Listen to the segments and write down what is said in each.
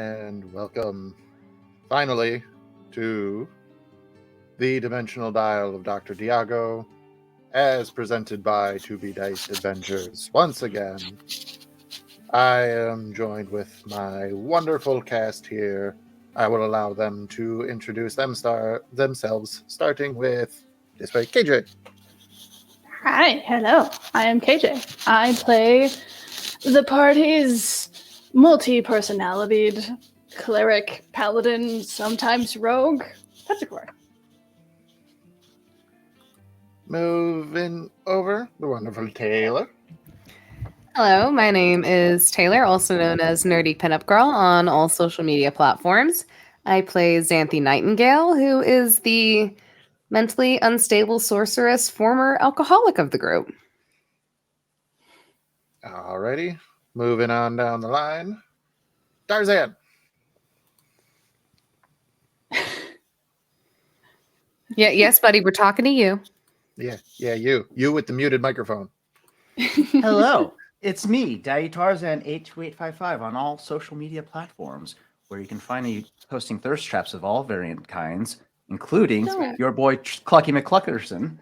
and welcome, finally, to the Dimensional Dial of Dr. Diago, as presented by 2B Dice Adventures. Once again, I am joined with my wonderful cast here. I will allow them to introduce themselves, starting with this way, KJ. Hi, hello. I am KJ. I play the party's multi-personalitied cleric, paladin, sometimes rogue, Petrichor. Moving over, the wonderful Taylor. Hello, my name is Taylor, also known as Nerdy Pinup Girl on all social media platforms. I play Xanthi Nightingale, who is the mentally unstable sorceress, former alcoholic of the group. Alrighty, moving on down the line, Tarzan. Yes, buddy, we're talking to you. Yeah, you with the muted microphone. Hello, it's me, Daddy Tarzan 82855 on all social media platforms, where you can find me posting thirst traps of all variant kinds, including your boy Clucky McCluckerson.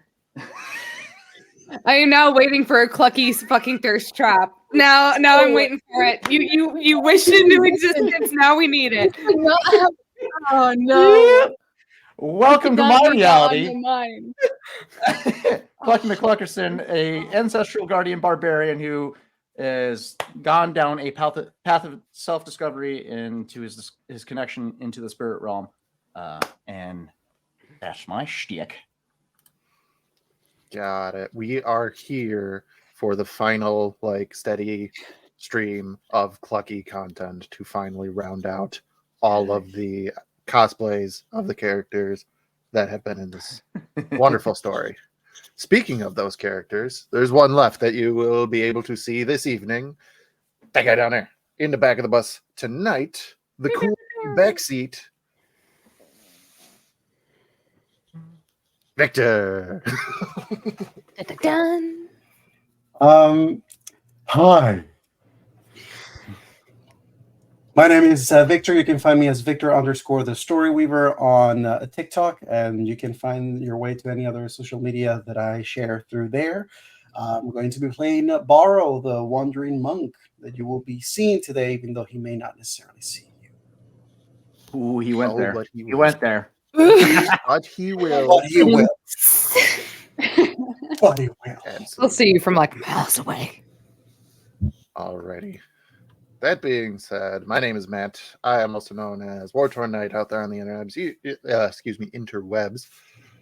I am now waiting for a Clucky's fucking thirst trap. Now I'm waiting for it. You wish it into existence. Now we need it. Oh no! Welcome to my reality. Clucky McCluckerson, a ancestral guardian barbarian who has gone down a path of self-discovery into his connection into the spirit realm, and that's my shtick. Got it. We are here for the final, steady stream of Clucky content to finally round out all of the cosplays of the characters that have been in this wonderful story. Speaking of those characters, there's one left that you will be able to see this evening. That guy down there in the back of the bus tonight, the cool backseat. Victor. Dun. Hi. My name is Victor. You can find me as Victor_the Storyweaver on TikTok, and you can find your way to any other social media that I share through there. I'm going to be playing Borrow, the wandering monk that you will be seeing today, even though he may not necessarily see you. Ooh, he went there. But he went there. But he will. But he will. But he will. Absolutely. We'll see you from miles away. Alrighty. That being said, my name is Matt. I am also known as War-Torn Knight out there on the interwebs.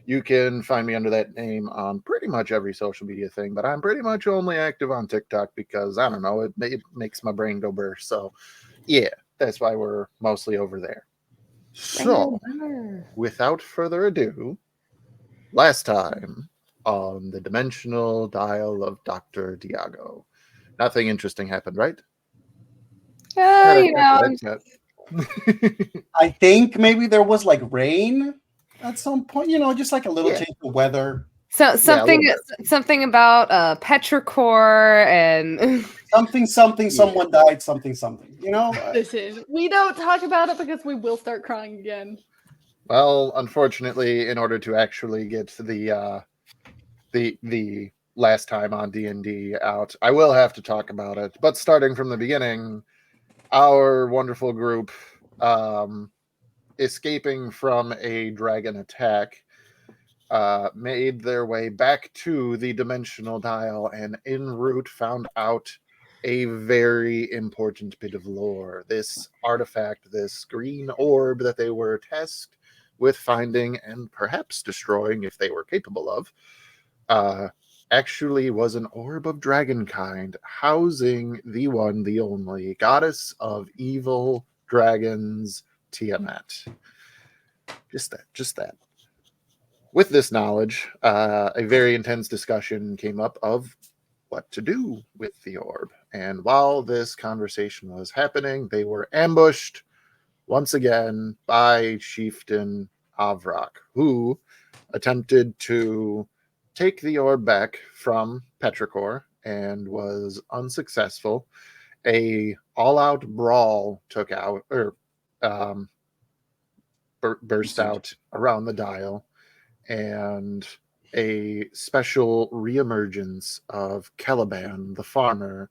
You can find me under that name on pretty much every social media thing, but I'm pretty much only active on TikTok because, I don't know, it makes my brain go burst. So, yeah, that's why we're mostly over there. So, without further ado, last time on the Dimensional Dial of Dr. Diago, nothing interesting happened, right? I think maybe there was rain at some point, just like a little change of weather. So something about Petrichor and something someone died, something. Listen, we don't talk about it because we will start crying again. Well, unfortunately, in order to actually get the last time on D&D out, I will have to talk about it. But starting from the beginning, our wonderful group, escaping from a dragon attack, made their way back to the Dimensional Dial, and en route found out a very important bit of lore. This artifact, this green orb that they were tasked with finding and perhaps destroying if they were capable of, actually was an orb of dragonkind, housing the one, the only goddess of evil dragons, Tiamat. Just that. With this knowledge, a very intense discussion came up of what to do with the orb. And while this conversation was happening, they were ambushed once again by Chieftain Avrak, who attempted to take the orb back from Petrichor and was unsuccessful. A all-out brawl burst out around the dial, and a special reemergence of Caliban, the farmer,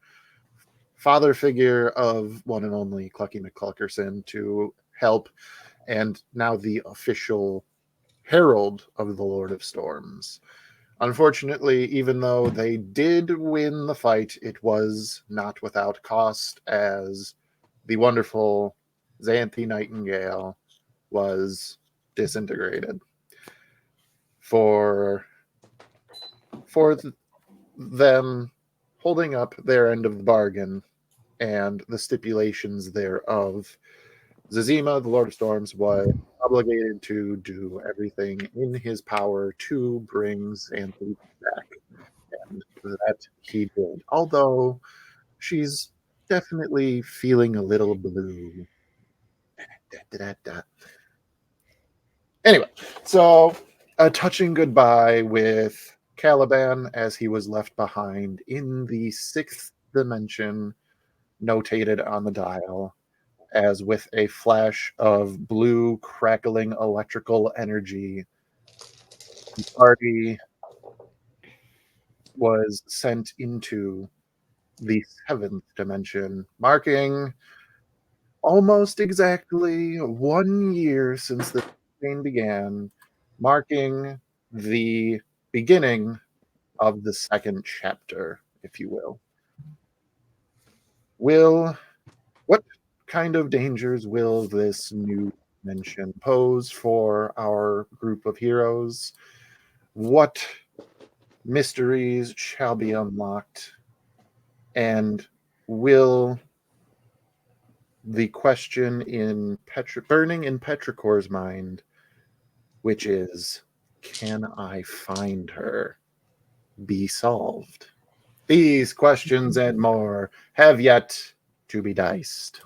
father figure of one and only Clucky McCluckerson, to help, and now the official herald of the Lord of Storms. Unfortunately, even though they did win the fight, it was not without cost, as the wonderful Xanthi Nightingale was disintegrated. For them holding up their end of the bargain and the stipulations thereof, Zazima, the Lord of Storms, was obligated to do everything in his power to bring Xanthi back. And that he did. Although she's definitely feeling a little blue. Anyway, so a touching goodbye with Caliban as he was left behind in the 6th dimension, notated on the dial, as with a flash of blue crackling electrical energy, the party was sent into the 7th dimension, marking almost exactly 1 year since the campaign began, marking the beginning of the 2nd chapter, if you will. What kind of dangers will this new dimension pose for our group of heroes? What mysteries shall be unlocked? And will the question burning in Petrichor's mind, which is, can I find her, be solved? These questions and more have yet to be diced.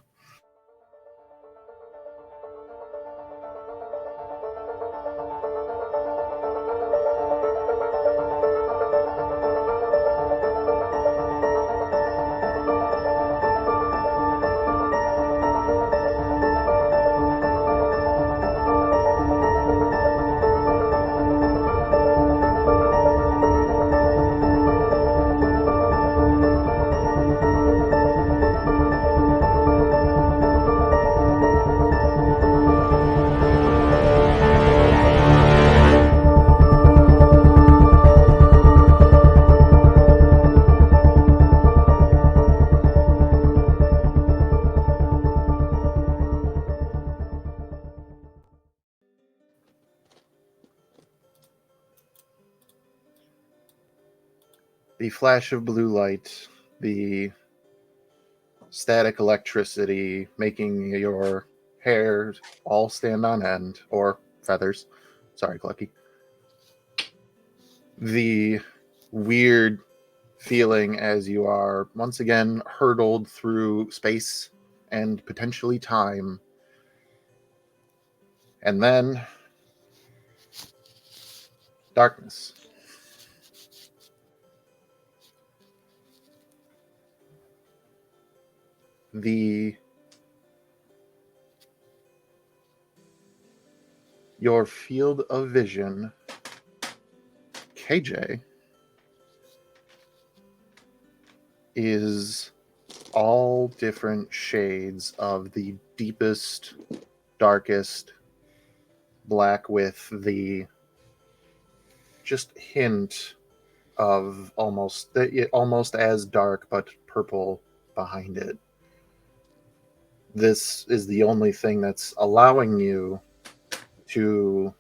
The flash of blue light, the static electricity making your hair all stand on end, or feathers. Sorry, Clucky. The weird feeling as you are once again hurtled through space and potentially time. And then darkness. Your field of vision, KJ, is all different shades of the deepest, darkest black, with the just hint of almost as dark but purple behind it. This is the only thing that's allowing you to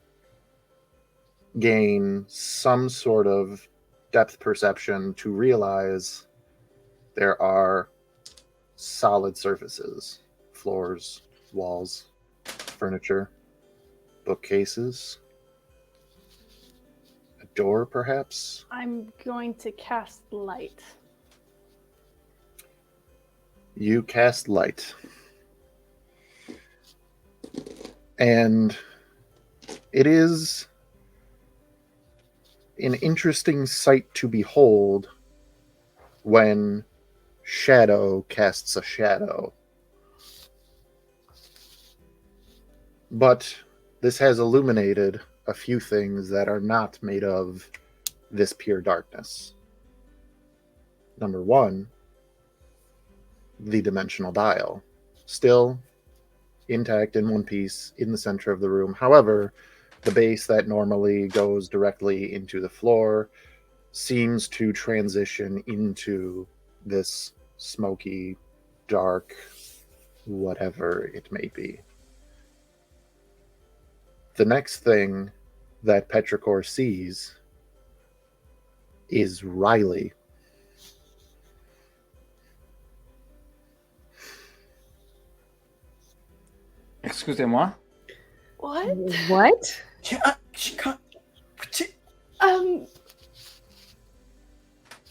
gain some sort of depth perception to realize there are solid surfaces, floors, walls, furniture, bookcases, a door perhaps. I'm going to cast light. You cast light. And it is an interesting sight to behold when shadow casts a shadow. But this has illuminated a few things that are not made of this pure darkness. Number one, the dimensional dial. Still intact in one piece in the center of the room. However, the base that normally goes directly into the floor seems to transition into this smoky, dark, whatever it may be. The next thing that Petrichor sees is Riley. Excusez-moi. What? What? She can't.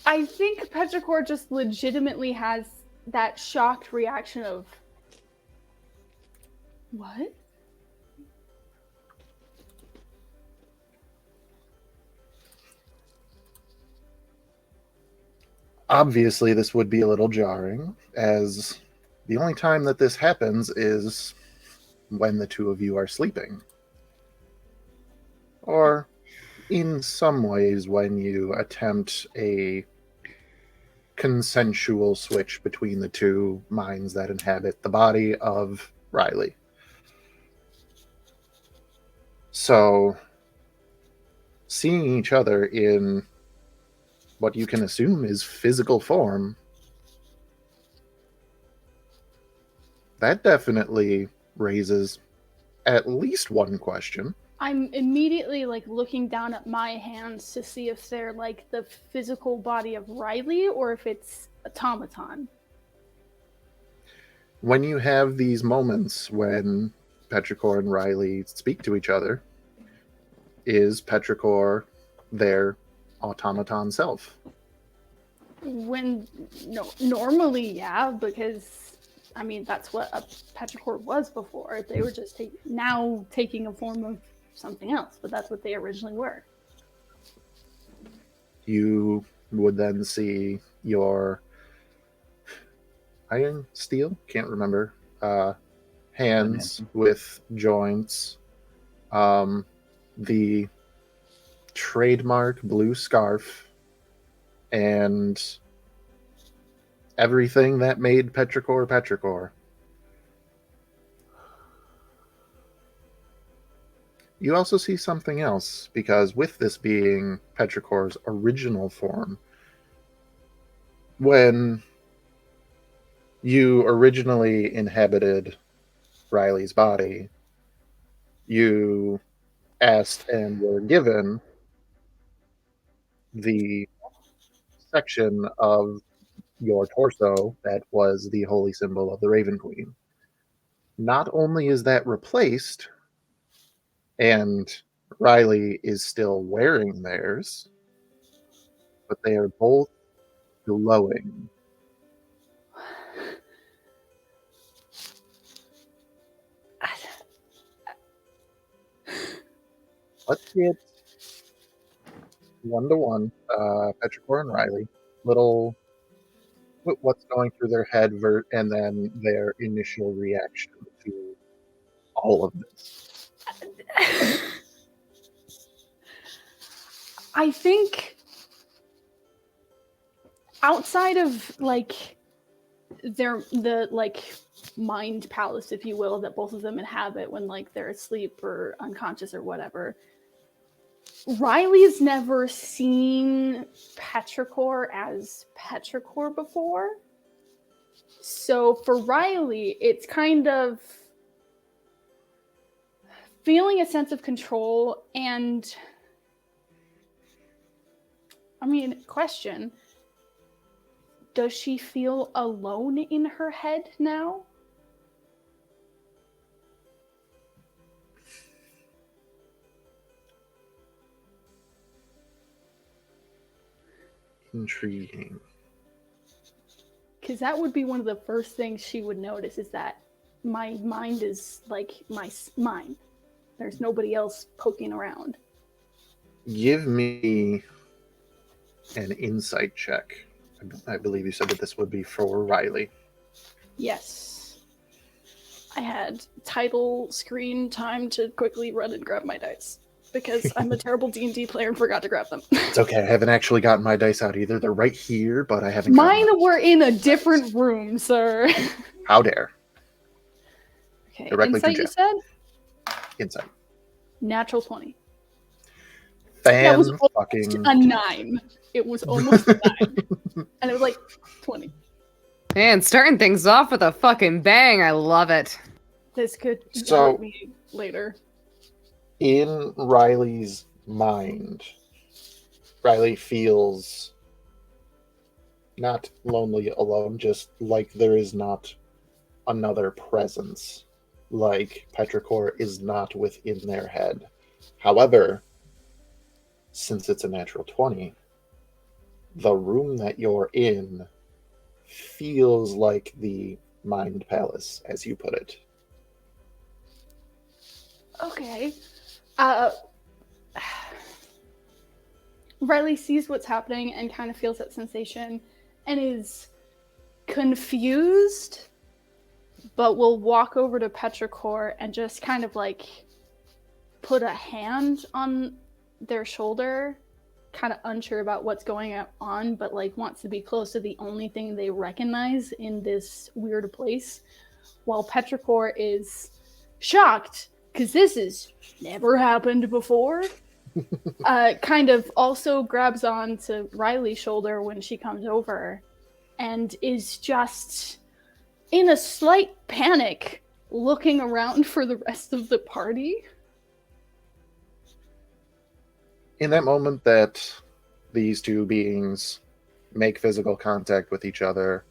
I think Petrichor just legitimately has that shocked reaction of, what? Obviously, this would be a little jarring, as the only time that this happens is when the two of you are sleeping. Or, in some ways, when you attempt a consensual switch between the two minds that inhabit the body of Riley. So, seeing each other in what you can assume is physical form, that definitely raises at least one question. I'm immediately like looking down at my hands to see if they're like the physical body of Riley or if it's automaton. When you have these moments when Petrichor and Riley speak to each other, is Petrichor their automaton self? Normally, yeah, because I mean that's what a Petrichor was before. They were just now taking a form of something else, but that's what they originally were. You would then see your iron, steel, can't remember, hands with joints, the trademark blue scarf, and everything that made Petrichor Petrichor. You also see something else, because with this being Petrichor's original form, when you originally inhabited Riley's body, you asked and were given the section of your torso that was the holy symbol of the Raven Queen. Not only is that replaced, and Riley is still wearing theirs, but they are both glowing. Let's get 1-to-1, Petrichor and Riley. Little, what's going through their head, and then their initial reaction to all of this. I think outside of like the mind palace, if you will, that both of them inhabit when like they're asleep or unconscious or whatever, Riley's never seen Petrichor as Petrichor before. So for Riley, it's kind of feeling a sense of control and, I mean, question, does she feel alone in her head now? Intriguing. Because that would be one of the first things she would notice, is that my mind is like my mind. There's nobody else poking around. Give me an insight check. I believe you said that this would be for Riley. Yes. I had title screen time to quickly run and grab my dice because I'm a terrible D&D player and forgot to grab them. It's okay. I haven't actually gotten my dice out either. They're right here, but I haven't gotten Mine my were in a different room, sir. How dare. Okay, Directly to insight you Jeff. said? Insight. Natural 20. That was almost Fan-fucking... a 9. It was almost a 9. And it was like 20. Man, starting things off with a fucking bang. I love it. This could So- hurt me later. In Riley's mind, Riley feels not lonely alone, just like there is not another presence, like Petrichor is not within their head. However, since it's a natural 20, the room that you're in feels like the Mind Palace, as you put it. Okay. Riley sees what's happening and kind of feels that sensation and is confused, but will walk over to Petrichor and just kind of like put a hand on their shoulder, kind of unsure about what's going on, but like wants to be close to the only thing they recognize in this weird place, while Petrichor is shocked because this has never happened before. Kind of also grabs on to Riley's shoulder when she comes over and is just in a slight panic looking around for the rest of the party. In that moment that these two beings make physical contact with each other,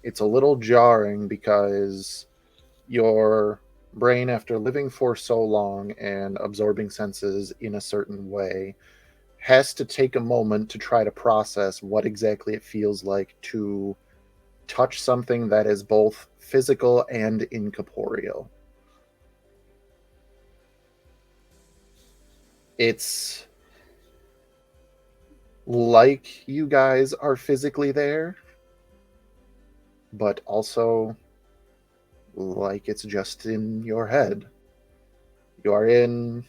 it's a little jarring because your brain, after living for so long and absorbing senses in a certain way, has to take a moment to try to process what exactly it feels like to touch something that is both physical and incorporeal. It's like you guys are physically there, but also like it's just in your head. You are in,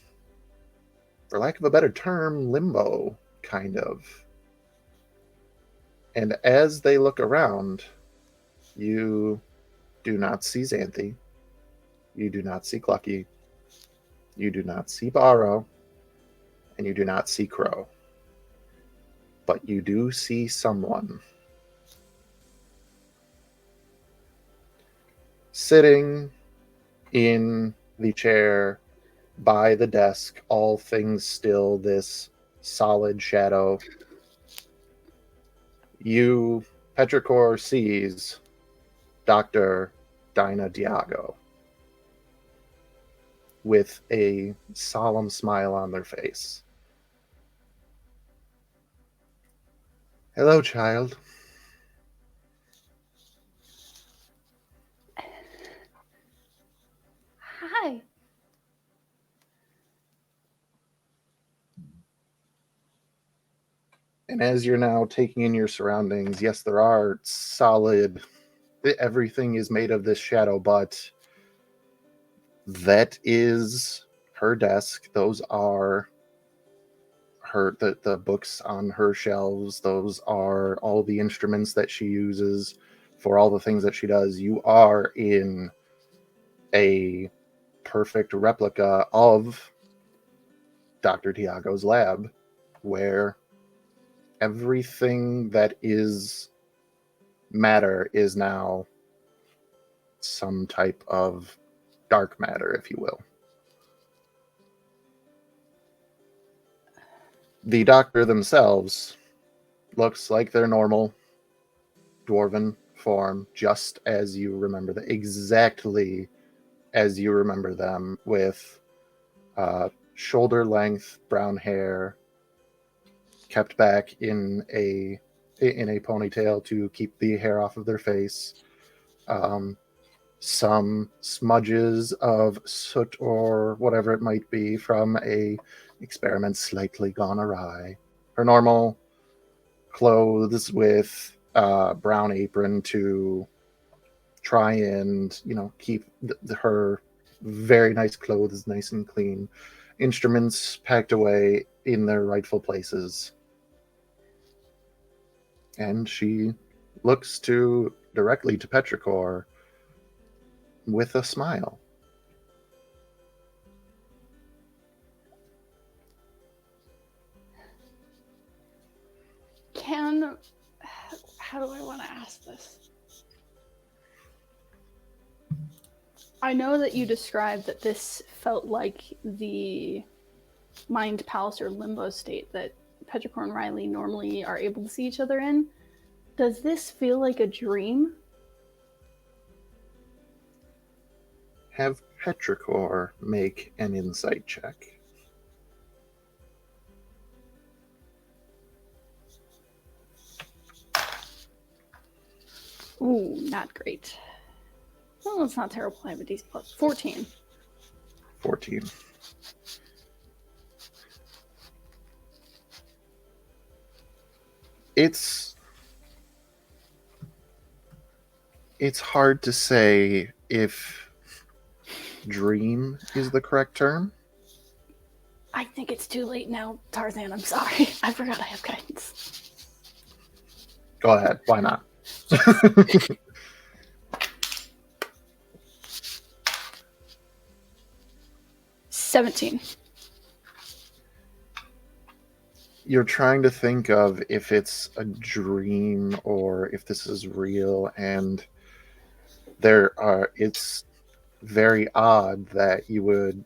for lack of a better term, limbo, kind of. And as they look around, you do not see Xanthi. You do not see Clucky. You do not see Barrow. And you do not see Crow. But you do see someone sitting in the chair by the desk, all things still, this solid shadow. You, Petrichor, sees Dr. Dinah Diago with a solemn smile on their face. Hello, child. Hi. And as you're now taking in your surroundings, yes, there are solid, everything is made of this shadow, but that is her desk. Those are the books on her shelves. Those are all the instruments that she uses for all the things that she does. You are in a perfect replica of Dr. Diago's lab, where everything that is matter is now some type of dark matter, if you will. The doctor themselves looks like their normal dwarven form, just as you remember them, exactly as you remember them, with shoulder length brown hair kept back in a ponytail to keep the hair off of their face. Some smudges of soot or whatever it might be from a experiment slightly gone awry. Her normal clothes with brown apron to try and, keep her very nice clothes nice and clean, instruments packed away in their rightful places. And she looks directly to Petrichor with a smile. How do I want to ask this? I know that you described that this felt like the mind palace or limbo state that Petrichor and Riley normally are able to see each other in. Does this feel like a dream? Have Petrichor make an insight check. Ooh, not great. Well, it's not terrible. I have a decent plus. 14. 14. It's hard to say if dream is the correct term. I think it's too late now, Tarzan. I'm sorry. I forgot I have guidance. Go ahead. Why not? 17. You're trying to think of if it's a dream or if this is real, and it's very odd that you would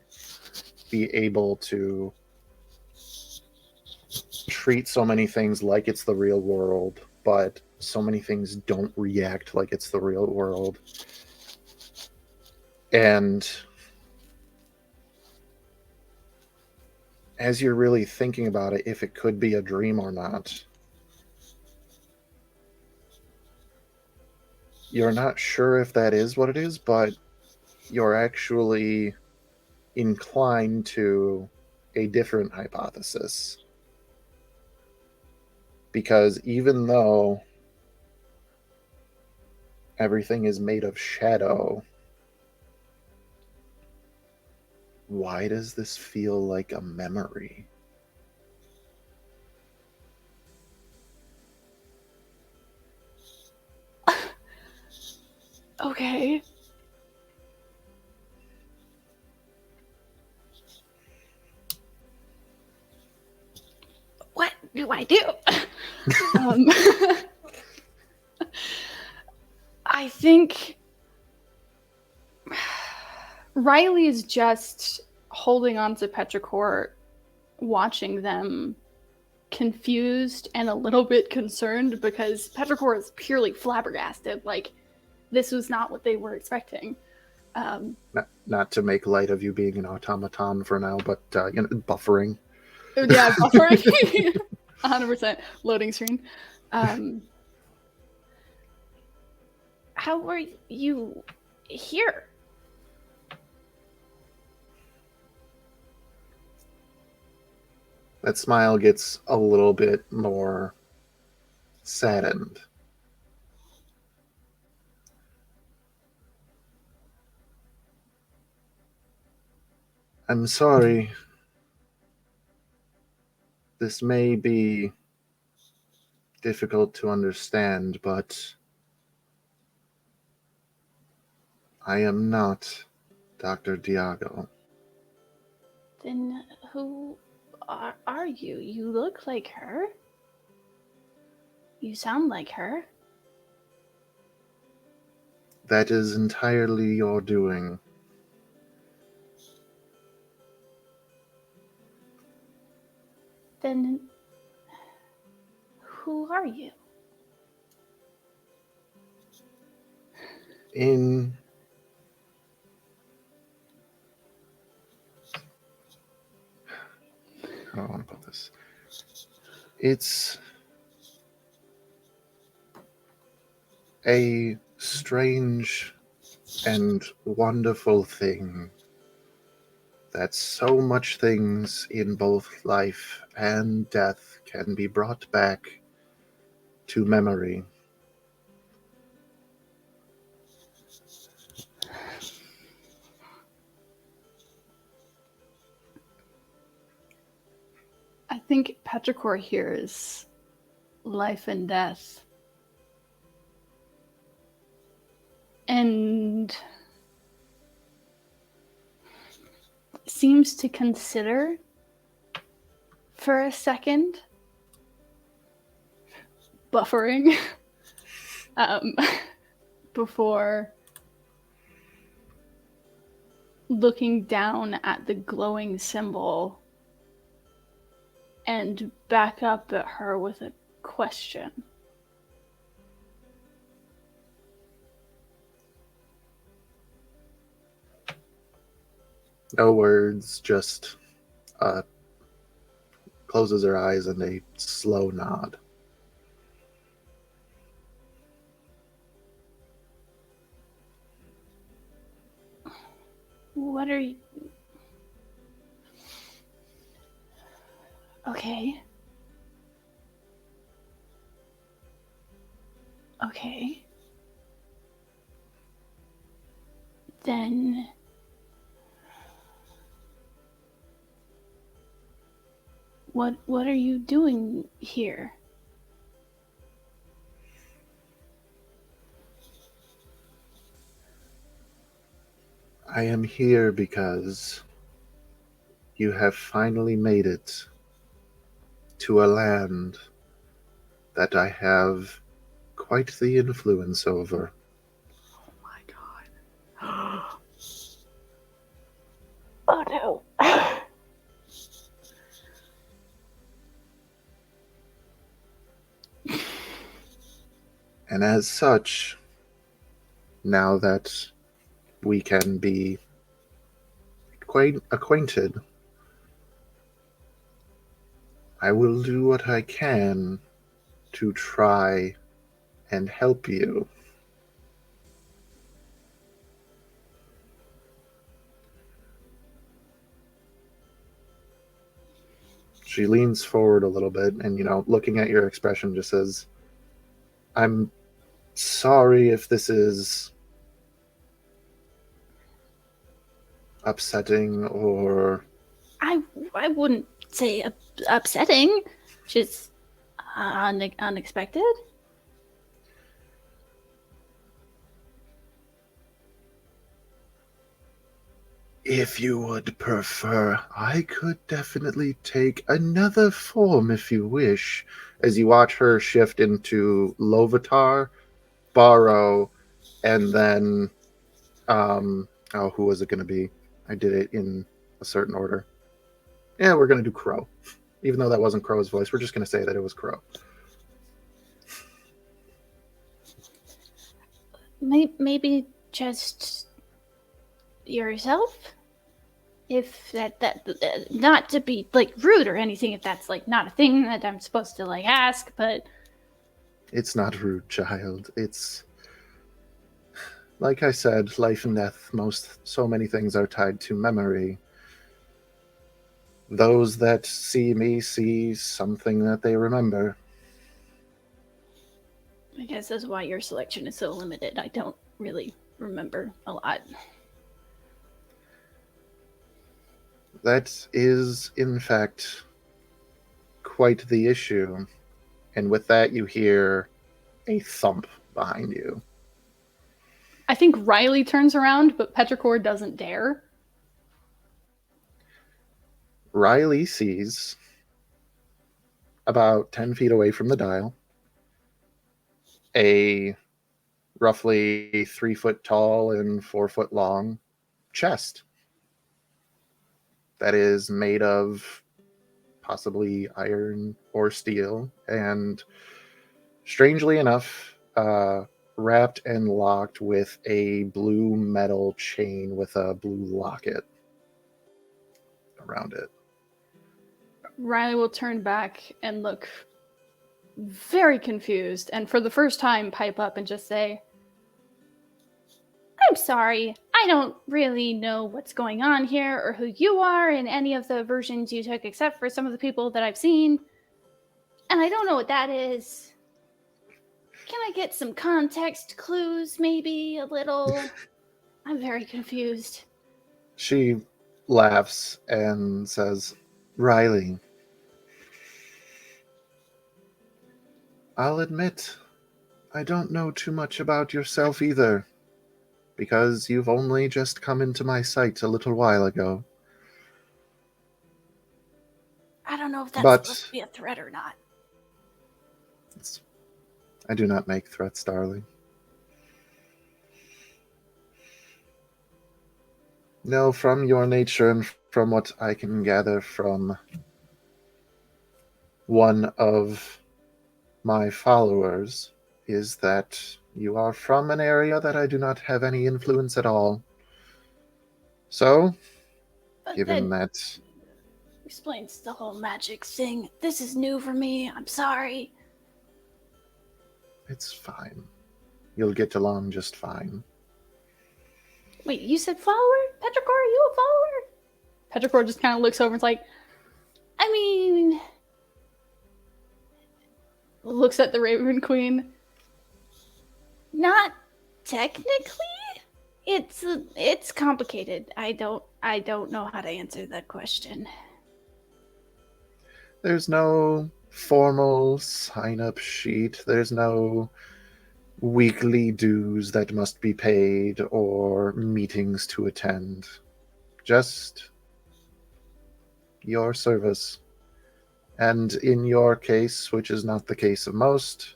be able to treat so many things like it's the real world, but so many things don't react like it's the real world. And as you're really thinking about it, if it could be a dream or not, you're not sure if that is what it is, but you're actually inclined to a different hypothesis. Because even though everything is made of shadow, why does this feel like a memory? Okay. What do I do? I think Riley is just holding on to Petrichor, watching them confused and a little bit concerned because Petrichor is purely flabbergasted. Like, this was not what they were expecting. Not to make light of you being an automaton for now, but buffering. Yeah, buffering. 100% loading screen. How were you here? That smile gets a little bit more saddened. I'm sorry. This may be difficult to understand, but I am not Dr. Diago. Then who are you? You look like her. You sound like her. That is entirely your doing. Then who are you? How do I want to put this? It's a strange and wonderful thing that so much things in both life and death can be brought back to memory. I think Petrichor hears life and death. And seems to consider for a second, buffering, before looking down at the glowing symbol and back up at her with a question. No words, just closes her eyes and a slow nod. What are you... Okay. Okay. Then... What are you doing here? I am here because you have finally made it to a land that I have quite the influence over. Oh my god. Oh no. And as such, now that we can be quite acquainted, I will do what I can to try and help you. She leans forward a little bit and, looking at your expression, just says, I'm sorry if this is upsetting or... I wouldn't say upsetting, just unexpected. If you would prefer, I could definitely take another form if you wish. As you watch her shift into Lovitar, Borrow, and then, who was it going to be? I did it in a certain order. Yeah, we're going to do Crow. Even though that wasn't Crow's voice, we're just going to say that it was Crow. Maybe just yourself? If that not to be like rude or anything, if that's like not a thing that I'm supposed to like ask, but It's not rude, child. It's like I said, life and death, so many things are tied to memory. Those that see me see something that they remember. I guess that's why your selection is so limited. I don't really remember a lot. That is, in fact, quite the issue. And with that, you hear a thump behind you. I think Riley turns around, but Petrichor doesn't dare. Riley sees, about 10 feet away from the dial, a roughly 3 foot tall and 4 foot long chest that is made of possibly iron or steel, and strangely enough, wrapped and locked with a blue metal chain with a blue locket around it. Riley will turn back and look very confused, and for the first time pipe up and just say, I'm sorry, I don't really know what's going on here or who you are in any of the versions you took except for some of the people that I've seen, and I don't know what that is. Can I get some context clues, maybe a little? I'm very confused. She laughs and says, Riley, I'll admit, I don't know too much about yourself either, because you've only just come into my sight a little while ago. I don't know if that's But supposed to be a threat or not. I do not make threats, darling. No, from your nature and from what I can gather from one of my followers, is that you are from an area that I do not have any influence at all. So, But given that that, explains the whole magic thing. This is new for me. I'm sorry. it's fine. You'll get along just fine. Wait, you said follower? Petrichor, are you a follower? Petrichor just kind of looks over and's like, I mean... Looks at the Raven Queen. Not technically. It's complicated. I don't know how to answer that question. There's no formal sign-up sheet. There's no weekly dues that must be paid or meetings to attend. Just your service. And in your case, which is not the case of most,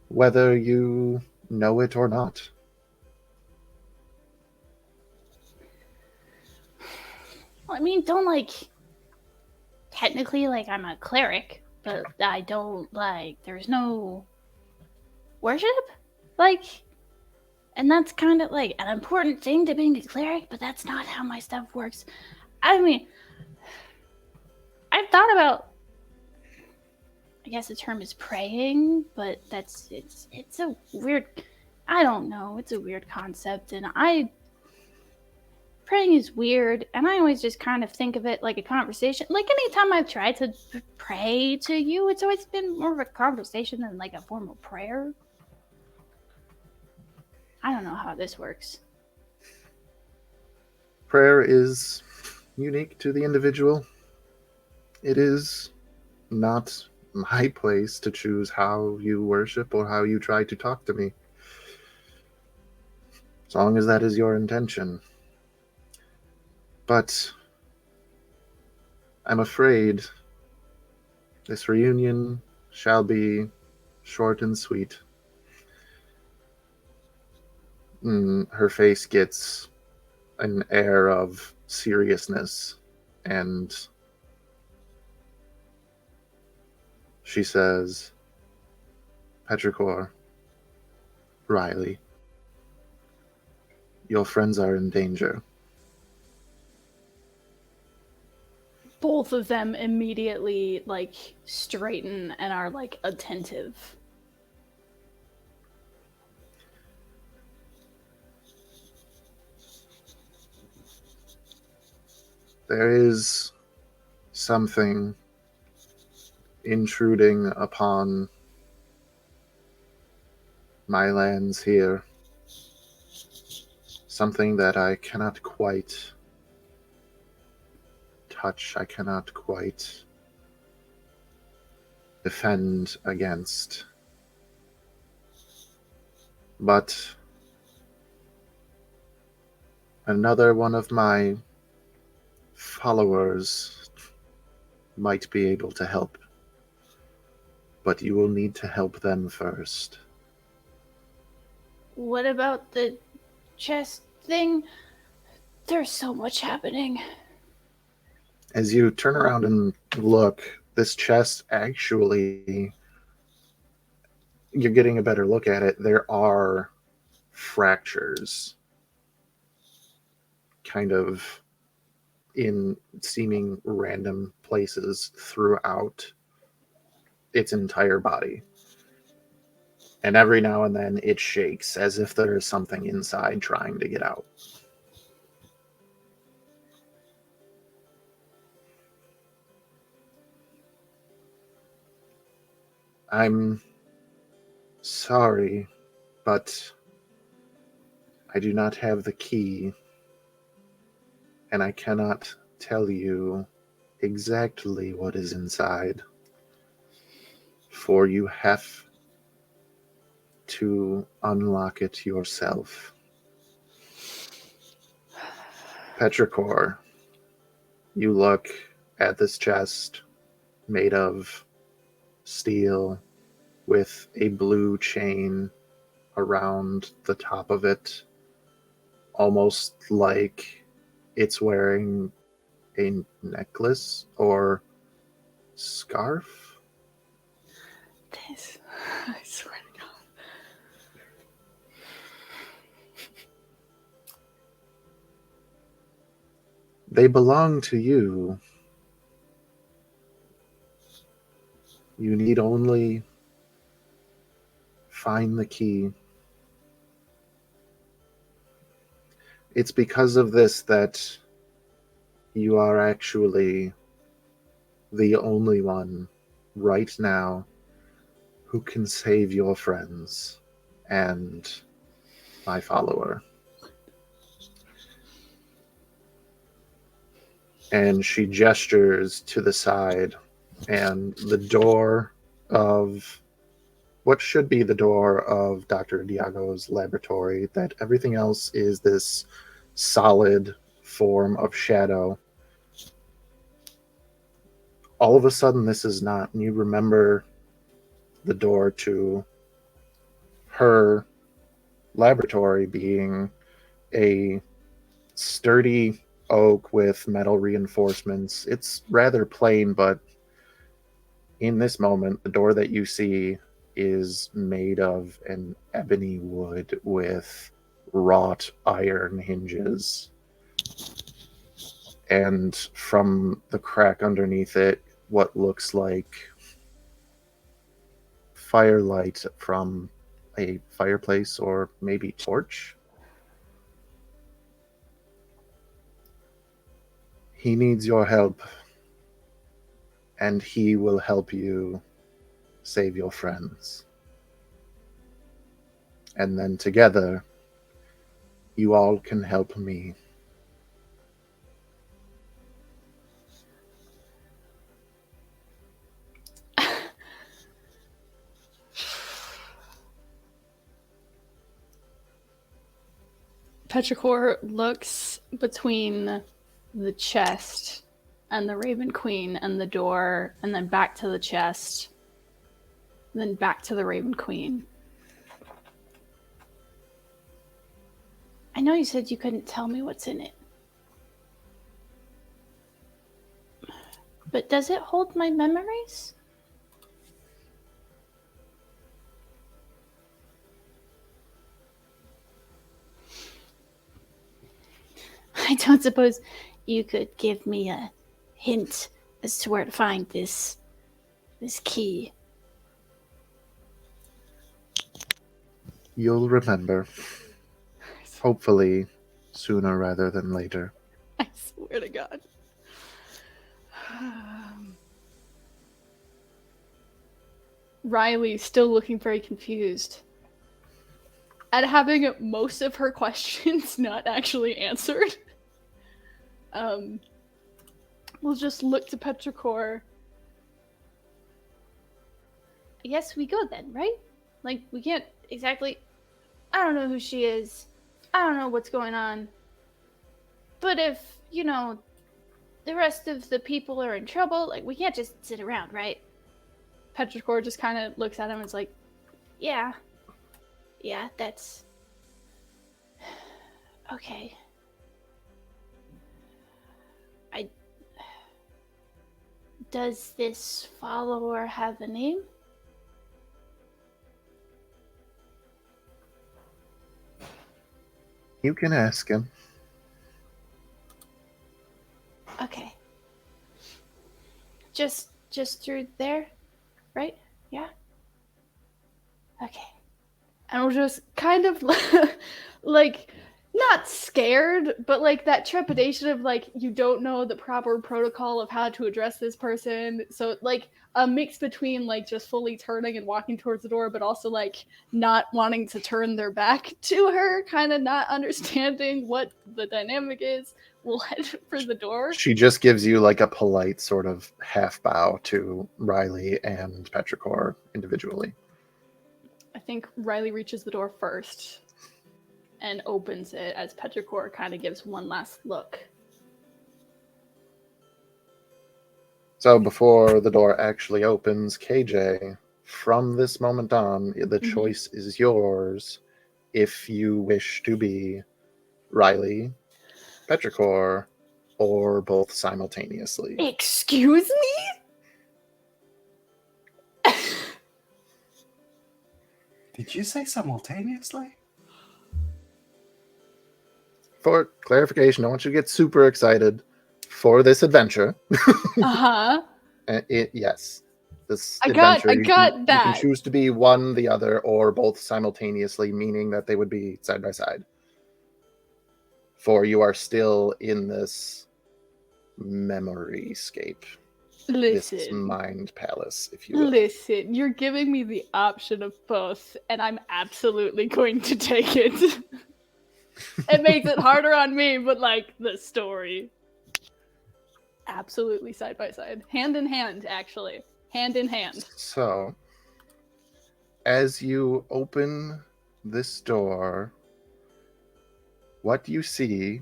whether you know it or not. Well, I mean, technically, I'm a cleric, but I don't, there's no worship? And that's kind of, an important thing to being a cleric, but that's not how my stuff works. I mean, I've thought about, I guess the term is praying, but it's a weird, I don't know, it's a weird concept, and praying is weird, and I always just kind of think of it like a conversation. Anytime I've tried to pray to you, it's always been more of a conversation than a formal prayer. I don't know how this works. Prayer is unique to the individual. It is not my place to choose how you worship or how you try to talk to me. As long as that is your intention. But I'm afraid this reunion shall be short and sweet. Her face gets an air of seriousness, and she says, Petrichor, Riley, your friends are in danger. Both of them immediately, straighten and are, attentive. There is something intruding upon my lands here. Something that I cannot quite touch, I cannot quite defend against. But another one of my followers might be able to help. But you will need to help them first. What about the chest thing? There's so much happening. As you turn around and look, this chest actually, you're getting a better look at it. There are fractures kind of in seeming random places throughout its entire body. And every now and then it shakes as if there is something inside trying to get out. I'm sorry, but I do not have the key, and I cannot tell you exactly what is inside. for you have to unlock it yourself. Petrichor, you look at this chest made of steel with a blue chain around the top of it, almost like it's wearing a necklace or scarf. This, I swear to God. They belong to you. You need only find the key. It's because of this that you are actually the only one right now who can save your friends and my follower. And she gestures to the side, and the door of what should be the door of Dr. Diago's laboratory, that everything else is this solid form of shadow. All of a sudden, this is not. And you remember the door to her laboratory being a sturdy oak with metal reinforcements. It's rather plain, but in this moment, the door that you see is made of an ebony wood with wrought iron hinges. And from the crack underneath it, what looks like firelight from a fireplace or maybe torch. He needs your help, and he will help you save your friends. And then together, you all can help me. Petrichor looks between the chest and the Raven Queen and the door, and then back to the chest, then back to the Raven Queen. I know you said you couldn't tell me what's in it. But does it hold my memories? I don't suppose you could give me a hint as to where to find this key. You'll remember. Hopefully sooner rather than later. I swear to God. Riley's still looking very confused at having most of her questions not actually answered. We'll just look to Petrichor. I guess we go then, right? Like, we can't exactly... I don't know who she is. I don't know what's going on. But if, the rest of the people are in trouble, like, we can't just sit around, right? Petrichor just kind of looks at him and is like, yeah, that's... Okay. Does this follower have a name? You can ask him. Okay. Just through there, right? Yeah? Okay. And we'll just kind of like, not scared, but like that trepidation of like, you don't know the proper protocol of how to address this person. So like a mix between like just fully turning and walking towards the door, but also like not wanting to turn their back to her, kind of not understanding what the dynamic is. we'll head for the door. She just gives you like a polite sort of half bow to Riley and Petrichor individually. I think Riley reaches the door first and opens it as Petrichor kind of gives one last look. So before the door actually opens, KJ, from this moment on, the choice is yours if you wish to be Riley, Petrichor, or both simultaneously. Excuse me? Did you say simultaneously? For clarification, I want you to get super excited for this adventure. Uh-huh. Yes. This I got adventure, you that. can choose to be one, the other, or both simultaneously, meaning that they would be side by side. For you are still in this memory-scape. This Listen. mind palace, if you will. Listen, you're giving me the option of both, and I'm absolutely going to take it. It makes it harder on me, but like the story. Absolutely side by side. Hand in hand, actually. Hand in hand. So, as you open this door, what you see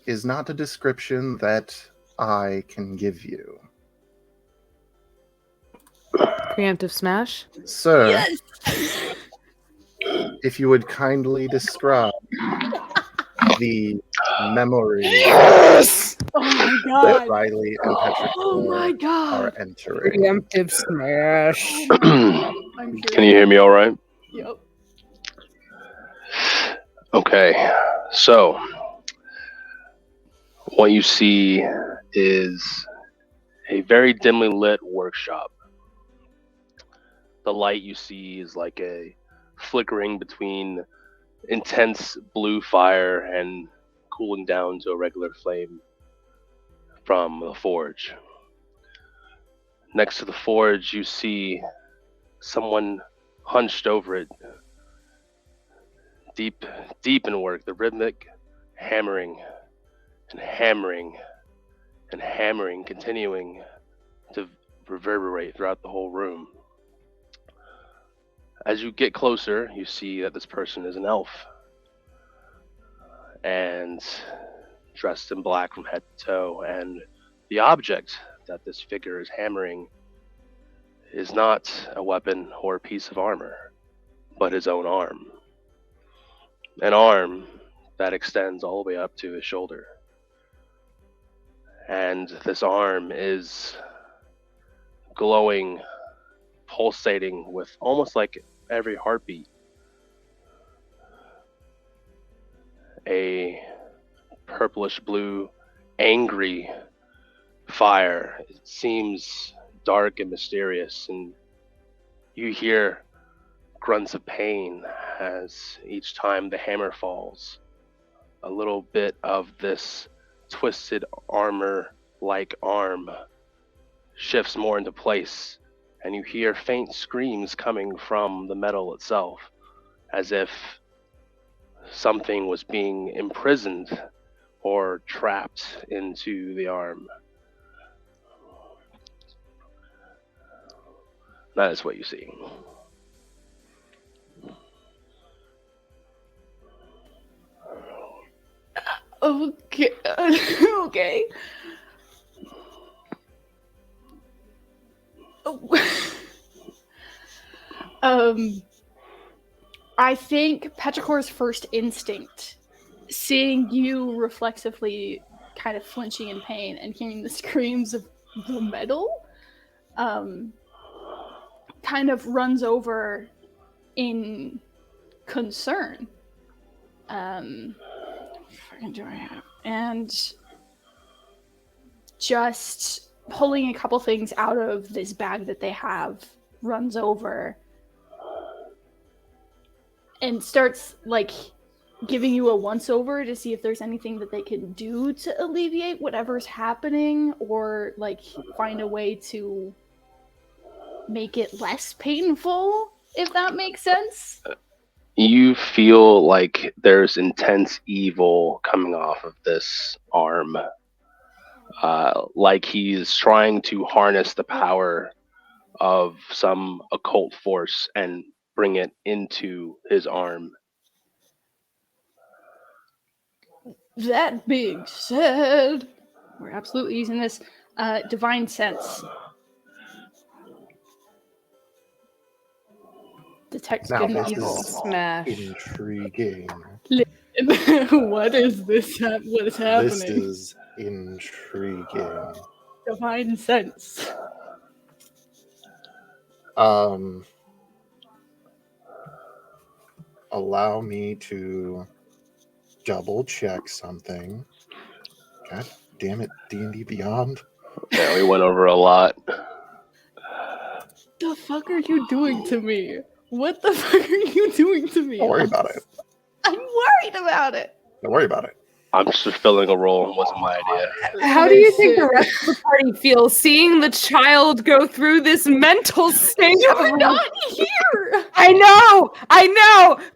is not a description that I can give you. Preemptive smash. Sir, Yes! if you would kindly describe the memory Yes! Oh my that god! Riley and Petrichor Oh my are god! entering. Preemptive smash. I'm Can you hear me all right? Yep. Okay, so what you see is a very dimly lit workshop. The light you see is like a flickering between intense blue fire and cooling down to a regular flame from the forge. Next to the forge, you see someone hunched over it, deep in work, the rhythmic hammering and hammering and hammering continuing to reverberate throughout the whole room. As you get closer, you see that this person is an elf and dressed in black from head to toe, and the object that this figure is hammering is not a weapon or a piece of armor, but his own arm. An arm that extends all the way up to his shoulder. And this arm is glowing, pulsating with almost like every heartbeat. A purplish blue, angry fire. It seems dark and mysterious, and you hear grunts of pain as each time the hammer falls. A little bit of this twisted armor-like arm shifts more into place, and you hear faint screams coming from the metal itself, as if something was being imprisoned or trapped into the arm. That is what you see. Okay. Okay. I think Petrichor's first instinct, seeing you reflexively kind of flinching in pain and hearing the screams of the metal, kind of runs over in concern. And just pulling a couple things out of this bag that they have, runs over and starts like giving you a once over to see if there's anything that they can do to alleviate whatever's happening, or like find a way to make it less painful, if that makes sense. You feel like there's intense evil coming off of this arm. Like he's trying to harness the power of some occult force and bring it into his arm. That being said, we're absolutely using this divine sense. Detect Now, good and this evil. is Smash. intriguing. What is this? What is happening? This is intriguing. Divine sense. Allow me to double check something. God damn it, D&D Beyond. Yeah, we went over a lot. The fuck are you doing to me? What the fuck are you doing to me? Don't worry about it. I'm worried about it. Don't worry about it. I'm just fulfilling a role. It wasn't my idea. How do you think the rest of the party feels seeing the child go through this mental state? You're not here. I know,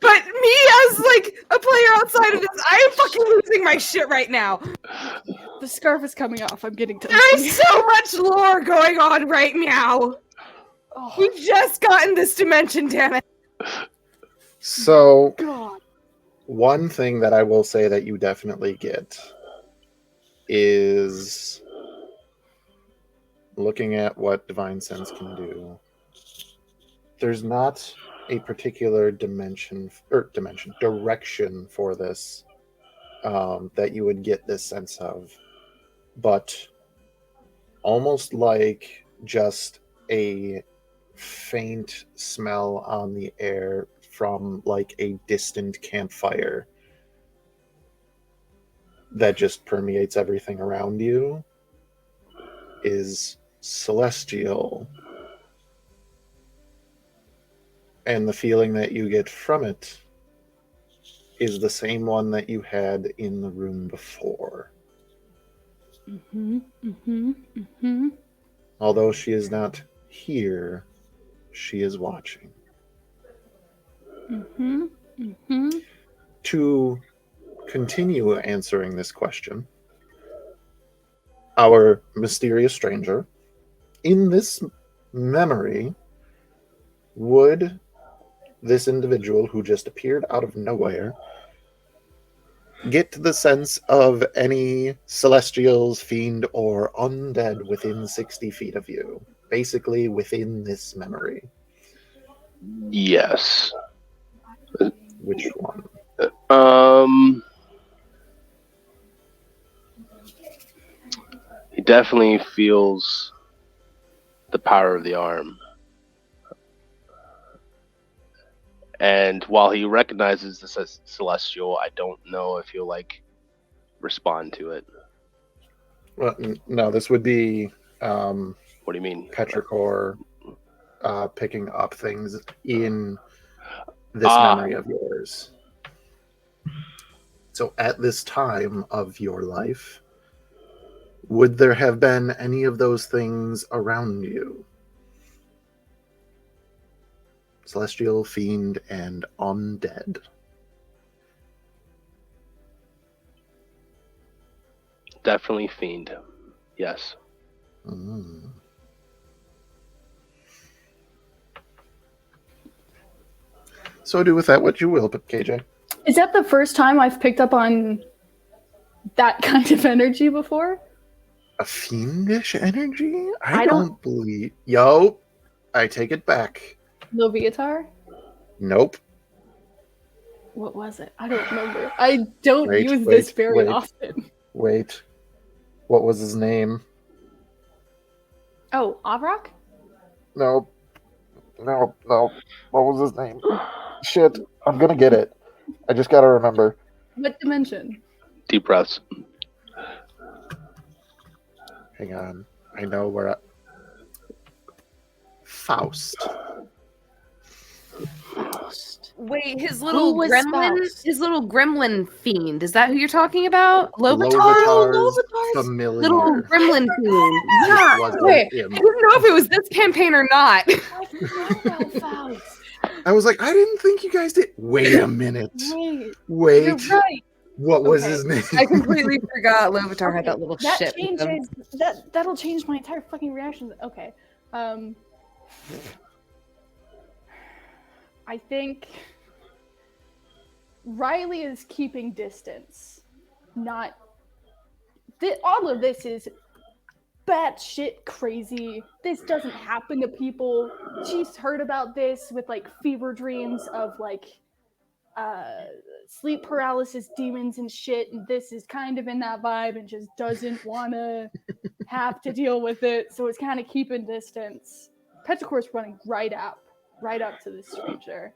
but me as like a player outside of this, I am fucking losing my shit right now. The scarf is coming off. I'm getting to There's so much lore going on right now. Oh, We've just gotten this dimension, damn it. So, God. one thing that I will say that you definitely get is looking at what Divine Sense can do. There's not a particular direction for this that you would get this sense of, but almost like just a faint smell on the air from like a distant campfire that just permeates everything around you is celestial. And the feeling that you get from it is the same one that you had in the room before. Although she is not here, she is watching. To continue answering this question, our mysterious stranger, in this memory, would this individual who just appeared out of nowhere get the sense of any celestials, fiend, or undead within 60 feet of you? Basically within this memory. Yes. Which one? He definitely feels the power of the arm. And while he recognizes this as celestial, I don't know if he'll like respond to it. Well, no, this would be What do you mean? Petrichor picking up things in this memory of yours. So at this time of your life, would there have been any of those things around you? Celestial, fiend, and undead. Definitely fiend. Yes. Mm. So do with that what you will, but KJ. Is that the first time I've picked up on that kind of energy before? A fiendish energy? I I don't- don't believe. Yo, I take it back. Loviatar? Nope. What was it? I don't remember. I don't Wait, use wait, this very wait. often. Wait. What was his name? Oh, Avrak? No. No. What was his name? Shit. I'm gonna get it. I just gotta remember. What dimension? Deep breaths. Hang on. I know where Faust. Faust. Wait, his Who little was gremlin, Faust? his little gremlin fiend. Is that who you're talking about? Lovitar? Lovitar's Lovitar's familiar. Little gremlin fiend. Which Yeah. wasn't Wait, him. I didn't know if it was this campaign or not. I forgot about Faust. I was like, I didn't think you guys did. Wait a minute. Wait, Wait. you're right. What was Okay. his name? I completely forgot Lovitar had that little That shit with him. changes. That'll change my entire fucking reaction. Okay. I think Riley is keeping distance. Not. All of this is batshit crazy. This doesn't happen to people. She's heard about this with like fever dreams of like sleep paralysis demons and shit, and this is kind of in that vibe and just doesn't want to have to deal with it, so it's kind of keeping distance. Petrichor's running right up to this stranger.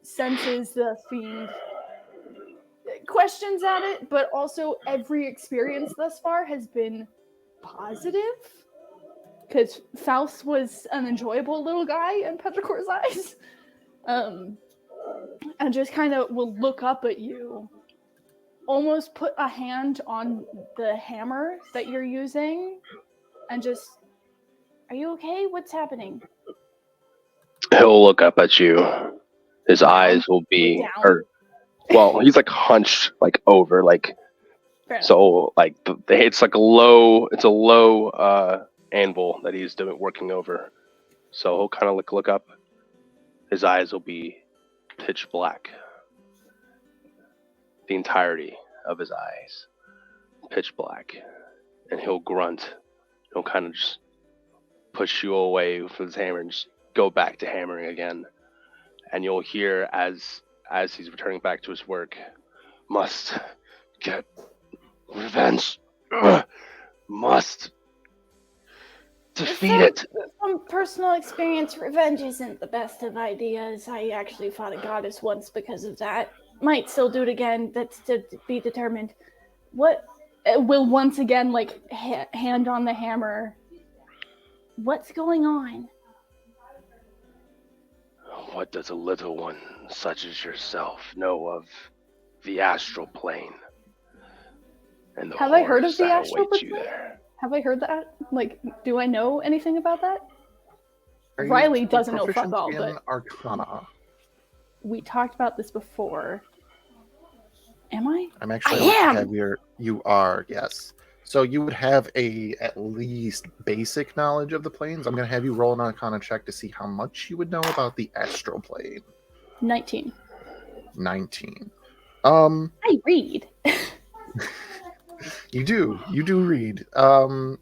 Senses the fiend, questions at it, but also every experience thus far has been positive, because Faust was an enjoyable little guy in Petrichor's eyes. And just kind of will look up at you, almost put a hand on the hammer that you're using, and just, are you okay? What's happening? He'll look up at you. His eyes will be, Down. or well, he's like hunched, like over, like Fair enough. so, like it's like a low anvil that he's working over. So he'll kind of look up. His eyes will be pitch black. The entirety of his eyes, pitch black, and he'll grunt. He'll kind of just push you away with his hammer and just go back to hammering again. And you'll hear as he's returning back to his work, must get revenge. Must defeat it. From personal experience, revenge isn't the best of ideas. I actually fought a goddess once because of that. Might still do it again. That's to be determined. What will once again, like, hand on the hammer. What's going on? What does a little one such as yourself know of the astral plane? And the Have I heard of horrors the that astral await you plane? there? Have I heard that? Like, do I know anything about that? Are you Riley doesn't know proficient fuck all, in but Arcana? we talked about this before. Am I? I'm actually. I am! Have you are, yes. So you would have at least basic knowledge of the planes. I'm going to have you roll an Arcana check to see how much you would know about the astral plane. 19. 19. I read. You do read.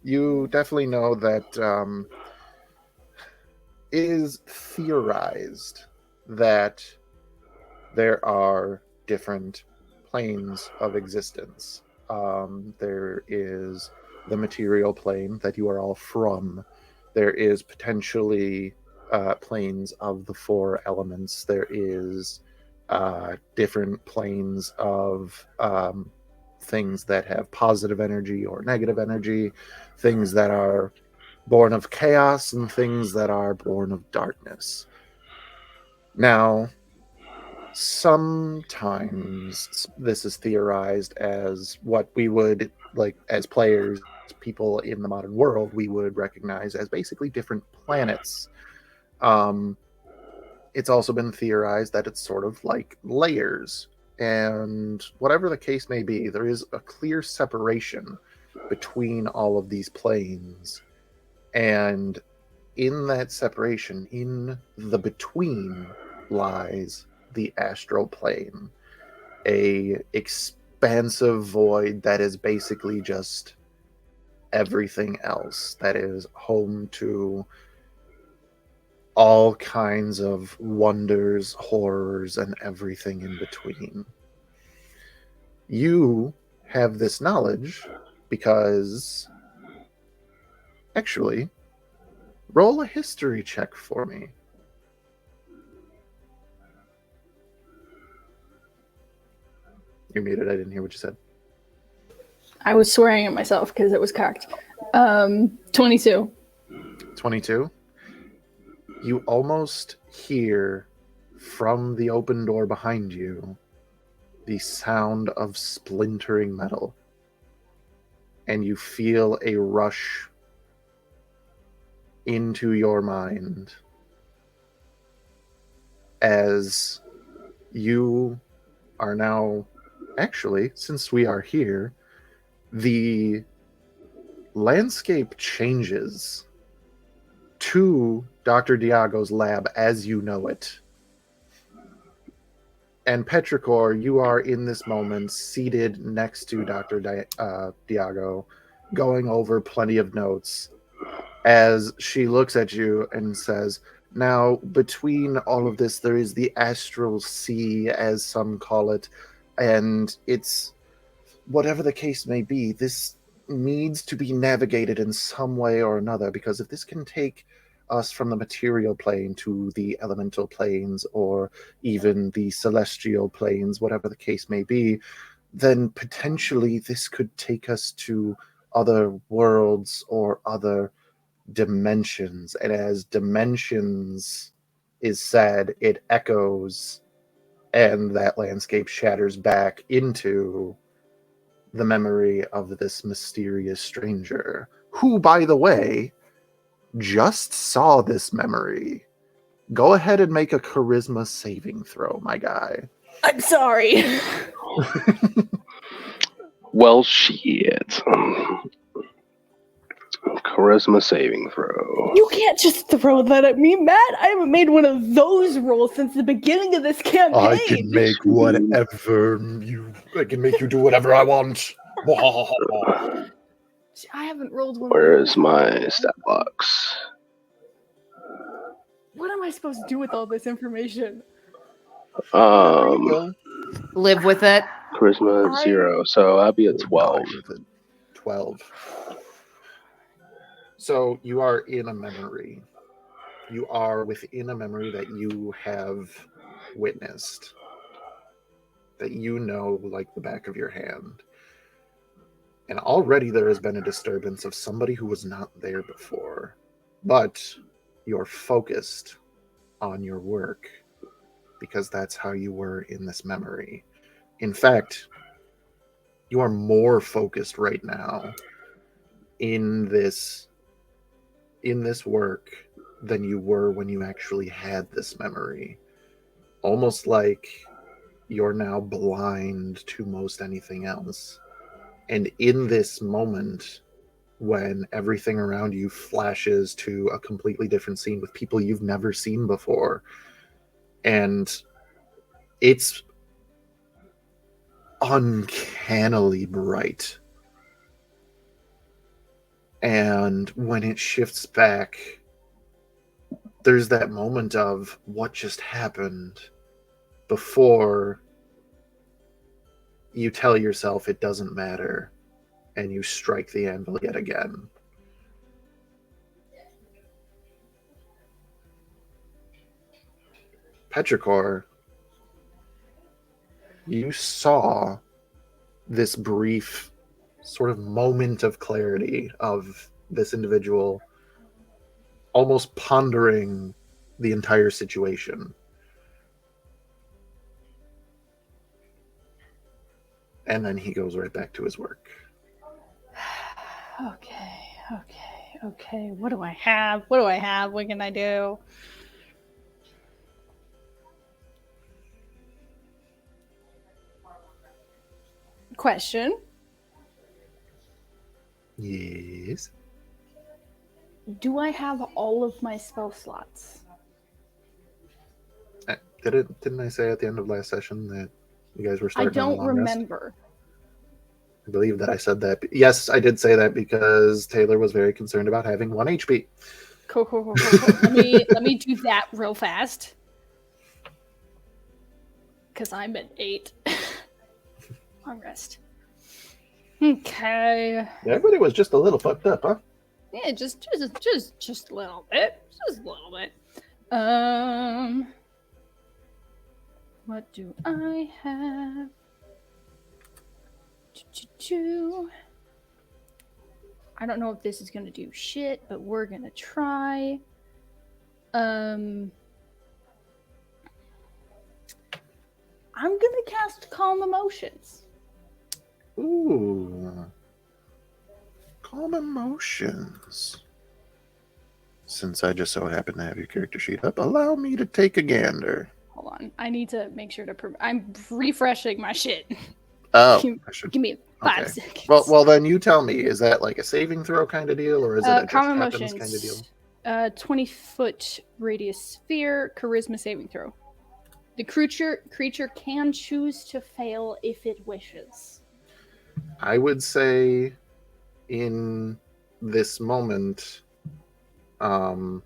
You definitely know that it is theorized that there are different planes of existence. There is the material plane that you are all from. There is potentially planes of the four elements. There is different planes of things that have positive energy or negative energy, things that are born of chaos, and things that are born of darkness. Now, sometimes this is theorized as what we would, like, as players, people in the modern world, we would recognize as basically different planets. It's also been theorized that it's sort of like layers. And whatever the case may be, there is a clear separation between all of these planes. And in that separation, in the between, lies the astral plane, a expansive void that is basically just everything else, that is home to all kinds of wonders, horrors, and everything in between. You have this knowledge because, actually, roll a history check for me. You're muted. I didn't hear what you said. I was swearing at myself because it was cocked. 22. 22. You almost hear from the open door behind you the sound of splintering metal. And you feel a rush into your mind as you are now, actually, since we are here, the landscape changes to Dr. Diago's lab as you know it. And Petrichor, you are in this moment seated next to Dr. Diago, going over plenty of notes as she looks at you and says, now, between all of this, there is the astral sea, as some call it, and it's, whatever the case may be, this needs to be navigated in some way or another, because if this can take us from the material plane to the elemental planes or even the celestial planes, whatever the case may be, then potentially this could take us to other worlds or other dimensions. And as dimensions is said, it echoes, and that landscape shatters back into the memory of this mysterious stranger, who, by the way, just saw this memory. Go ahead and make a charisma saving throw, my guy. I'm sorry. Well, shit. Charisma saving throw. You can't just throw that at me, Matt. I haven't made one of those rolls since the beginning of this campaign. I can make whatever I can make you do whatever I want. I haven't rolled one. Where's my stat box? What am I supposed to do with all this information? Live with it. Charisma 0, so I'll be at 12. 12. So you are in a memory. You are within a memory that you have witnessed, that you know like the back of your hand. And already there has been a disturbance of somebody who was not there before. But you're focused on your work because that's how you were in this memory. In fact, you are more focused right now in this work than you were when you actually had this memory. Almost like you're now blind to most anything else. And in this moment, when everything around you flashes to a completely different scene with people you've never seen before, and it's uncannily bright. And when it shifts back, there's that moment of what just happened before you tell yourself it doesn't matter, and you strike the anvil yet again. Petrichor, you saw this brief sort of moment of clarity of this individual almost pondering the entire situation. And then he goes right back to his work. Okay. What do I have? What can I do? Question. Yes. Do I have all of my spell slots? Didn't I say at the end of last session that you guys were I starting on a don't long rest? remember. I believe that I said that. Yes, I did say that because Taylor was very concerned about having 1 HP. Cool. let me do that real fast. Because I'm at 8. Long rest. Okay. Everybody was just a little fucked up, huh? Yeah, just a little bit. Just a little bit. What do I have? I don't know if this is gonna do shit, but we're gonna try. I'm gonna cast Calm Emotions. Ooh. Calm Emotions. Since I just so happen to have your character sheet up, allow me to take a gander. Hold on. I need to make sure to. I'm refreshing my shit. Oh, Give- I should. Give me 5 Okay. seconds. Well, then you tell me. Is that like a saving throw kind of deal, or is it a just common happens kind of deal? motions. 20-foot radius sphere. Charisma saving throw. The creature can choose to fail if it wishes. I would say, in this moment, our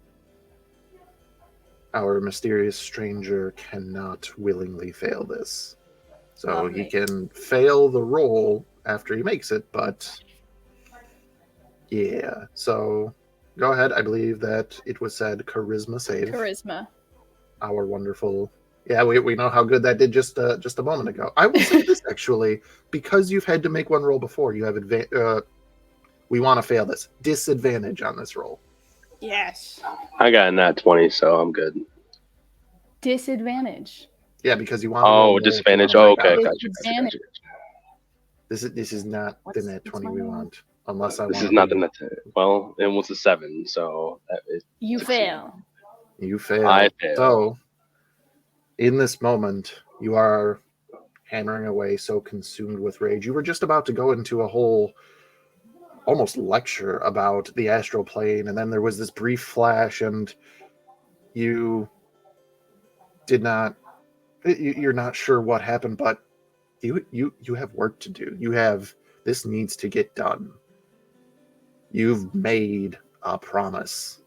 mysterious stranger cannot willingly fail this. So Lovely. he can fail the roll after he makes it, but yeah. So go ahead. I believe that it was said charisma save. Charisma. Our wonderful. Yeah, we know how good that did just a moment ago. I will say this actually, because you've had to make one roll before, you have we want to fail this disadvantage on this roll. Yes. I got a nat 20, so I'm good. Disadvantage. Yeah, because you want to Oh, roll disadvantage. low Oh, if you wanna okay. break out. Gotcha. This is not the What's net 20 my we roll? want, unless I This want is not the net. Well, it was a 7, so You succeed. fail. You fail. I fail. So, in this moment, you are hammering away, so consumed with rage. You were just about to go into a whole, almost lecture about the astral plane, and then there was this brief flash, and you did not. You're not sure what happened, but you have work to do. This needs to get done. You've made a promise,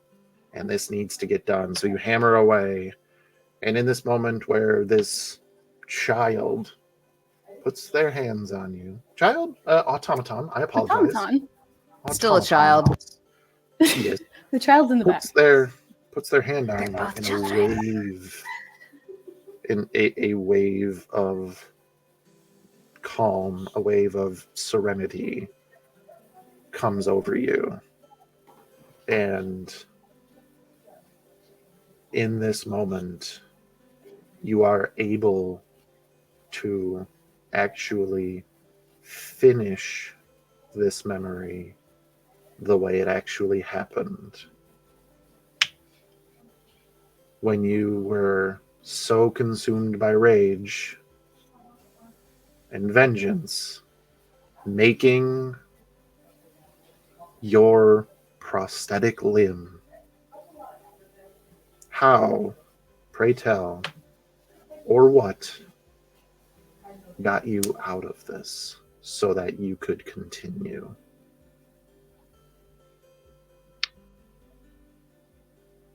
and this needs to get done. So you hammer away, and in this moment where this child puts their hands on you, automaton, I apologize. Automaton. Still a child. Yes, The child's in the back. puts their hand on They're you both in children. a wave of calm, a wave of serenity comes over you. And in this moment, you are able to actually finish this memory the way it actually happened. When you were so consumed by rage and vengeance, making your prosthetic limb. How, pray tell, or what got you out of this so that you could continue?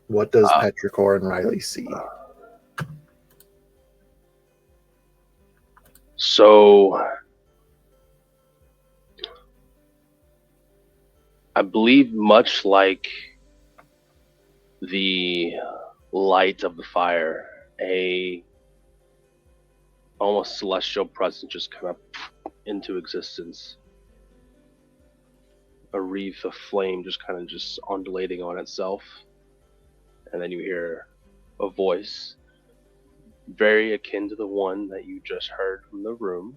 What does Petrichor and Riley see? So, I believe much like the light of the fire, a almost celestial presence just kind of into existence. A wreath of flame just kind of just undulating on itself. And then you hear a voice very akin to the one that you just heard from the room.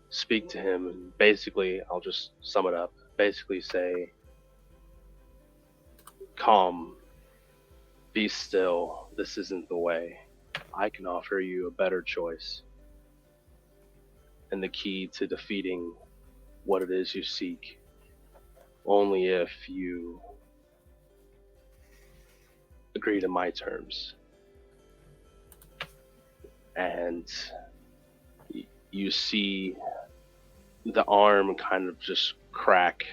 Speak to him, and basically, I'll just sum it up. Basically say, calm, be still, this isn't the way. I can offer you a better choice. And the key to defeating what it is you seek, only if you agree to my terms. And you see the arm kind of just crack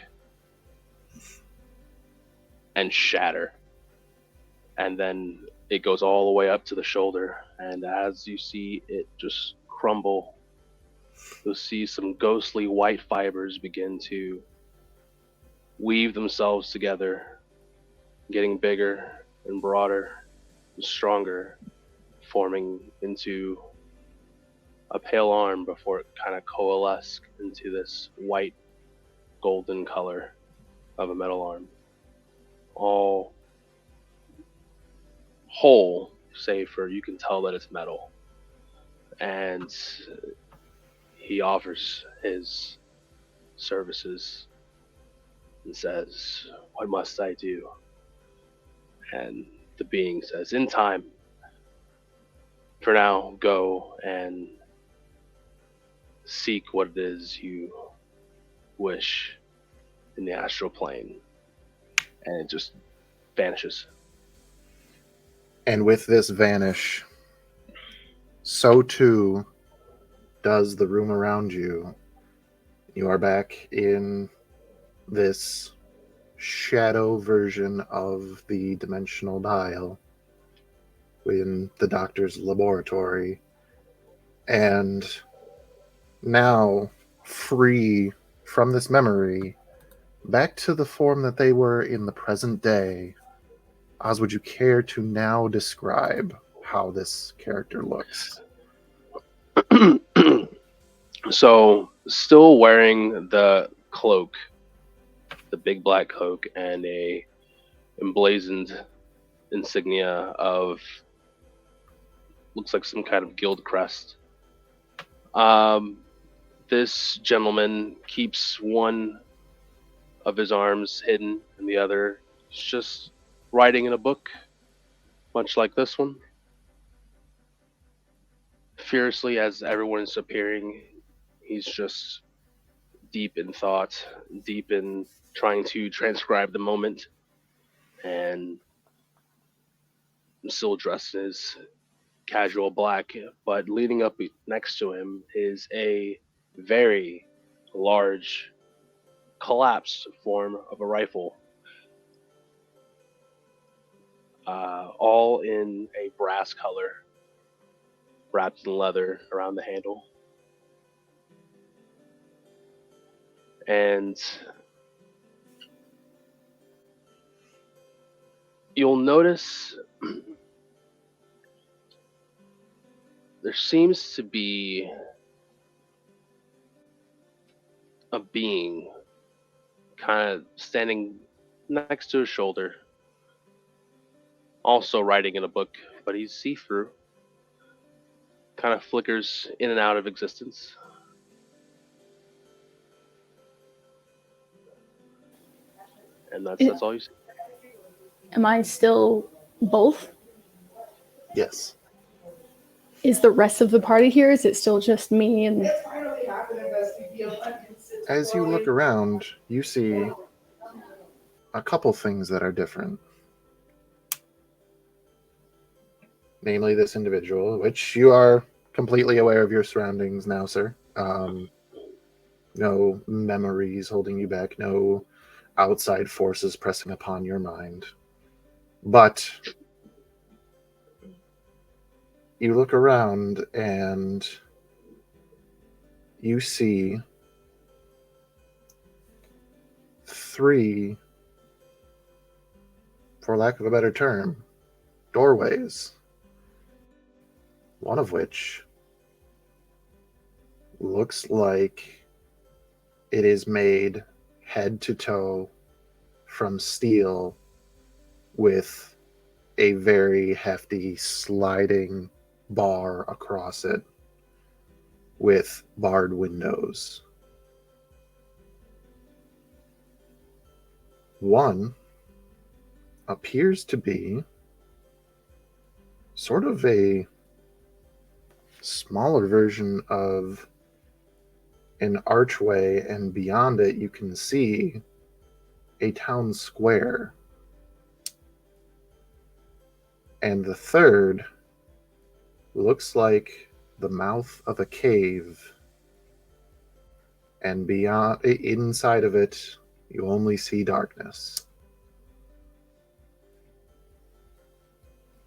and shatter. And then it goes all the way up to the shoulder. And as you see it just crumble, you'll see some ghostly white fibers begin to weave themselves together, getting bigger and broader and stronger, forming into a pale arm before it kind of coalesces into this white golden color of a metal arm. All whole, save for you can tell that it's metal. And he offers his services and says, "What must I do?" And the being says, in time. For now, go and seek what it is you wish in the astral plane. And it just vanishes. And with this vanish, so too does the room around you. You are back in this shadow version of the dimensional dial in the doctor's laboratory. And now, free from this memory, back to the form that they were in the present day. Oz, would you care to now describe how this character looks? So, still wearing the cloak, the big black cloak, and a emblazoned insignia of looks like some kind of guild crest. This gentleman keeps one of his arms hidden, and the other is just writing in a book, much like this one. Fiercely, as everyone is appearing, he's just deep in thought, deep in trying to transcribe the moment, and still dressed in his casual black. But leading up next to him is a very large, collapsed form of a rifle, all in a brass color, wrapped in leather around the handle. And you'll notice there seems to be a being kind of standing next to his shoulder, also writing in a book, but he's see-through, kind of flickers in and out of existence. And that's all you see. Am I still both? Yes. Is the rest of the party here? Is it still just me and... As you look around, you see a couple things that are different. Namely, this individual, which you are completely aware of your surroundings now, sir. No memories holding you back, no outside forces pressing upon your mind. But you look around and you see 3, for lack of a better term, doorways. One of which looks like it is made head to toe from steel with a very hefty sliding bar across it with barred windows. One appears to be sort of a smaller version of an archway, and beyond it you can see a town square. And the third looks like the mouth of a cave, and beyond, inside of it, you only see darkness.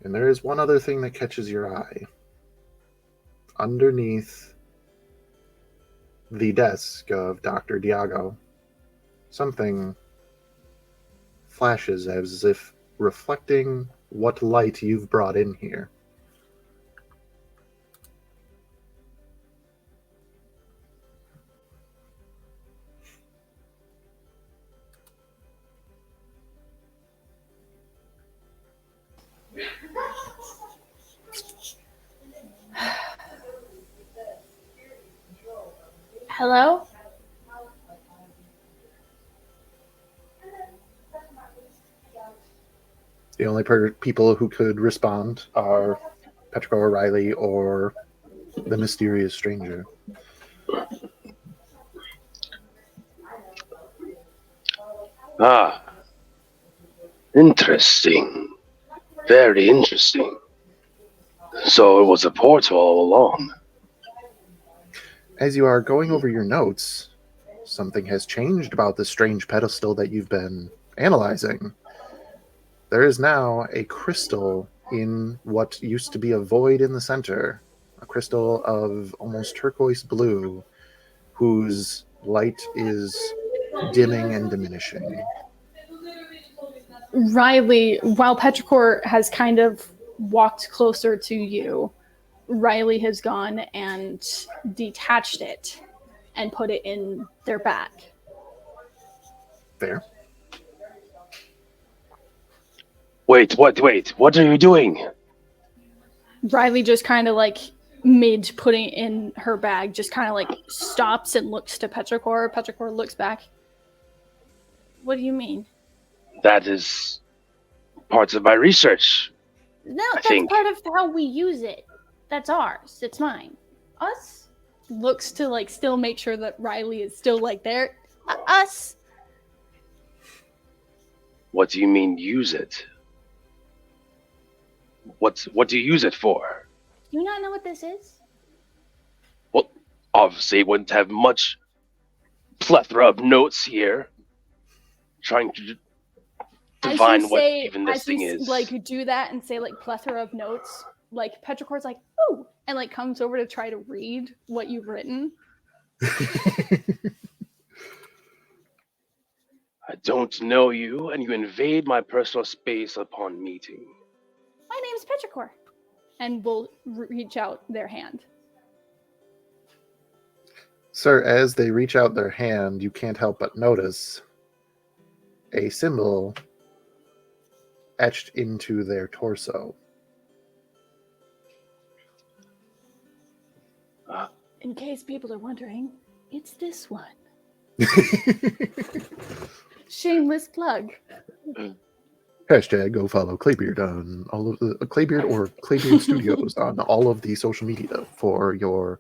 And there is one other thing that catches your eye. Underneath the desk of Dr. Diago, something flashes as if reflecting what light you've brought in here. Hello? The only people who could respond are Petrichor or Riley or the mysterious stranger. Ah, interesting. Very interesting. So it was a portal all along. As you are going over your notes, something has changed about this strange pedestal that you've been analyzing. There is now a crystal in what used to be a void in the center, a crystal of almost turquoise blue, whose light is dimming and diminishing. Riley, while Petrichor has kind of walked closer to you, Riley has gone and detached it and put it in their bag. There. Wait, what are you doing? Riley just kind of like mid putting it in her bag, just kind of like stops and looks to Petrichor. Petrichor looks back. What do you mean? That is part of my research. No, I that's think. part of how we use it. That's ours. It's mine. Us? Looks to like still make sure that Riley is still like there. Us? What do you mean use it? What do you use it for? Do you not know what this is? Well, obviously wouldn't have much plethora of notes here. Trying to divine what even this thing is. Like do that and say like plethora of notes. Like Petrichor's like, oh, and like comes over to try to read what you've written. I don't know you, and you invade my personal space upon meeting. My name's Petrichor. And will reach out their hand. Sir, as they reach out their hand, you can't help but notice a symbol etched into their torso. In case people are wondering, it's this one. Shameless plug. Hashtag go follow Claybeard on all of the Claybeard or Claybeard Studios on all of the social media for your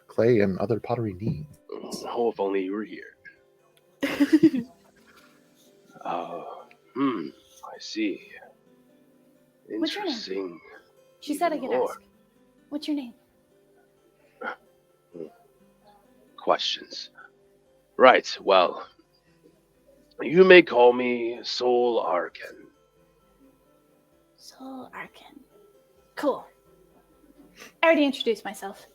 clay and other pottery needs. Oh, if only you were here. I see. What's your name? Interesting. She said I could Lord. ask. What's your name? Questions. Right, well, you may call me Soul Arcan. Soul Arcan. Cool. I already introduced myself.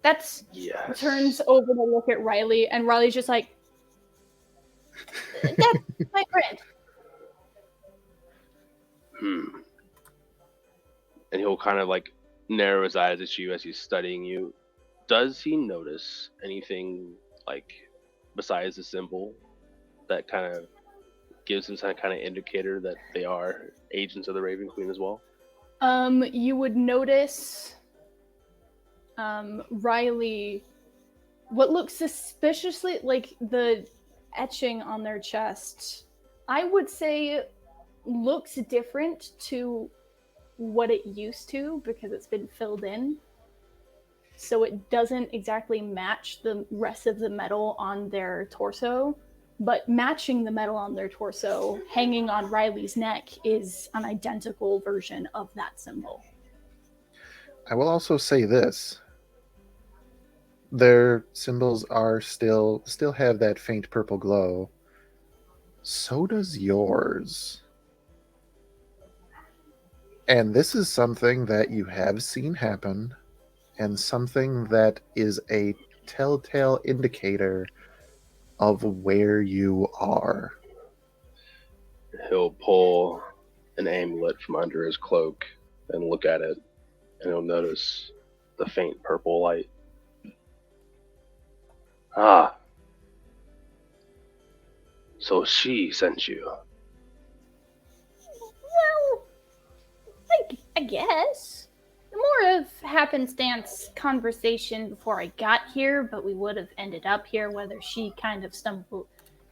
That's Yes. turns over to look at Riley, and Riley's just like, that's my friend. And he'll kind of like narrow his eyes at you as he's studying you. Does he notice anything like besides the symbol that kind of gives him some kind of indicator that they are agents of the Raven Queen as well? You would notice Riley, what looks suspiciously like the etching on their chest, I would say looks different to what it used to because it's been filled in. So it doesn't exactly match the rest of the metal on their torso, but matching the metal on their torso, hanging on Riley's neck, is an identical version of that symbol. I will also say this. Their symbols are still have that faint purple glow. So does yours. And this is something that you have seen happen, and something that is a telltale indicator of where you are. He'll pull an amulet from under his cloak and look at it, and he'll notice the faint purple light. Ah. So she sent you. Well, I guess. More of happenstance conversation before I got here, but we would have ended up here whether she kind of stumbled.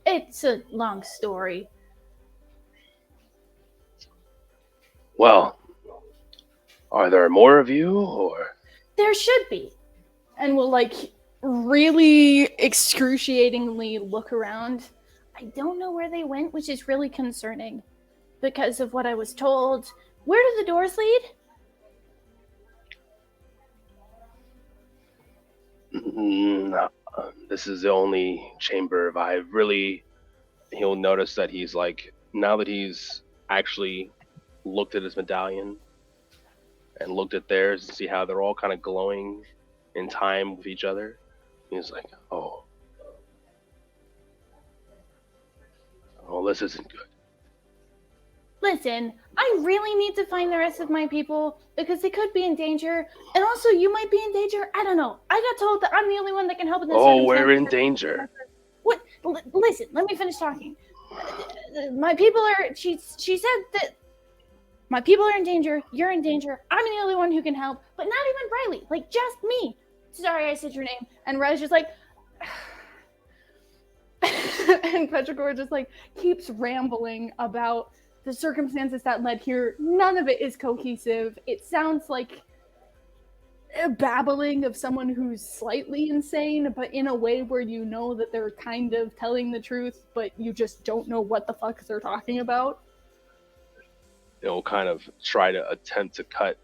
It's a long story. Well, are there more of you, or? There should be. And we'll like really excruciatingly look around. I don't know where they went, which is really concerning because of what I was told. Where do the doors lead? No, this is the only chamber he'll notice that he's like, now that he's actually looked at his medallion and looked at theirs and see how they're all kind of glowing in time with each other, he's like, oh, this isn't good. Listen, I really need to find the rest of my people because they could be in danger. And also, you might be in danger. I don't know. I got told that I'm the only one that can help in this Oh, we're in circumstance. danger. What? Listen, let me finish talking. My people are. She said that my people are in danger. You're in danger. I'm the only one who can help, but not even Riley. Like just me. Sorry, I said your name. And Riley's just like. And Petrichor just like keeps rambling about the circumstances that led here. None of it is cohesive. It sounds like a babbling of someone who's slightly insane, but in a way where you know that they're kind of telling the truth, but you just don't know what the fuck they're talking about. He'll kind of try to attempt to cut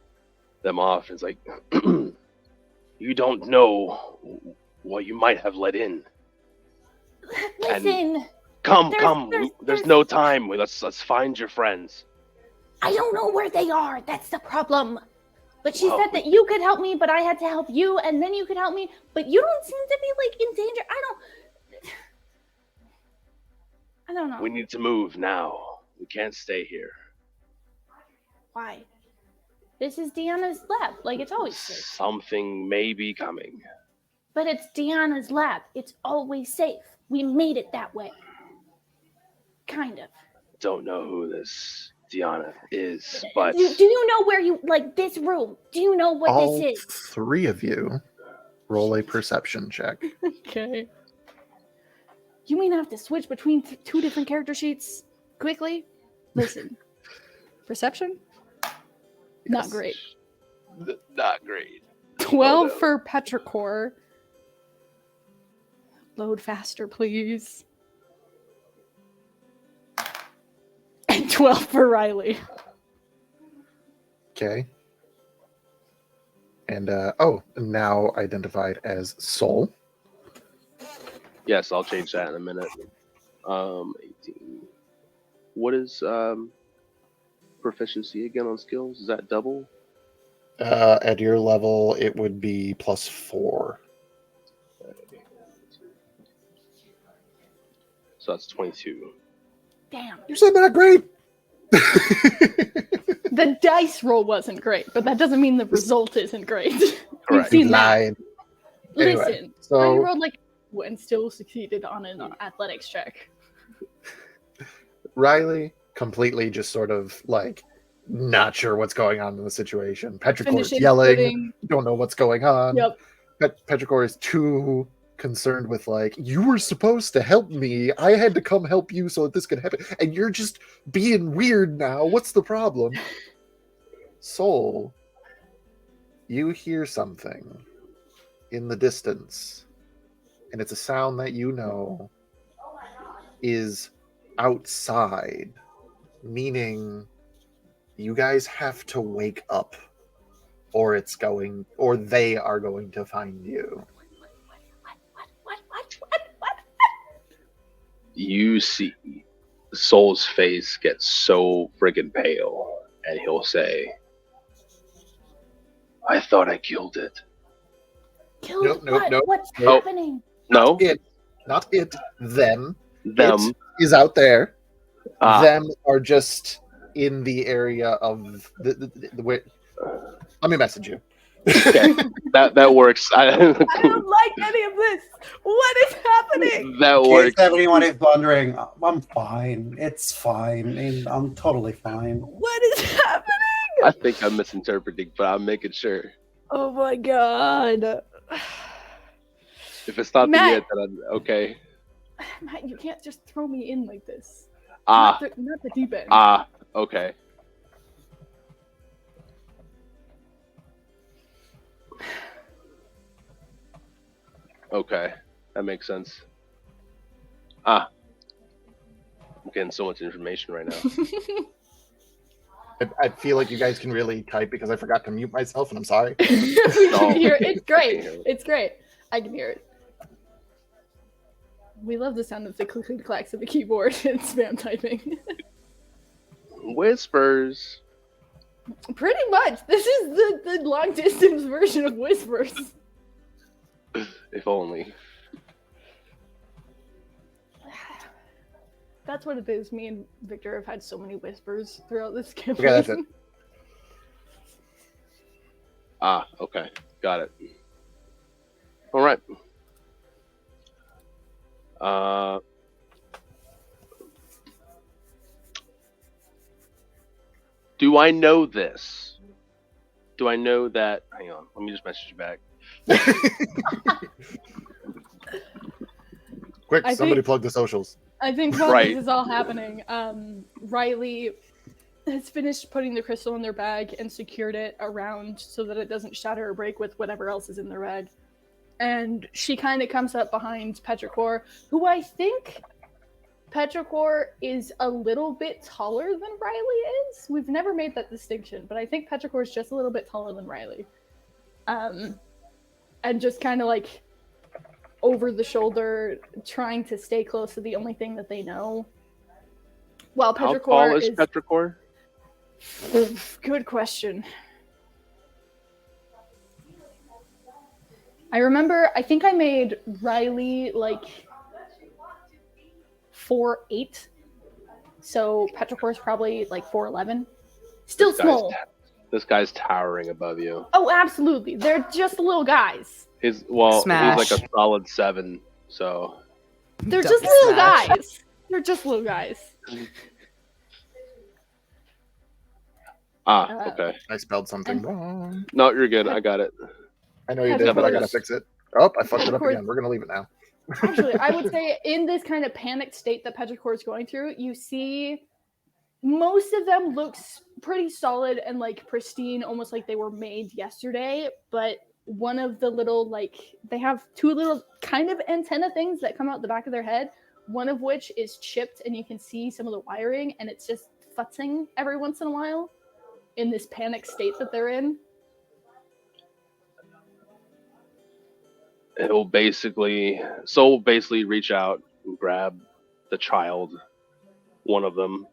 them off. It's like, you don't know what you might have let in. Listen, Come. There's no time. Let's find your friends. I don't know where they are. That's the problem. But she said that you could help me, but I had to help you, and then you could help me. But you don't seem to be like in danger. I don't know. We need to move now. We can't stay here. Why? This is Deanna's lab, like it's always safe. Something may be coming. But it's Deanna's lab. It's always safe. We made it that way. Kind of. Don't know who this Deanna is, but... Do you know where you, like, this room? Do you know what All this is? three of you roll a perception check. Okay. You may have to switch between two different character sheets quickly. Listen. Perception? Not Yes. great. Not great. 12 no. for Petrichor. Load faster, please. And 12 for Riley. Okay. And now identified as Soul. Yes, I'll change that in a minute. 18. What is proficiency again on skills? Is that double? At your level, it would be +4. So that's 22. Damn. You said not great. The dice roll wasn't great, but that doesn't mean the result isn't great. We've Correct. seen that. Lied. Anyway, Listen, so- you rolled like and still succeeded on an athletics check. Riley completely just sort of like not sure what's going on in the situation. Petrichor is Finishing yelling, pudding. don't know what's going on. Yep. Petrichor is too concerned with like, you were supposed to help me. I had to come help you so that this could happen. And you're just being weird now. What's the problem? Soul, you hear something in the distance. And it's a sound that you know is outside, meaning you guys have to wake up or they are going to find you. What? You see Soul's face get so friggin' pale, and he'll say, I thought I killed it. Killed Nope, what? nope, What's nope. happening? No? Not it, them. Them. It is out there. Ah, Them are just in the area of the where. Let me message you. okay. that works. I don't like any of this. What is happening? That In case works. everyone is wondering, I'm fine. It's fine. I'm totally fine. What is happening? I think I'm misinterpreting, but I'm making sure. Oh my god. If it's not Matt. the it, then I'm okay. Matt, you can't just throw me in like this. Ah, Not the deep end. okay. Okay, that makes sense. I'm getting so much information right now. I feel like you guys can really type because I forgot to mute myself, and I'm sorry. We can No, hear it. It's I great. can hear it. It's great. I can hear it. We love the sound of the click clacks of the keyboard and spam typing. Whispers. Pretty much. This is the long distance version of whispers. If only. That's what it is. Me and Victor have had so many whispers throughout this campaign. Okay, that's it. Okay. Got it. All right. Do I know this? Do I know that? Hang on. Let me just message you back. Quick, I somebody think- plug the socials. I think while Right. this is all happening, Riley has finished putting the crystal in their bag and secured it around so that it doesn't shatter or break with whatever else is in their bag. And she kind of comes up behind Petrichor, who I think Petrichor is a little bit taller than Riley is. We've never made that distinction, but I think Petrichor is just a little bit taller than Riley. And just kind of like over the shoulder, trying to stay close to the only thing that they know. While How Petrichor tall is Petrichor? Good question. I remember, I think I made Riley like 4'8". So Petrichor's probably like 4'11". Still small. This guy's towering above you. Oh, absolutely. They're just little guys. He's Smash. like a solid 7. So They're Double just little smash. guys. They're just little guys. okay. I spelled something And- wrong. No, you're good. I got it. I know you did, but I gotta fix it. Oh, I fucked it up Petrichor- again. We're gonna leave it now. Actually, I would say in this kind of panicked state that Petrichor is going through, you see most of them looks pretty solid and like pristine, almost like they were made yesterday. But one of the little they have 2 little kind of antenna things that come out the back of their head. One of which is chipped, and you can see some of the wiring, and it's just futzing every once in a while in this panic state that they're in. He'll basically reach out and grab the child, one of them,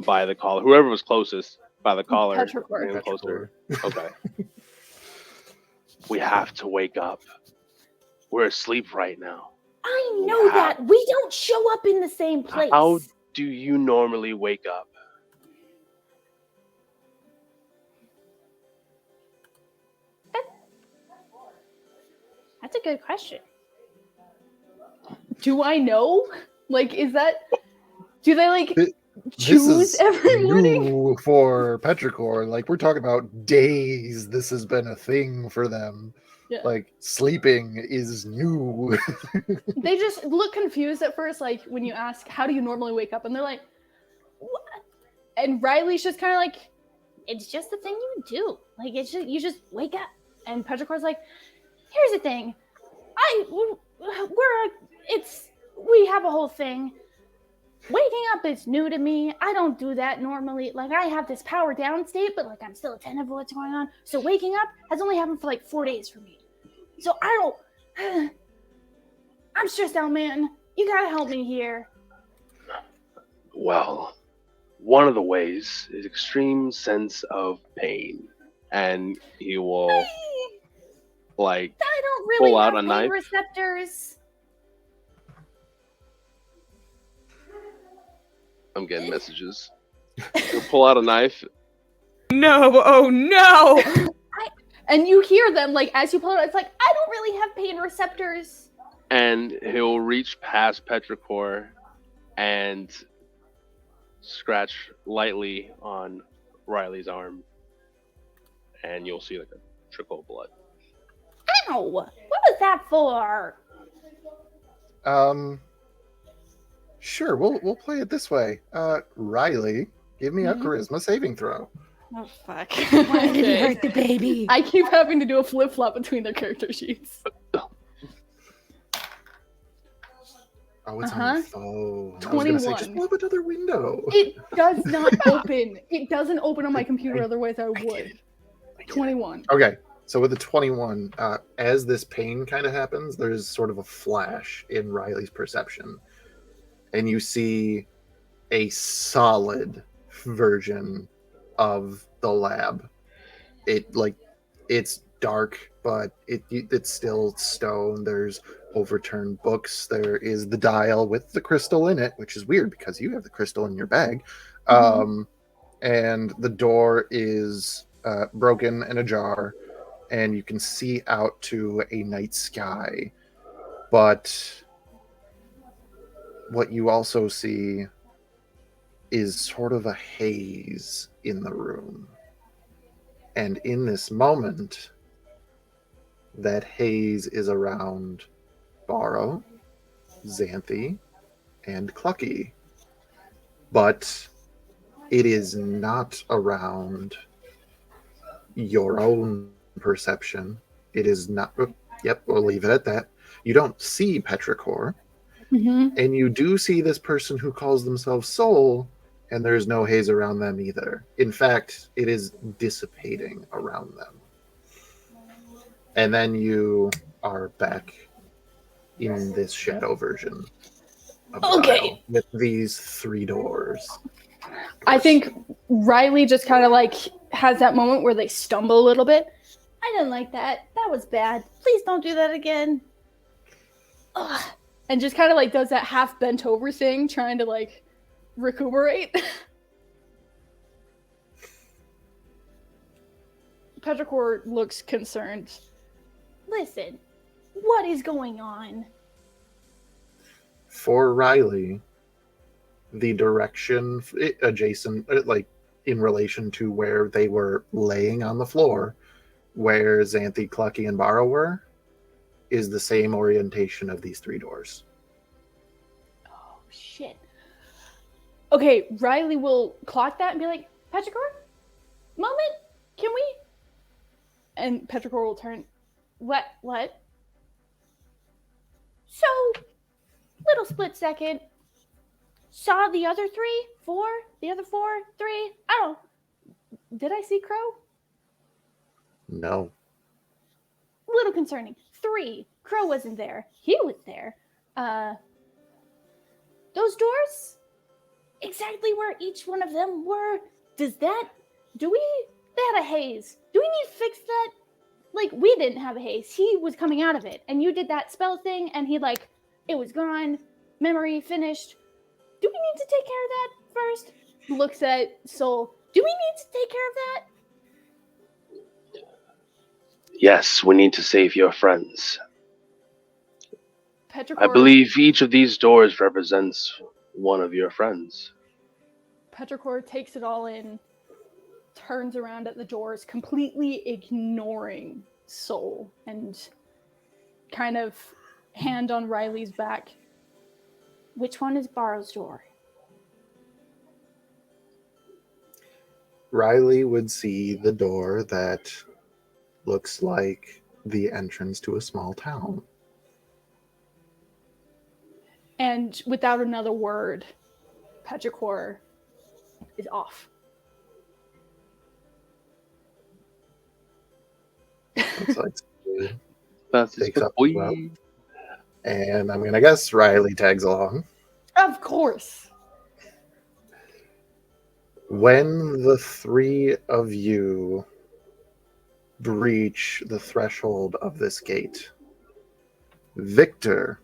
by the collar. Whoever was closest, by the collar. Petrichor. Bring him closer. Okay. We have to wake up. We're asleep right now. I know that. We don't show up in the same place. How do you normally wake up? That's a good question. Do I know? Like, is that... Do they, like, choose every morning? New for Petrichor. Like, we're talking about days. This has been a thing for them. Yeah. Like, sleeping is new. They just look confused at first, like, when you ask, how do you normally wake up? And they're like, what? And Riley's just kind of like, it's just the thing you do. Like, it's just, you just wake up. And Petrichor's like, here's the thing. We have a whole thing. Waking up is new to me. I don't do that normally. Like, I have this power down state, but like I'm still attentive to what's going on. So waking up has only happened for like 4 days for me. So I don't... I'm stressed out, man. You gotta help me here. Well, one of the ways is extreme sense of pain. And he will, like, I don't really pull out have a pain knife. receptors. I'm getting messages. He'll pull out a knife. No, oh no! And you hear them, like, as you pull it out, it's like, I don't really have pain receptors. And he'll reach past Petrichor and scratch lightly on Riley's arm. And you'll see like a trickle of blood. Ow! What was that for? Sure, we'll play it this way. Riley, give me a Mhm. charisma saving throw. Oh, fuck. Why did he hurt the baby? I keep having to do a flip-flop between their character sheets. Oh, it's on Uh-huh. your phone. I was gonna say, just 21. pull up another window. It does not open. It doesn't open on my computer, otherwise I would. 21. Okay, so with the 21, as this pain kind of happens, there's sort of a flash in Riley's perception, and you see a solid version of the lab. It's dark, but it's still stone. There's overturned books. There is the dial with the crystal in it, which is weird because you have the crystal in your bag. And the door is broken and ajar, and you can see out to a night sky. But what you also see is sort of a haze in the room. And in this moment, that haze is around Borrow, Xanthi, and Clucky. But it is not around your own perception. It is not. Yep, we'll leave it at that. You don't see Petrichor, and you do see this person who calls themselves Soul, and there's no haze around them either. In fact, it is dissipating around them. And then you are back in this shadow version of the dial with these 3 doors. I think Riley just kind of like has that moment where they stumble a little bit. I didn't like that. That was bad. Please don't do that again. Ugh. And just kind of like does that half bent over thing, trying to like recuperate. Petrichor looks concerned. Listen, what is going on? For Riley, the direction adjacent, like in relation to where they were laying on the floor, where Xanthi, Clucky, and Barrow were, is the same orientation of these 3 doors. Oh, shit. Okay, Riley will clock that and be like, Petrichor, moment, can we? And Petrichor will turn, what? So, little split second, saw the other 3, 4, the other 4, 3, I don't know. Did I see Crow? No. Little concerning. 3, Crow wasn't there. He was there. Those doors? Exactly where each one of them were. They had a haze. Do we need to fix that? Like, we didn't have a haze. He was coming out of it. And you did that spell thing, and it was gone. Memory finished. Do we need to take care of that first? Looks at Soul. Do we need to take care of that? Yes, we need to save your friends. Petrichor, I believe each of these doors represents one of your friends. Petrichor takes it all in, turns around at the doors, completely ignoring Soul, and kind of hand on Riley's back. Which one is Barrow's door? Riley would see the door that looks like the entrance to a small town. And without another word, Petrichor is off. Looks like That's takes up as well. And I'm gonna guess Riley tags along. Of course. When the 3 of you breach the threshold of this gate, Victor,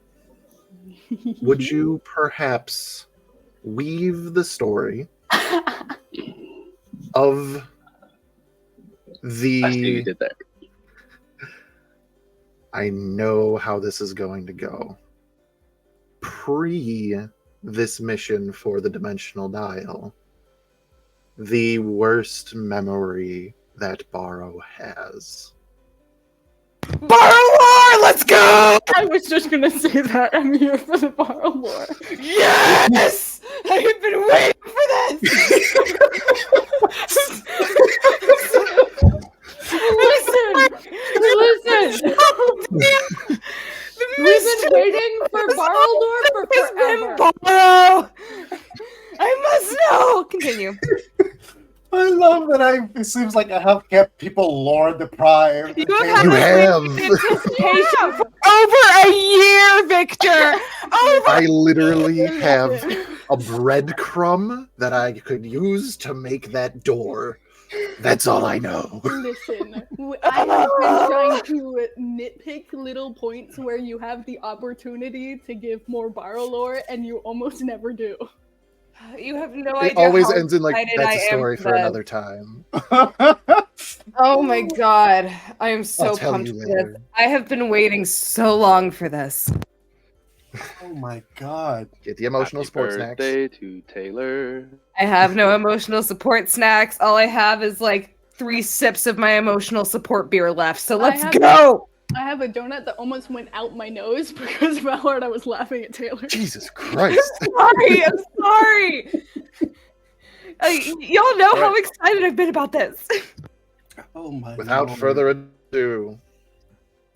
would you perhaps weave the story of I see what you did there. I know how this is going to go. Pre this mission for the Dimensional Dial, the worst memory that Barrow has. Borrow lore, let's go! I was just gonna say that. I'm here for the Barrow lore. Yes! I have been waiting for Listen! We've been waiting for for Barrel for forever. Borrow. I must know. Continue. I love that it seems like I have kept people lore deprived. You Taylor- have You had have. anticipation for over a year, Victor. I literally have a breadcrumb that I could use to make that door. That's all I know. Listen, I have been trying to nitpick little points where you have the opportunity to give more Barrow lore, and you almost never do. You have no It idea. always how ends in like, excited that's I a am story for this. another time. Oh my god, I am so I'll tell pumped you for later. this. I have been waiting so long for this. Oh my god. Get the emotional Happy support snacks. birthday to Taylor. I have no emotional support snacks. All I have is like 3 sips of my emotional support beer left. So let's have- go. I have a donut that almost went out my nose because of how hard I was laughing at Taylor. Jesus Christ. Sorry, I'm sorry. Y'all know how excited I've been about this. Oh my Without Lord. further ado,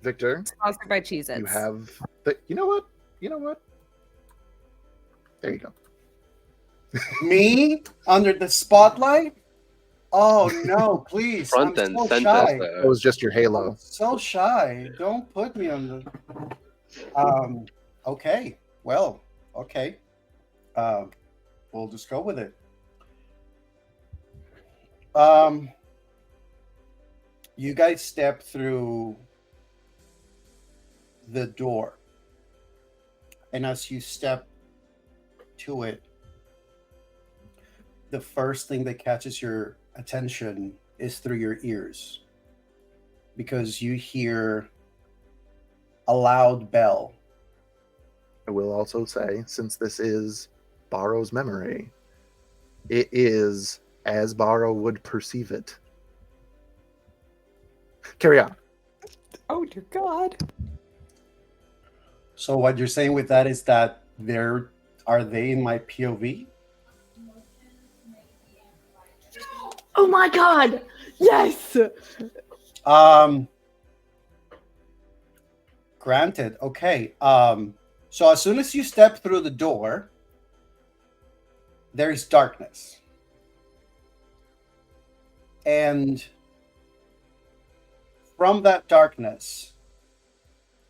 Victor, Sponsored by Cheez-Its. you have the. You know what? There you go. Me under the spotlight? Oh no, please. Front I'm and so center. shy. That was just your halo. So shy. Don't put me on the. Okay. Well. Okay. We'll just go with it. You guys step through the door, and as you step to it, the first thing that catches your attention is through your ears, because you hear a loud bell. I will also say, since this is Barrow's memory, it is as Barrow would perceive it. Carry on. Oh dear God. So what you're saying with that is that are they in my POV? Oh my god! Yes! Granted. Okay. So as soon as you step through the door, there's darkness. And from that darkness,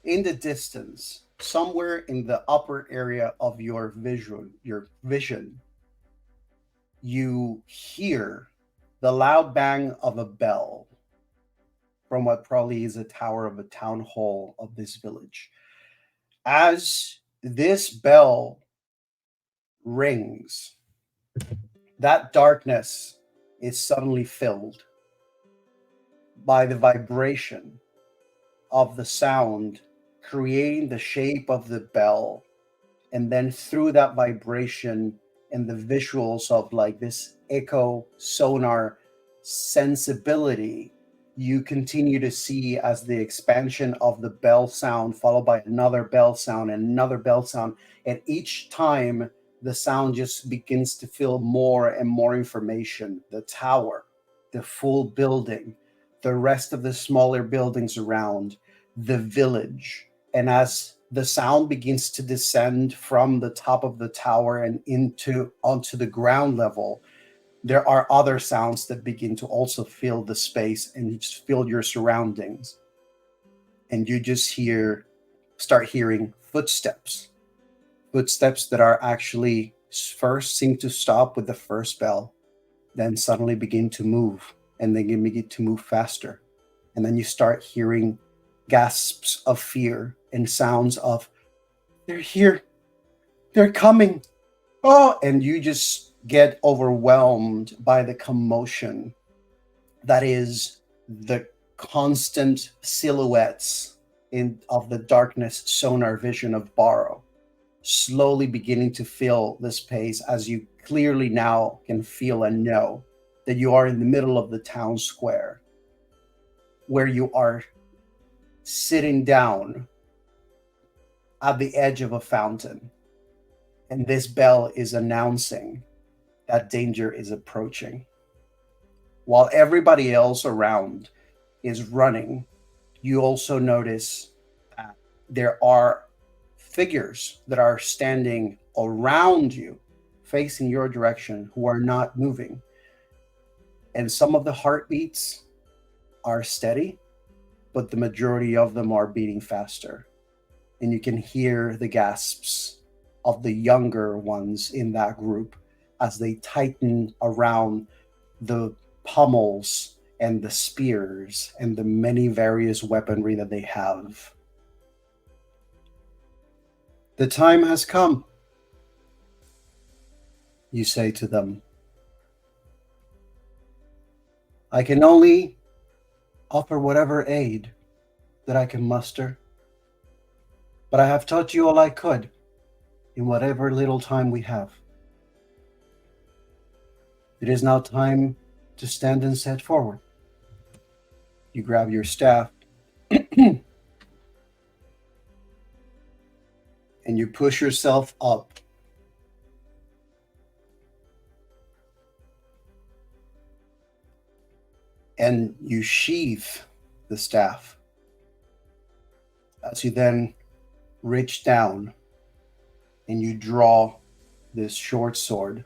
in the distance, somewhere in the upper area of your vision, you hear the loud bang of a bell from what probably is a tower of a town hall of this village. As this bell rings, that darkness is suddenly filled by the vibration of the sound creating the shape of the bell, and then through that vibration and the visuals of like this echo sonar sensibility, you continue to see as the expansion of the bell sound followed by another bell sound and another bell sound, and each time the sound just begins to fill more and more information. The tower, the full building, the rest of the smaller buildings around, the village. And as the sound begins to descend from the top of the tower and onto the ground level, there are other sounds that begin to also fill the space and just fill your surroundings. And you just start hearing footsteps that are actually first seem to stop with the first bell, then suddenly begin to move, and then begin to move faster. And then you start hearing gasps of fear and sounds of, they're here, they're coming. Oh, and you just get overwhelmed by the commotion that is the constant silhouettes of the darkness sonar vision of Barrow, slowly beginning to fill the space as you clearly now can feel and know that you are in the middle of the town square, where you are sitting down at the edge of a fountain, and this bell is announcing that danger is approaching. While everybody else around is running, you also notice that there are figures that are standing around you, facing your direction, who are not moving. And some of the heartbeats are steady, but the majority of them are beating faster. And you can hear the gasps of the younger ones in that group as they tighten around the pommels and the spears and the many various weaponry that they have. The time has come, you say to them. I can only offer whatever aid that I can muster, but I have taught you all I could in whatever little time we have. It is now time to stand and set forward. You grab your staff and you push yourself up. And you sheath the staff as you then reach down and you draw this short sword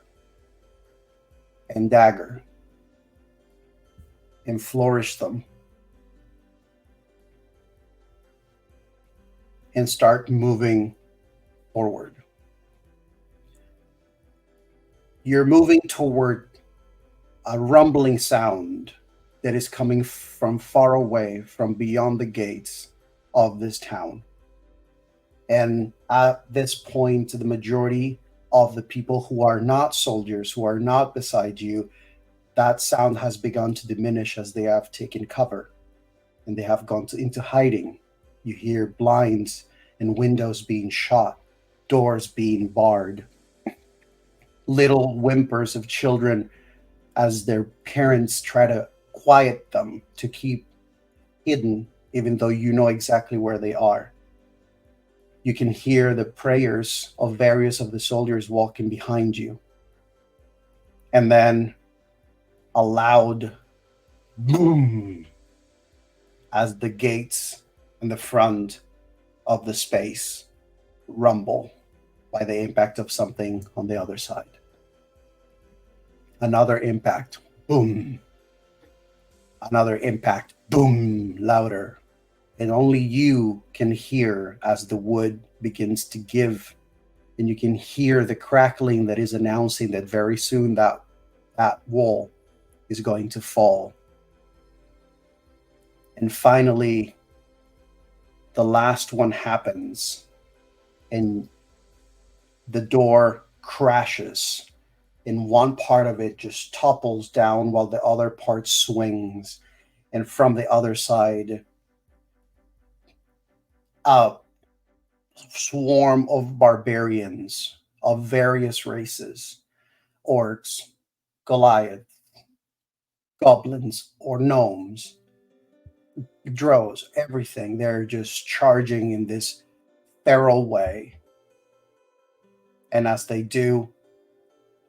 and dagger and flourish them and start moving forward. You're moving toward a rumbling sound that is coming from far away, from beyond the gates of this town. And at this point, the majority of the people who are not soldiers, who are not beside you, that sound has begun to diminish as they have taken cover and they have gone into hiding. You hear blinds and windows being shot, doors being barred, little whimpers of children as their parents try to quiet them to keep hidden, even though you know exactly where they are. You can hear the prayers of various of the soldiers walking behind you. And then a loud boom as the gates in the front of the space rumble by the impact of something on the other side. Another impact, boom. Another impact, boom, louder. And only you can hear as the wood begins to give. And you can hear the crackling that is announcing that very soon that wall is going to fall. And finally, the last one happens. And the door crashes. And one part of it just topples down while the other part swings. And from the other side, a swarm of barbarians of various races, orcs, Goliath, goblins, or gnomes, drows, everything. They're just charging in this feral way. And as they do,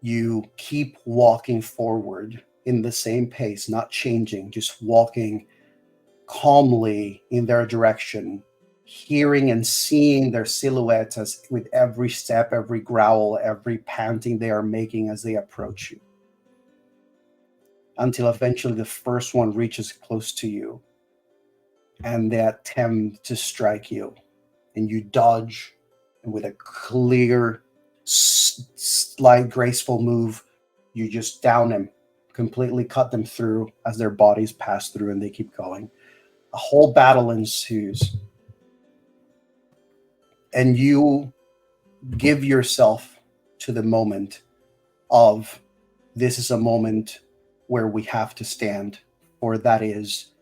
you keep walking forward in the same pace, not changing, just walking calmly in their direction, hearing and seeing their silhouettes as with every step, every growl, every panting they are making as they approach you. Until eventually the first one reaches close to you and they attempt to strike you. And you dodge, and with a clear, slight, graceful move, you just down them, completely cut them through as their bodies pass through and they keep going. A whole battle ensues. And you give yourself to the moment of, this is a moment where we have to stand, for that is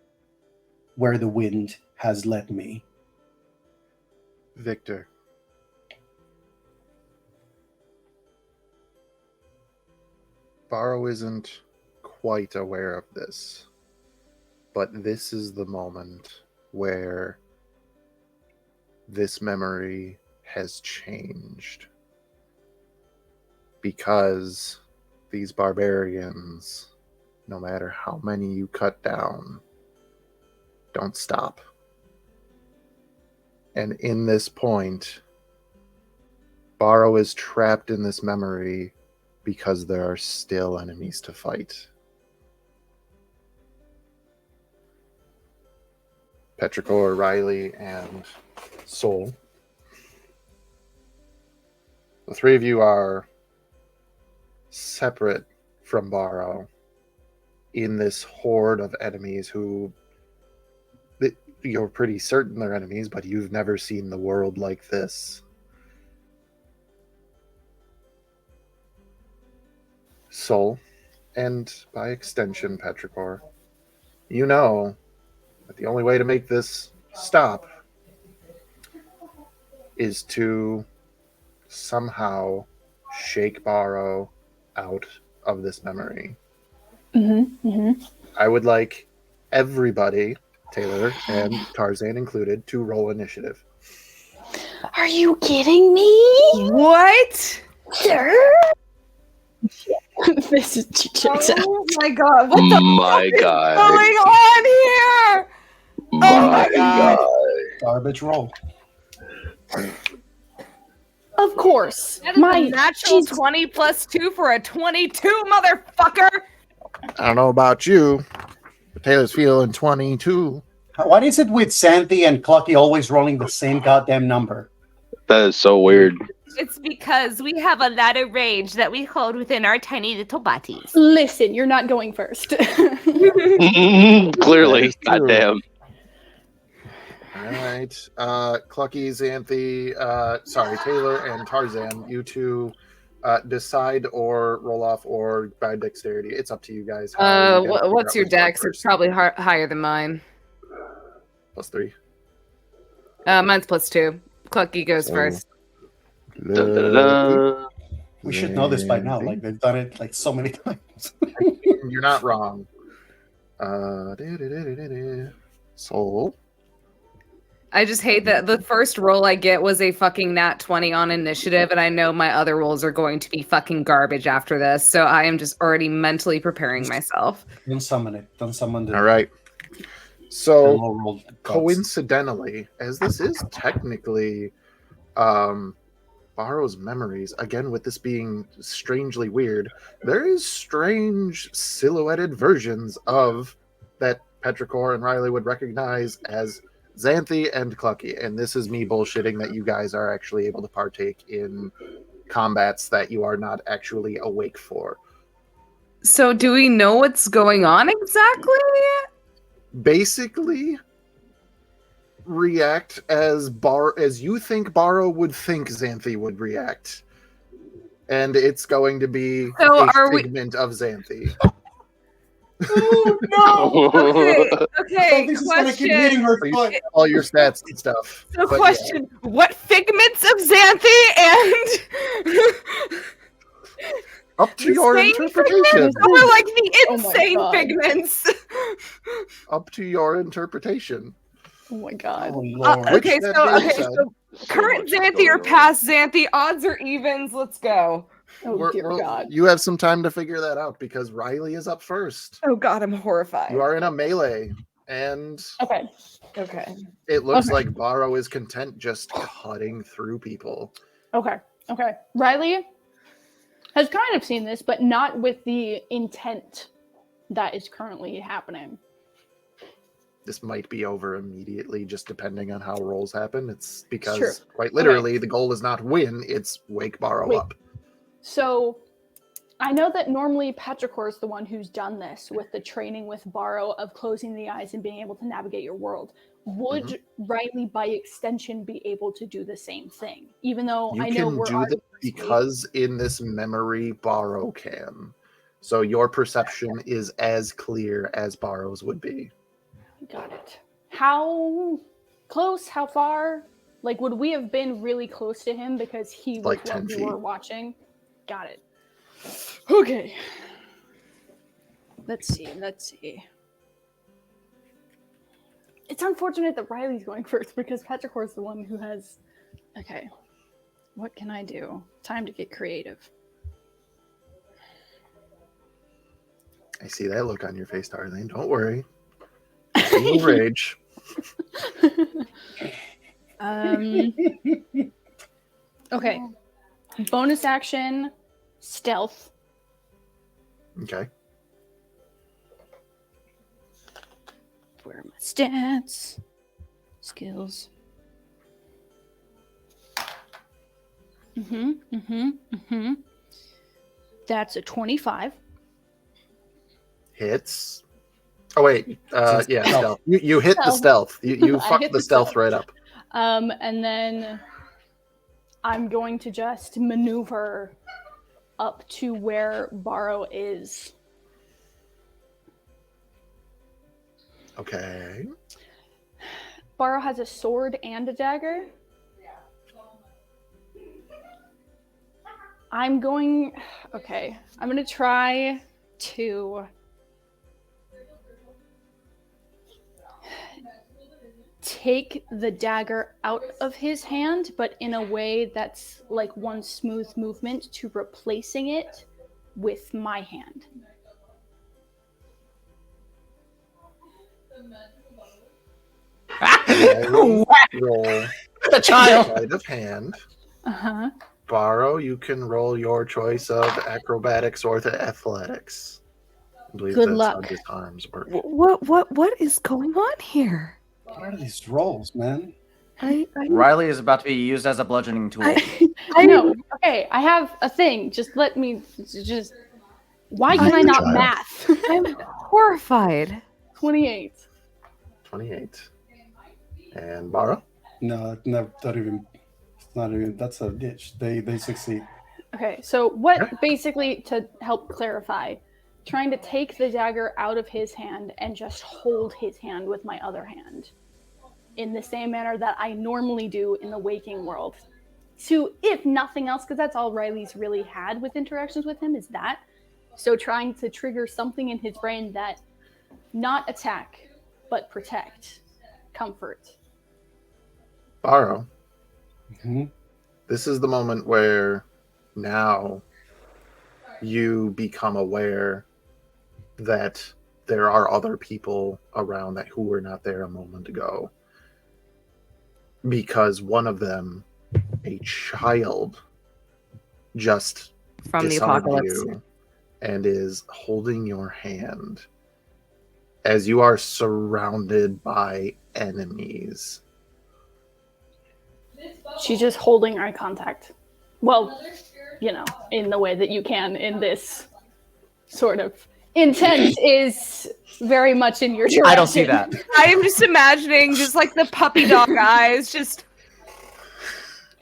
where the wind has led me. Victor. Varro isn't quite aware of this, but this is the moment where this memory has changed. Because these barbarians, no matter how many you cut down, don't stop. And in this point, Barrow is trapped in this memory because there are still enemies to fight. Petrichor, Riley, and Soul. The three of you are separate from Barrow in this horde of enemies who you're pretty certain they're enemies, but you've never seen the world like this. Soul, and by extension, Petrichor, you know that the only way to make this stop is to somehow shake Barrow out of this memory. I would like everybody, Taylor and Tarzan included, to roll initiative. Are you kidding me? What? Sir? This is Oh my god! What the My fuck God. is going on here? Oh my god! Garbage roll. Of course. That is My a natural Jesus. 20 plus 2 for a 22, motherfucker! I don't know about you, but Taylor's feeling 22. Why is it with Xanthi and Clucky always rolling the same goddamn number? That is so weird. It's because we have a lot of rage that we hold within our tiny little bodies. Listen, you're not going first. Clearly, That is true. goddamn. All right. Clucky, Xanthi, sorry, Taylor and Tarzan, you two decide or roll off or by dexterity. It's up to you guys. how you guys figure What's out your who's going dex? It's first. probably higher than mine. +3. Mine's +2. Clucky goes So- first. Da-da-da-da. We should know this by now. Like they've done it like so many times. You're not wrong. Soul. I just hate that the first roll I get was a fucking nat 20 on initiative, and I know my other rolls are going to be fucking garbage after this, so I am just already mentally preparing myself. Don't summon it. Don't summon the All right. the So low-rolled gods. coincidentally, as this is technically Barrow's memories, again with this being strangely weird, there is strange silhouetted versions of that Petrichor and Riley would recognize as Xanthi and Clucky, and this is me bullshitting that you guys are actually able to partake in combats that you are not actually awake for. So do we know what's going on exactly? Basically, react as you think Barrow would think Xanthi would react, and it's going to be So a are we- figment of Xanthi. Oh no! Okay, This is gonna keep hitting question. her foot. All your stats and stuff. So But yeah. question, what figments of Xanthi and Up to your insane interpretation. figments, or like the Oh my insane God. figments? Up to your interpretation. Oh my god. Oh lord. Which Okay, that so being okay, said, so current Xanthi or past Xanthi, odds or evens? Let's go. Oh dear God. you have some time to figure that out because Riley is up first. Oh god, I'm horrified. You are in a melee, and Okay. Okay. it looks Okay. like Barrow is content just cutting through people. Okay. Okay. Riley has kind of seen this, but not with the intent that is currently happening. This might be over immediately, just depending on how rolls happen. It's because, True. quite literally, the goal is not win, it's wake Barrow Wait. up. So I know that normally Petrichor is the one who's done this with the training with Barrow of closing the eyes and being able to navigate your world. Would Riley, by extension, be able to do the same thing? Even though You I know can we're do already this because in this memory, Barrow can. So your perception is as clear as Barrow's would be. Got it. How close? How far? Like, would we have been really close to him because he was Like what 10 we feet. were watching? Got it. Okay. Let's see. It's unfortunate that Riley's going first because Petrichor's the one who has. Okay. What can I do? Time to get creative. I see that look on your face, Darlene. Don't worry. No rage. Okay. Bonus action, stealth. Okay. Where are my stats? Skills. That's a 25. Hits. Oh wait, It's yeah, stealth. stealth. You hit the Stealth. stealth. You I fucked hit the the stealth stealth. right up. And then I'm going to just maneuver up to where Barrow is. Okay. Barrow has a sword and a dagger. I'm going to try to take the dagger out of his hand, but in a way that's like one smooth movement to replacing it with my hand. Roll The child. sleight of hand. Uh-huh. Borrow, you can roll your choice of acrobatics or the athletics. I believe Good that's luck. how disarms work. What is going on here? What are these rolls, man? Riley is about to be used as a bludgeoning tool. No, okay, I have a thing. Just let me just. Why can I Your not child. math? I'm horrified. 28. 28. And Borrow? No, never. Don't even. It's not even. That's a ditch. They succeed. Okay, so what basically, to help clarify, trying to take the dagger out of his hand and just hold his hand with my other hand in the same manner that I normally do in the waking world. To, if nothing else, because that's all Riley's really had with interactions with him, is that. So trying to trigger something in his brain that not attack, but protect, comfort. Borrow. Mm-hmm. This is the moment where now you become aware that there are other people around that who were not there a moment ago. Because one of them, a child, just From the disarmed apocalypse. you and is holding your hand as you are surrounded by enemies. She's just holding eye contact. Well, you know, in the way that you can in this sort of intent is very much in your direction. I don't see that. I'm just imagining just like the puppy dog eyes, just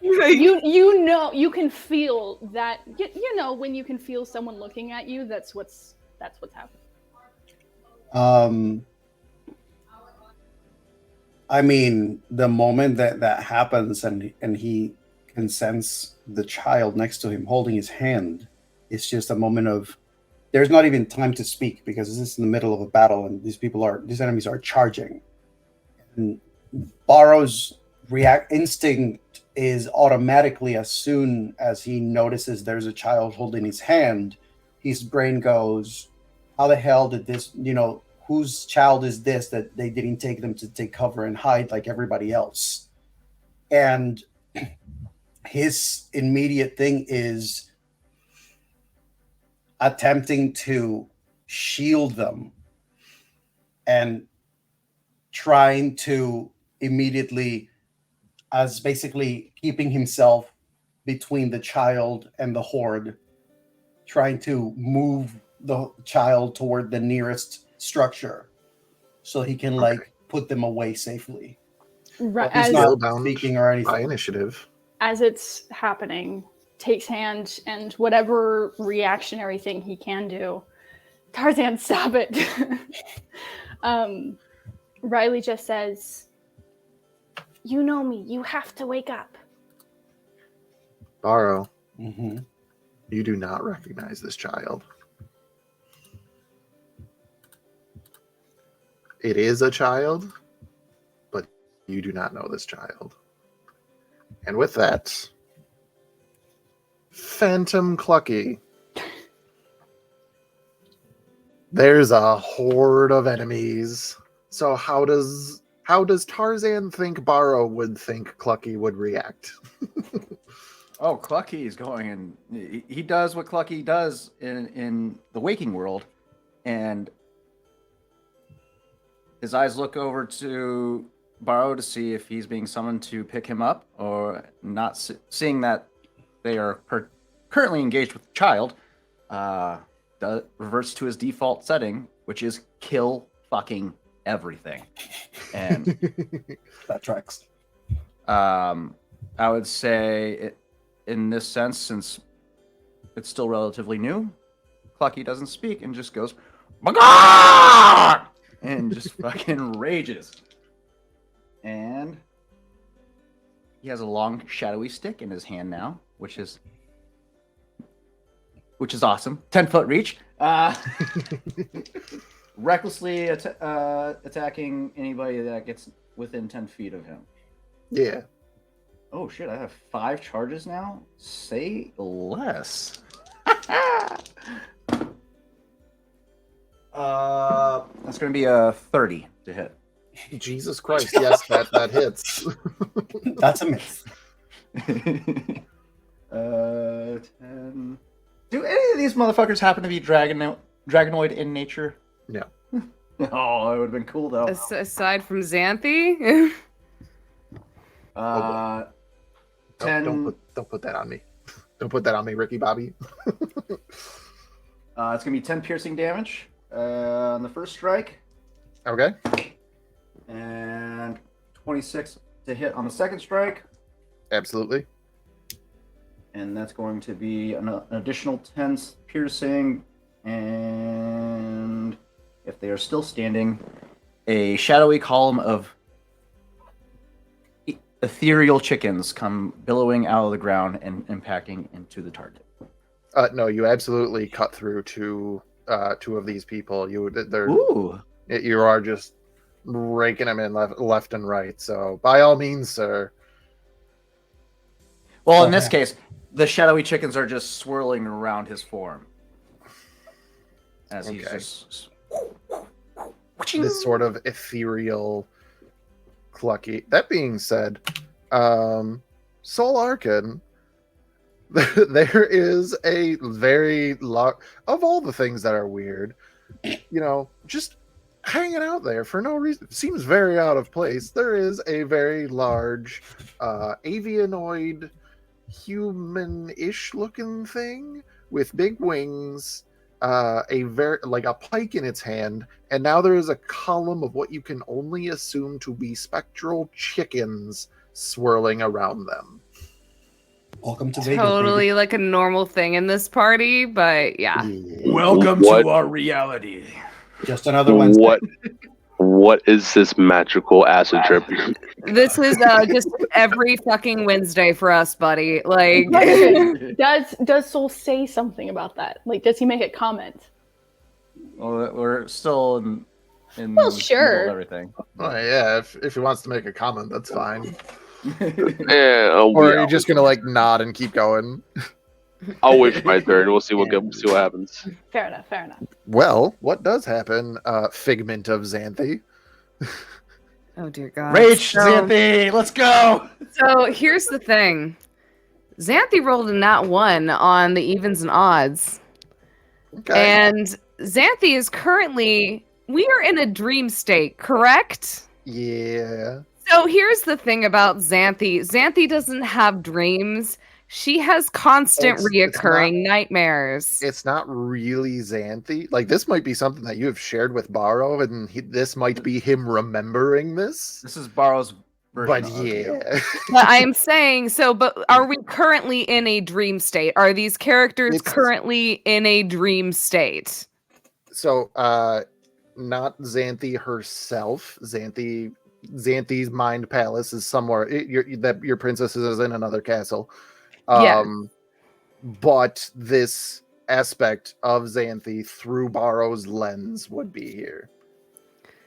You know, you can feel that. You know, when you can feel someone looking at you, that's what's happening. I mean, the moment that happens and he can sense the child next to him holding his hand, it's just a moment of. There's not even time to speak because this is in the middle of a battle and these enemies are charging. And Barrow's instinct is automatically, as soon as he notices there's a child holding his hand, his brain goes, how the hell did this, whose child is this that they didn't take them to take cover and hide like everybody else? And his immediate thing is attempting to shield them and trying to immediately, as basically keeping himself between the child and the horde, trying to move the child toward the nearest structure so he can put them away safely. Right, He's as, not Spellbound speaking or anything. by initiative. as it's happening, takes hand and whatever reactionary thing he can do. Tarzan, stop it. Riley just says, "You know me. You have to wake up." Borrow, Mm-hmm. you do not recognize this child. It is a child, but you do not know this child. And with that, Phantom Clucky. There's a horde of enemies. So how does Tarzan think Barrow would think Clucky would react? Oh, Clucky is going, and he does what Clucky does in the waking world, and his eyes look over to Barrow to see if he's being summoned to pick him up, or not. Seeing that they are currently engaged with the child, reverts to his default setting, which is kill fucking everything. And That tracks. I would say, in this sense, since it's still relatively new, Clucky doesn't speak and just goes, "Bagah!" and just fucking rages. And he has a long, shadowy stick in his hand now, which is awesome. 10-foot reach. Recklessly attacking anybody that gets within 10 feet of him. Yeah. Oh shit, I have 5 charges now? Say less. That's going to be a 30 to hit. Jesus Christ, yes, that hits. That's a miss. 10. Do any of these motherfuckers happen to be dragonoid in nature? No. Oh, it would have been cool though. Aside from Xanthi? 10. Don't put that on me. Don't put that on me, Ricky Bobby. It's gonna be 10 piercing damage on the first strike, Okay. and 26 to hit on the second strike, Absolutely. and that's going to be an additional 10 piercing. And if they are still standing, a shadowy column of ethereal chickens come billowing out of the ground and impacting into the target. No, you absolutely cut through two of these people. Ooh. You are just raking them in left and right. So by all means, sir. Well, in this case, the shadowy chickens are just swirling around his form as he's just This sort of ethereal Clucky. That being said, Soul Arcan, there is a very lot of all the things that are weird, just hanging out there for no reason. Seems very out of place. There is a very large avianoid, human-ish looking thing with big wings, like a pike in its hand, and now there is a column of what you can only assume to be spectral chickens swirling around them. Welcome to Vegas. Totally like a normal thing in this party, but yeah. welcome What? to our reality. Just another Wednesday. What is this magical acid trip? This is just every fucking Wednesday for us, buddy. Like, Does Soul say something about that? Like, does he make a comment? Well, we're still in Well, the sure. middle of everything. Oh yeah, if he wants to make a comment, that's fine. Yeah, Or are you just gonna like nod and keep going? I'll wait for my turn. We'll see what happens. Fair enough. Fair enough. Well, what does happen? Figment of Xanthi. oh dear God. Rage, So- Xanthi, let's go! So here's the thing. Xanthi rolled a nat 1 on the evens and odds. Okay. And Xanthi is currently, we are in a dream state, correct? Yeah. So here's the thing about Xanthi. Xanthi doesn't have dreams. She has constant It's reoccurring nightmares. It's not really Xanthi. Like, this might be something that you have shared with Barrow, and this might be him remembering this. This is Barrow's version. But of it. yeah. But I'm saying, but are we currently in a dream state? Are these characters It's- currently in a dream state? So, not Xanthi herself. Xanthi's mind palace is somewhere. Your princess is in another castle. Yeah. But this aspect of Xanthi through Barrow's lens would be here.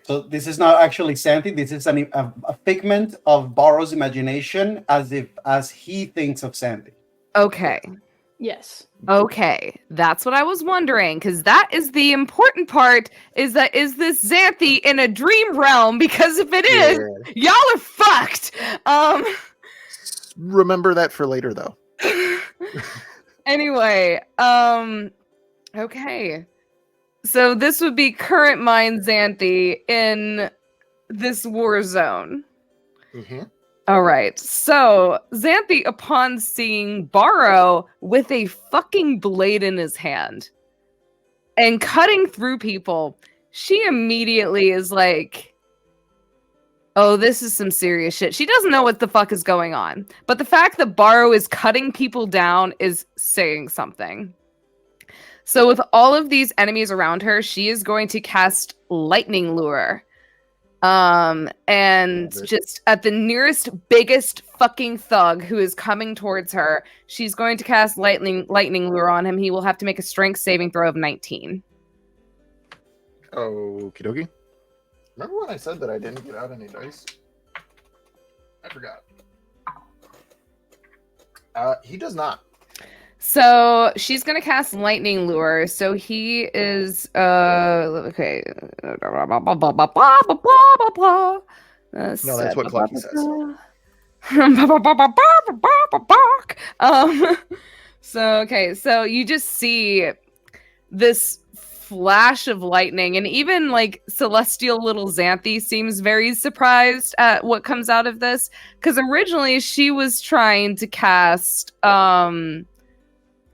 So this is not actually Xanthi. This is a figment of Barrow's imagination, as he thinks of Xanthi. Okay. Yes. Okay. That's what I was wondering, because that is the important part, is this Xanthi in a dream realm? Because if it is, y'all are fucked. Remember that for later, though. Anyway, okay. So this would be current mind Xanthi in this war zone. Mhm. All right. So Xanthi, upon seeing Borrow with a fucking blade in his hand and cutting through people, she immediately is like, oh, this is some serious shit. She doesn't know what the fuck is going on. But the fact that Borrow is cutting people down is saying something. So with all of these enemies around her, she is going to cast Lightning Lure. And just at the nearest biggest fucking thug who is coming towards her, she's going to cast lightning lure on him. He will have to make a strength saving throw of 19. Okie dokie. Remember when I said that I didn't get out any dice? I forgot. He does not. So she's gonna cast lightning lure. So he is okay. No, that's what Clucky says. So okay, so you just see this flash of lightning, and even like celestial little Xanthi seems very surprised at what comes out of this, because originally she was trying to cast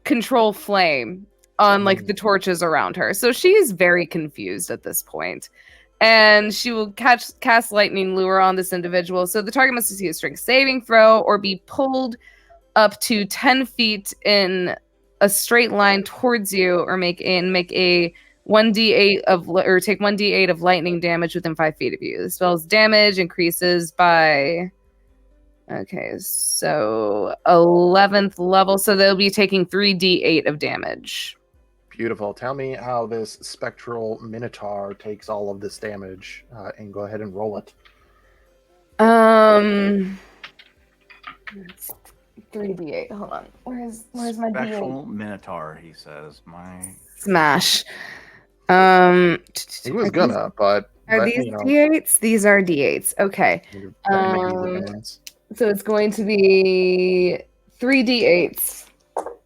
control flame on like the torches around her, so she's very confused at this point. And she will cast lightning lure on this individual. So the target must succeed a strength saving throw or be pulled up to 10 feet in a straight line towards you, or make a 1d8 or take 1d8 of lightning damage within 5 feet of you. The spell's damage increases by, okay, so 11th level, so they'll be taking 3d8 of damage. Beautiful. Tell me how this spectral minotaur takes all of this damage, and go ahead and roll it. 3d8. Hold on. Where's my Special d8? minotaur, he says. My Smash. He was gonna, but Are these d8s? These are d8s. Okay. So it's going to be 3 d8s.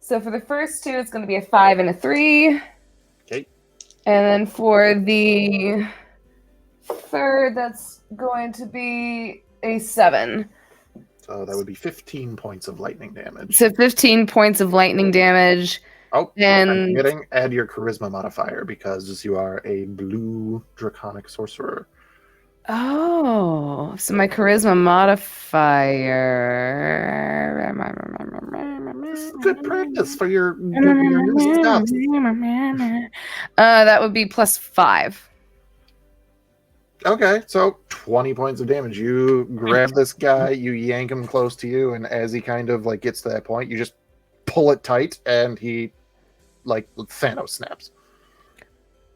So for the first two, it's going to be a 5 and a 3. Okay. And then for the third, that's going to be a 7. So that would be 15 points of lightning damage. So 15 points of lightning damage. Oh, and I'm forgetting, add your charisma modifier because you are a blue draconic sorcerer. Oh, so my charisma modifier. This is good practice for your new stuff. That would be +5. Okay, so 20 points of damage. You grab this guy, you yank him close to you, and as he kind of like gets to that point, you just pull it tight, and he like Thanos snaps.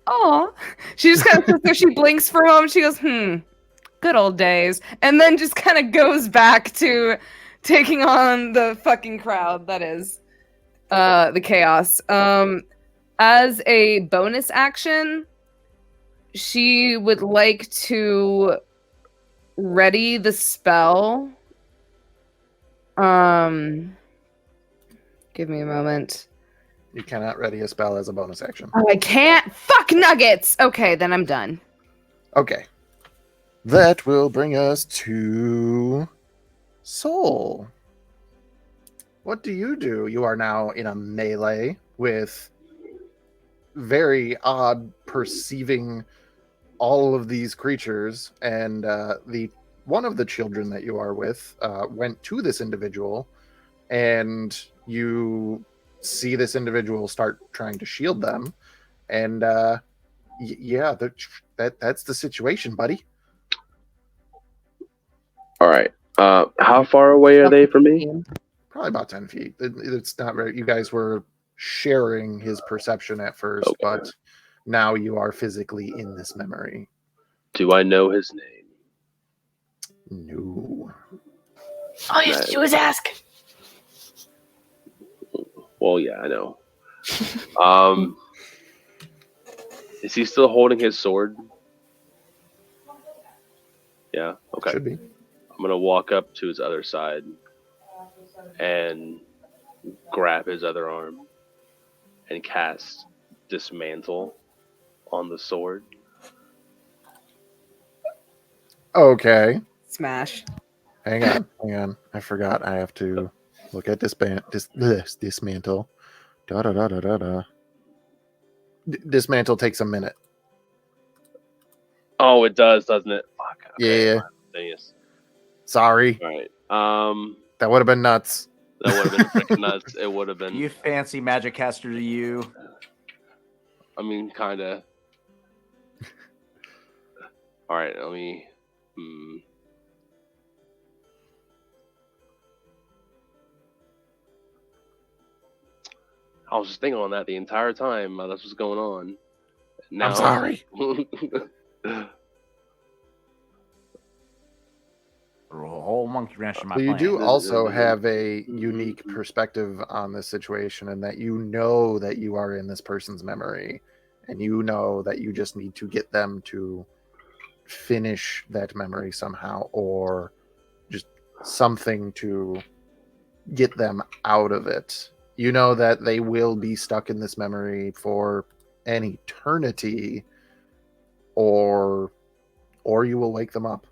Oh, she just kind of sits there. She blinks for a moment. She goes, good old days. And then just kind of goes back to taking on the fucking crowd. That is the chaos. As a bonus action, she would like to ready the spell. Give me a moment. You cannot ready a spell as a bonus action. Oh, I can't. Fuck nuggets. Okay, then I'm done. Okay. That will bring us to Soul. What do? You are now in a melee with very odd perceiving all of these creatures, and the one of the children that you are with went to this individual, and you see this individual start trying to shield them, and yeah, that's the situation, buddy. All right. How far away are they from me? Probably about 10 feet. It's not very. You guys were sharing his perception at first, Okay. but now you are physically in this memory. Do I know his name? No. All you have to do is ask. Well, yeah, I know. Is he still holding his sword? Yeah. Okay. Should be. I'm gonna walk up to his other side and grab his other arm and cast Dismantle on the sword. Okay. Smash. Hang on. I forgot. I have to look at dismantle. Da da da da da da. Dismantle takes a minute. Oh, it does, doesn't it? Fuck. Okay, Yeah. fine. Genius. Sorry. All right. That would have been nuts. That would have been freaking nuts. It would have been. You fancy magic caster to you. I mean, kind of. All right. Let me. I was just thinking on that the entire time. That's what's going on. Now, I'm sorry. A whole monkey wrench in my So you plan. do also have a unique perspective on this situation, and that you know that you are in this person's memory, and you know that you just need to get them to finish that memory somehow, or just something to get them out of it. You know that they will be stuck in this memory for an eternity, or you will wake them up.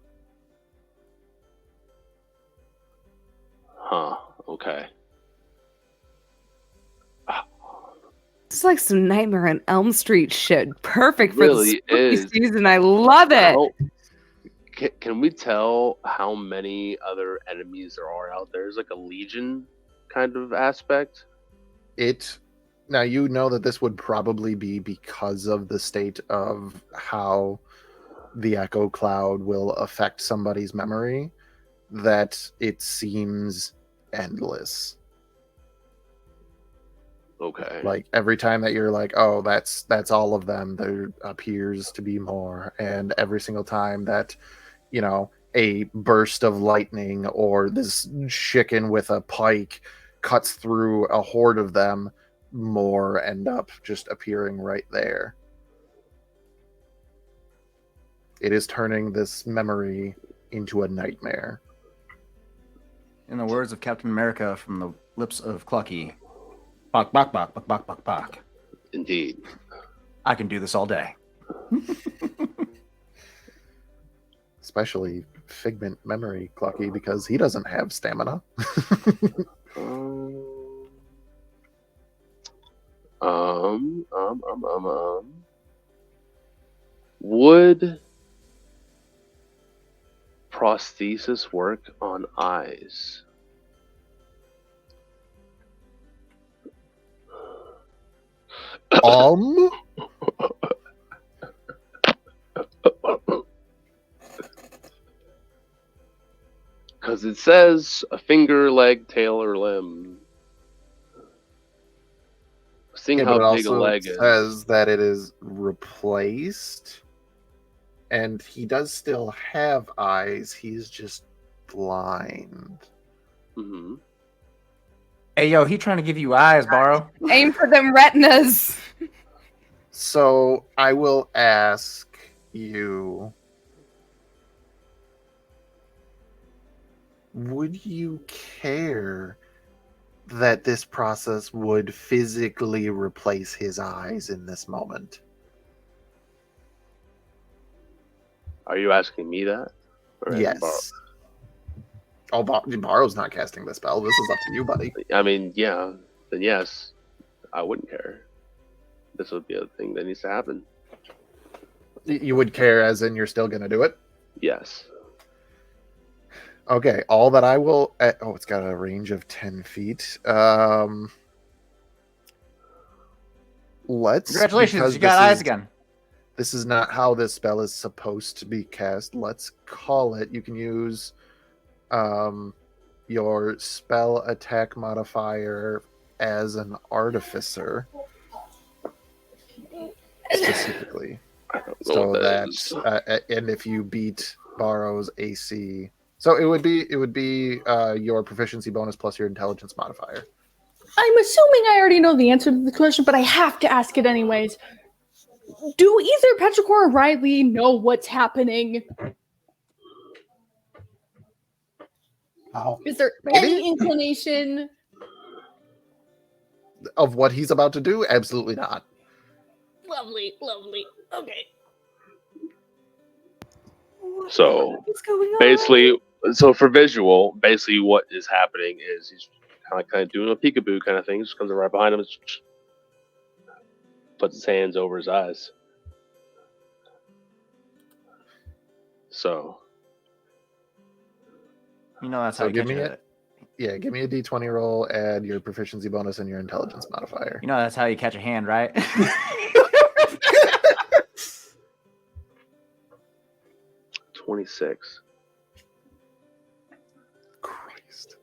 Huh. Okay. It's like some Nightmare on Elm Street shit. Perfect for Really the spooky is. season. I love it. Can we tell how many other enemies there are out there? Is like a legion kind of aspect. Now you know that this would probably be because of the state of how the echo cloud will affect somebody's memory, that it seems endless. Okay. Like every time that you're like, oh, that's all of them, there appears to be more. And every single time that, a burst of lightning or this chicken with a pike cuts through a horde of them, more end up just appearing right there. It is turning this memory into a nightmare. In the words of Captain America from the lips of Clucky, bok, bok, bok, bok, bok, bok, bok. Indeed. I can do this all day. Especially Figment Memory Clucky, because he doesn't have stamina. Would prosthesis work on eyes? Because it says a finger, leg, tail, or limb. Seeing but it how big a also leg is. says that it is replaced, and he does still have eyes. He's just blind. Mm-hmm. Hey, yo, he trying to give you eyes, Borrow. Aim for them retinas. So I will ask you, would you care that this process would physically replace his eyes in this moment? Are you asking me that? Or Yes. Barrow? Oh, Barrow's not casting the spell. This is up to you, buddy. I mean, yeah. Then yes, I wouldn't care. This would be a thing that needs to happen. You would care, as in you're still going to do it? Yes. Okay, all that I will... it's got a range of 10 feet. Let's... Congratulations, you got eyes again. This is not how this spell is supposed to be cast. Let's call it... You can use your spell attack modifier as an artificer. Specifically. So that... and if you beat Barrow's AC... So it would be your proficiency bonus plus your intelligence modifier. I'm assuming I already know the answer to the question, but I have to ask it anyways. Do either Petrichor or Riley know what's happening? Ow. Is there any inclination? of what he's about to do? Absolutely not. Lovely, lovely. Okay. So What's going on? basically, so for visual, basically what is happening is he's kind of doing a peekaboo kind of thing. Just comes right behind him, puts his hands over his eyes. So That's So how you give catch me it. Yeah, give me a d20 roll, add your proficiency bonus and your intelligence modifier. That's how you catch a hand, right? 26. Christ.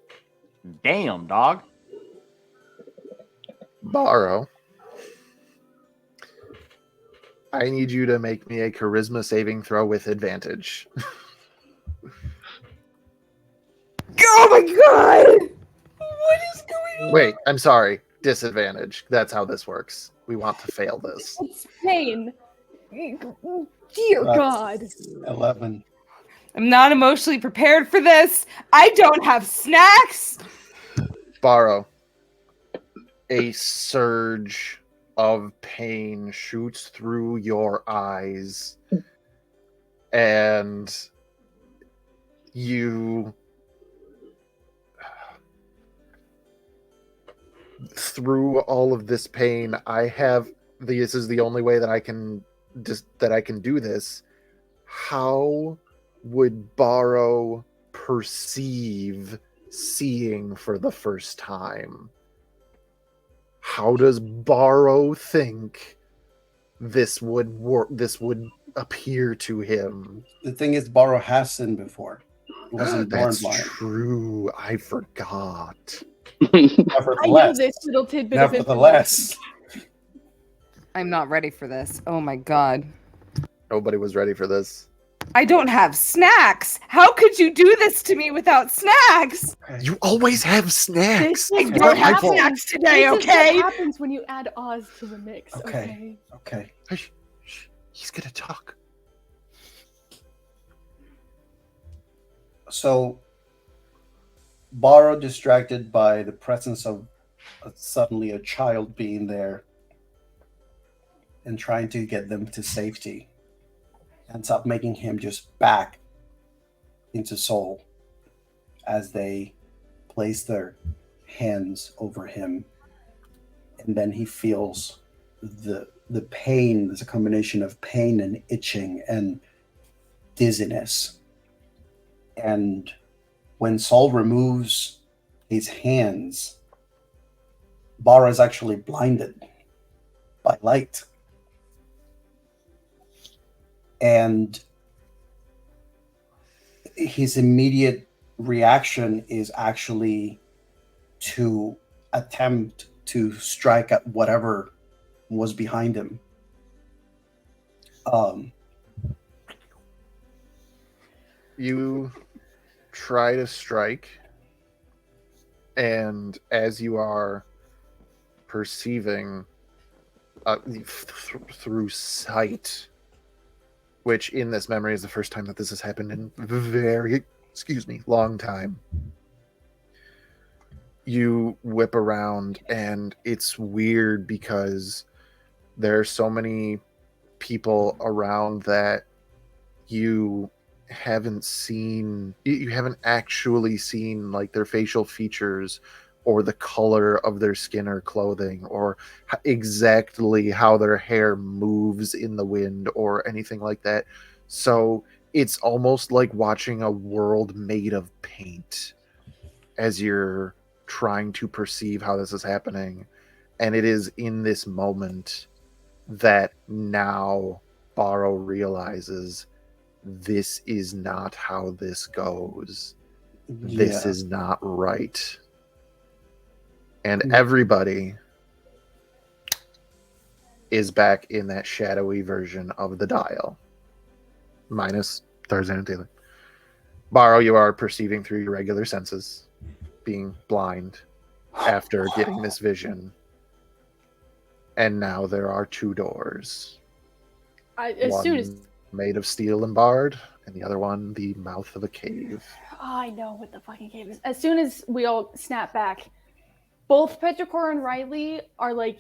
Damn, dog. Borrow. I need you to make me a charisma saving throw with advantage. Oh my god! What is going on? Wait, I'm sorry. Disadvantage. That's how this works. We want to fail this. It's pain. Dear That's God. 11. I'm not emotionally prepared for this. I don't have snacks. Borrow. A surge of pain shoots through your eyes, and you, through all of this pain, this is the only way that I can do this. How would Borrow perceive seeing for the first time? How does Borrow think this would work? This would appear to him? The thing is, Borrow has sinned before. He wasn't born That's blind. true. I forgot. I know Nevertheless, this little tidbit of nevertheless, I'm not ready for this. Oh my god. Nobody was ready for this. I don't have snacks. How could you do this to me without snacks? You always have snacks. This is I what don't have happens. snacks today, This is okay? what happens when you add Oz to the mix. Okay. Okay. okay. Shh, he's gonna talk. So, Borrow, distracted by the presence of suddenly a child being there and trying to get them to safety, ends up making him just back into Soul as they place their hands over him. And then he feels the pain. There's a combination of pain and itching and dizziness. And when Saul removes his hands, Bara is actually blinded by light. And his immediate reaction is actually to attempt to strike at whatever was behind him. You try to strike, and as you are perceiving through sight, which in this memory is the first time that this has happened in very, long time, you whip around, and it's weird because there are so many people around that you haven't actually seen like their facial features or the color of their skin or clothing or exactly how their hair moves in the wind or anything like that. So it's almost like watching a world made of paint as you're trying to perceive how this is happening. And it is in this moment that now Borrow realizes this is not how this goes. This is not right. And everybody is back in that shadowy version of the dial. Minus Tarzan and Taylor. Borrow, you are perceiving through your regular senses, being blind after getting this vision. And now there are two doors. One made of steel and barred, and the other one the mouth of a cave. Oh, I know what the fucking cave is. As soon as we all snap back, both Petrichor and Riley are like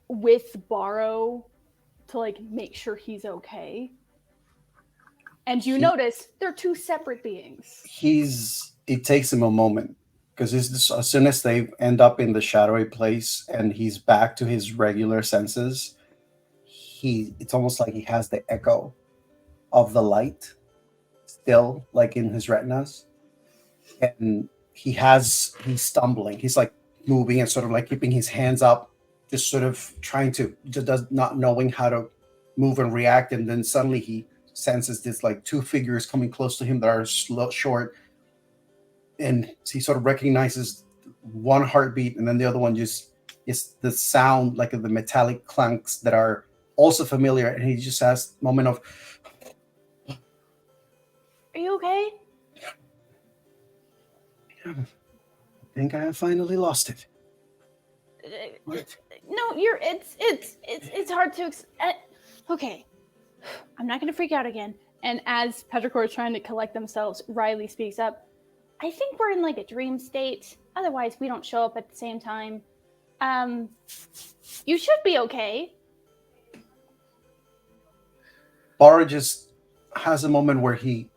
with Borrow to like make sure he's okay. And you notice they're two separate beings. It takes him a moment because as soon as they end up in the shadowy place and he's back to his regular senses, it's almost like he has the echo of the light still like in his retinas, and he's stumbling, he's like moving and sort of like keeping his hands up, just sort of trying to not knowing how to move and react, and then suddenly he senses this like two figures coming close to him that are short, and he sort of recognizes one heartbeat, and then the other one just is the sound like of the metallic clanks that are also familiar, and he just has a moment of, Are you okay? I think I have finally lost it. What? No, it's hard to okay. I'm not gonna freak out again. And as Petrichor is trying to collect themselves, Riley speaks up. I think we're in like a dream state. Otherwise, we don't show up at the same time. You should be okay. Bara just has a moment where he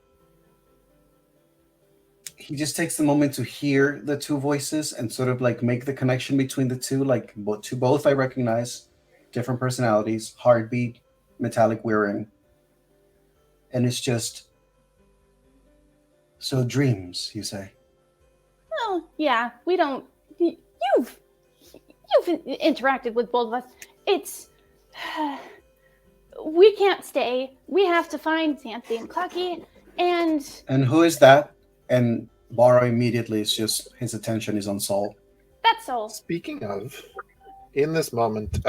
just takes the moment to hear the two voices and sort of like make the connection between the two. Like both I recognize, different personalities, heartbeat, metallic whirring. And it's just, so dreams, you say? Oh, yeah, we don't. You've interacted with both of us. It's. We can't stay. We have to find Xanthi and Clucky, and. And who is that? And Bara immediately is just, his attention is on Saul. That's Saul. Speaking of, in this moment,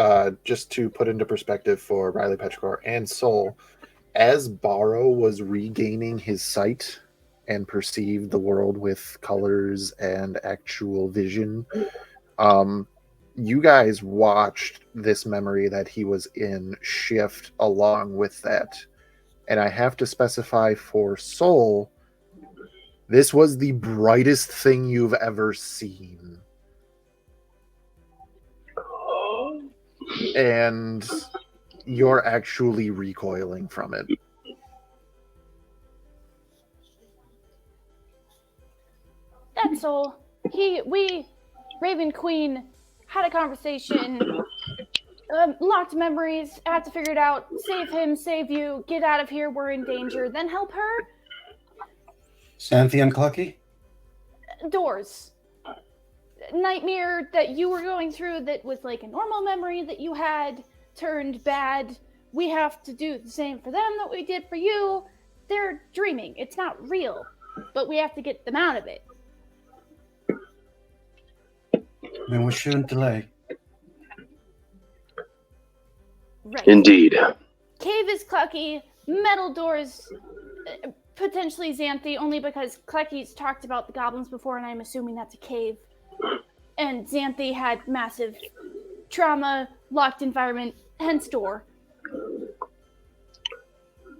just to put into perspective for Riley, Petrichor, and Soul, as Borrow was regaining his sight and perceived the world with colors and actual vision, you guys watched this memory that he was in shift along with that. And I have to specify for Soul, this was the brightest thing you've ever seen. And you're actually recoiling from it. That's Soul. Raven Queen had a conversation, lots of memories, had to figure it out, save him, save you, get out of here, we're in danger, then help her. Xanthi and Clucky? Doors. Nightmare that you were going through that was like a normal memory that you had turned bad. We have to do the same for them that we did for you. They're dreaming. It's not real, but we have to get them out of it. Then we shouldn't delay. Right. Indeed. Cave is Clucky. Metal doors, potentially Xanthi, only because Clucky's talked about the goblins before, and I'm assuming that's a cave. And Xanthi had massive trauma, locked environment, hence door.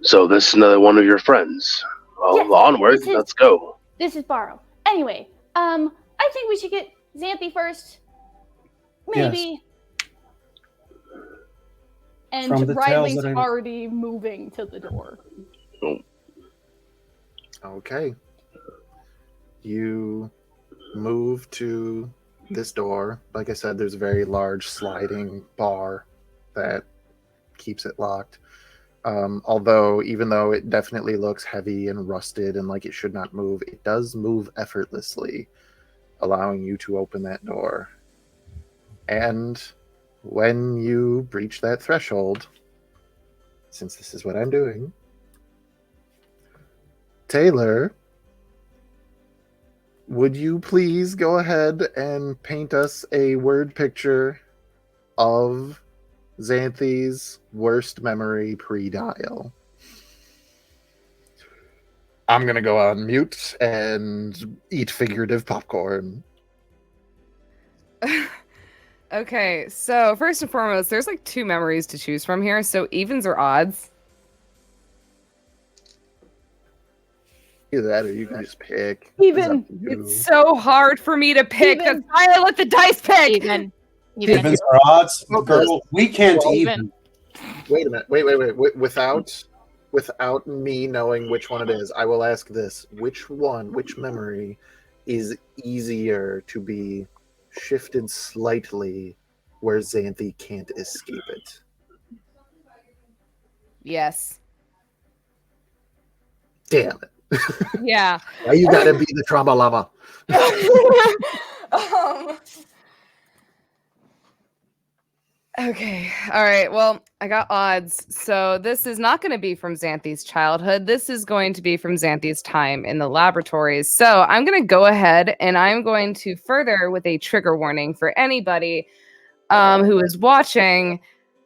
So this is another one of your friends. Well, Yes, onward, let's go. This is Borrow. Anyway, I think we should get Xanthi first. Maybe. From And the tales Riley's that I- already moving to the door. Okay. You move to this door. Like I said, there's a very large sliding bar that keeps it locked. Although, even though it definitely looks heavy and rusted and like it should not move, it does move effortlessly, allowing you to open that door. And when you breach that threshold, since this is what I'm doing, Taylor, would you please go ahead and paint us a word picture of Xanthi's worst memory pre-dial? I'm going to go on mute and eat figurative popcorn. Okay, so first and foremost, there's like 2 memories to choose from here. So evens or odds? Either that or you can just pick. Even. It's up to you. It's so hard for me to pick. Even. That's why I let the dice pick. Even. Evens are odds. Okay. Girl, we can't Well, even. Wait a minute. Wait. Without me knowing which one it is, I will ask this: which memory, is easier to be shifted slightly, where Xanthi can't escape it? Yes. Damn it! Yeah. Why you gotta be the trauma llama? Okay. All right. Well, I got odds. So this is not going to be from Xanthi's childhood. This is going to be from Xanthi's time in the laboratories. So I'm going to go ahead and I'm going to further with a trigger warning for anybody who is watching,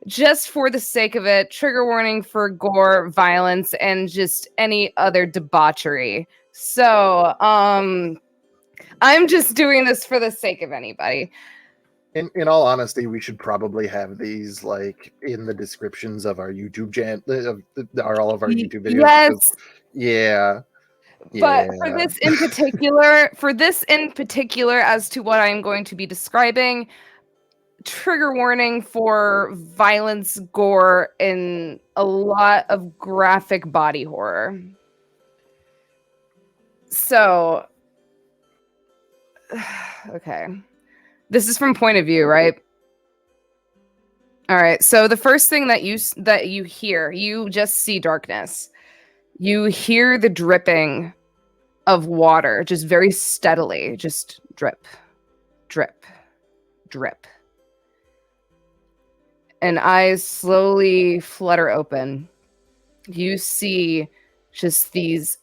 just for the sake of it. Trigger warning for gore, violence, and just any other debauchery. So I'm just doing this for the sake of anybody. In all honesty, we should probably have these like in the descriptions of our YouTube channel, all of our YouTube videos. Yes. Yeah. But for this in particular, as to what I'm going to be describing, trigger warning for violence, gore, and a lot of graphic body horror. So, okay. This is from point of view, right? All right. So the first thing that you hear, you just see darkness. You hear the dripping of water, just very steadily, just drip, drip, drip. And eyes slowly flutter open. You see just these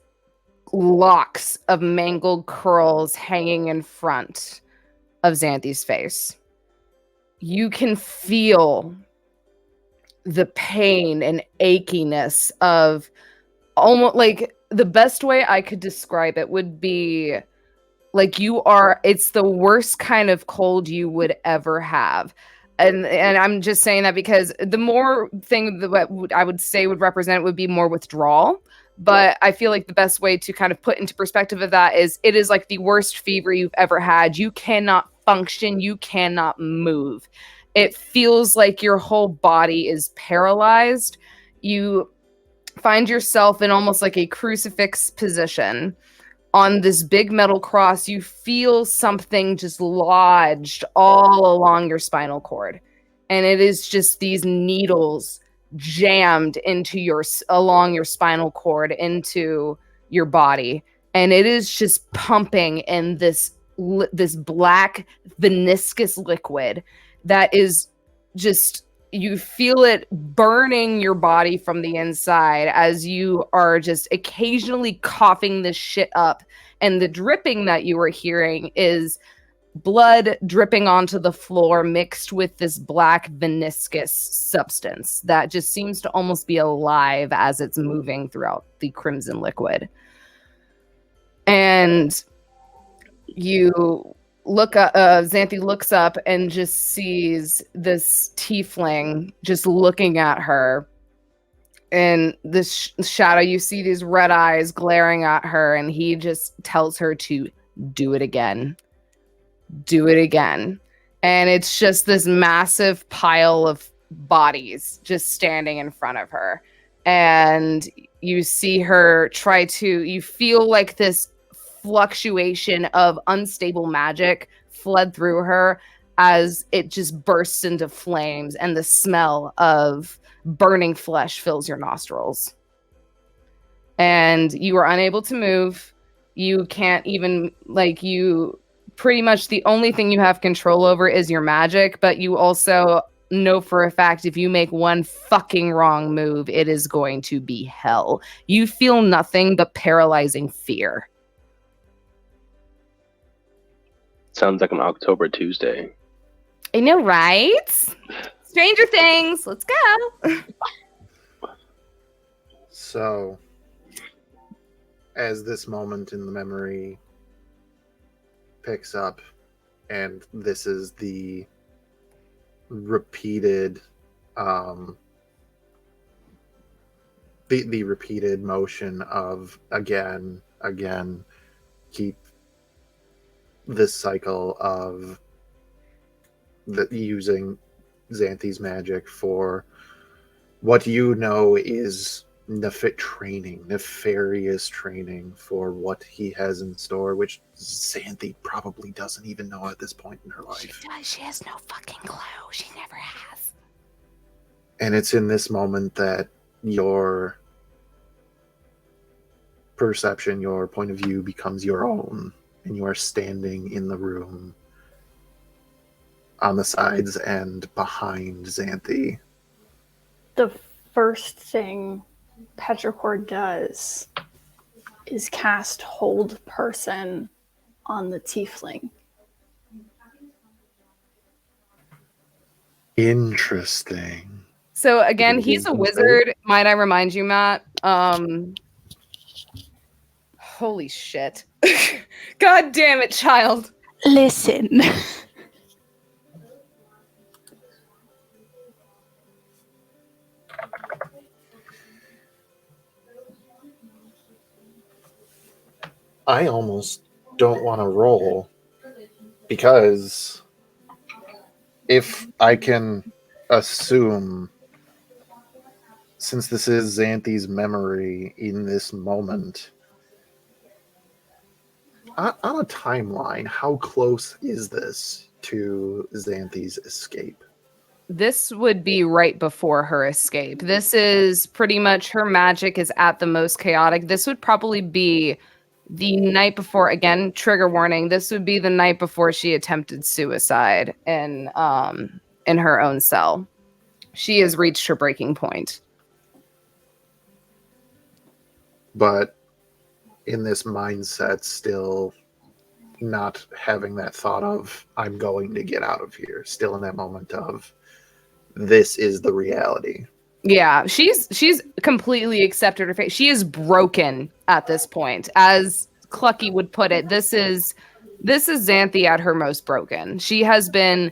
locks of mangled curls hanging in front of Xanthi's face. You can feel the pain and achiness of almost like the best way I could describe it would be like it's the worst kind of cold you would ever have. And I'm just saying that because the more thing that I would say would represent would be more withdrawal. But I feel like the best way to kind of put into perspective of that is it is like the worst fever you've ever had. You cannot function. You cannot move. It feels like your whole body is paralyzed. You find yourself in almost like a crucifix position on this big metal cross. You feel something just lodged all along your spinal cord. And it is just these needles jammed along your spinal cord into your body. And it is just pumping in this black viscous liquid that is just, you feel it burning your body from the inside as you are just occasionally coughing this shit up. And the dripping that you are hearing is blood dripping onto the floor mixed with this black viscous substance that just seems to almost be alive as it's moving throughout the crimson liquid. And you look up, Xanthi looks up and just sees this tiefling just looking at her. And this shadow, you see these red eyes glaring at her, and he just tells her to do it again. Do it again. And it's just this massive pile of bodies just standing in front of her. And you see her you feel like this fluctuation of unstable magic fled through her as it just bursts into flames, and the smell of burning flesh fills your nostrils. And you are unable to move. You can't even, pretty much the only thing you have control over is your magic, but you also know for a fact if you make one fucking wrong move, it is going to be hell. You feel nothing but paralyzing fear. Sounds like an October Tuesday. I know, right? Stranger Things. Let's go. So, as this moment in the memory picks up, and this is the repeated the repeated motion of, again, again keep this cycle of using Xanthi's magic for what you know is nefarious training for what he has in store, which Xanthi probably doesn't even know at this point in her life. She does. She has no fucking clue. She never has. And it's in this moment that your perception, your point of view becomes your own, and you are standing in the room on the sides and behind Xanthi. The first thing Petrichor does is cast Hold Person on the tiefling. Interesting. So again, he's a wizard. Might I remind you, Matt? Holy shit. God damn it, child. Listen. I almost don't want to roll because if I can assume, since this is Xanthi's memory in this moment, on a timeline, how close is this to Xanthi's escape? This would be right before her escape. This is pretty much her magic is at the most chaotic. This would probably be the night before, again, trigger warning, this would be the night before she attempted suicide in her own cell. She has reached her breaking point. But in this mindset, still not having that thought of, I'm going to get out of here. Still in that moment of, this is the reality. Yeah, she's completely accepted her fate. She is broken at this point. As Clucky would put it, this is Xanthi at her most broken. She has been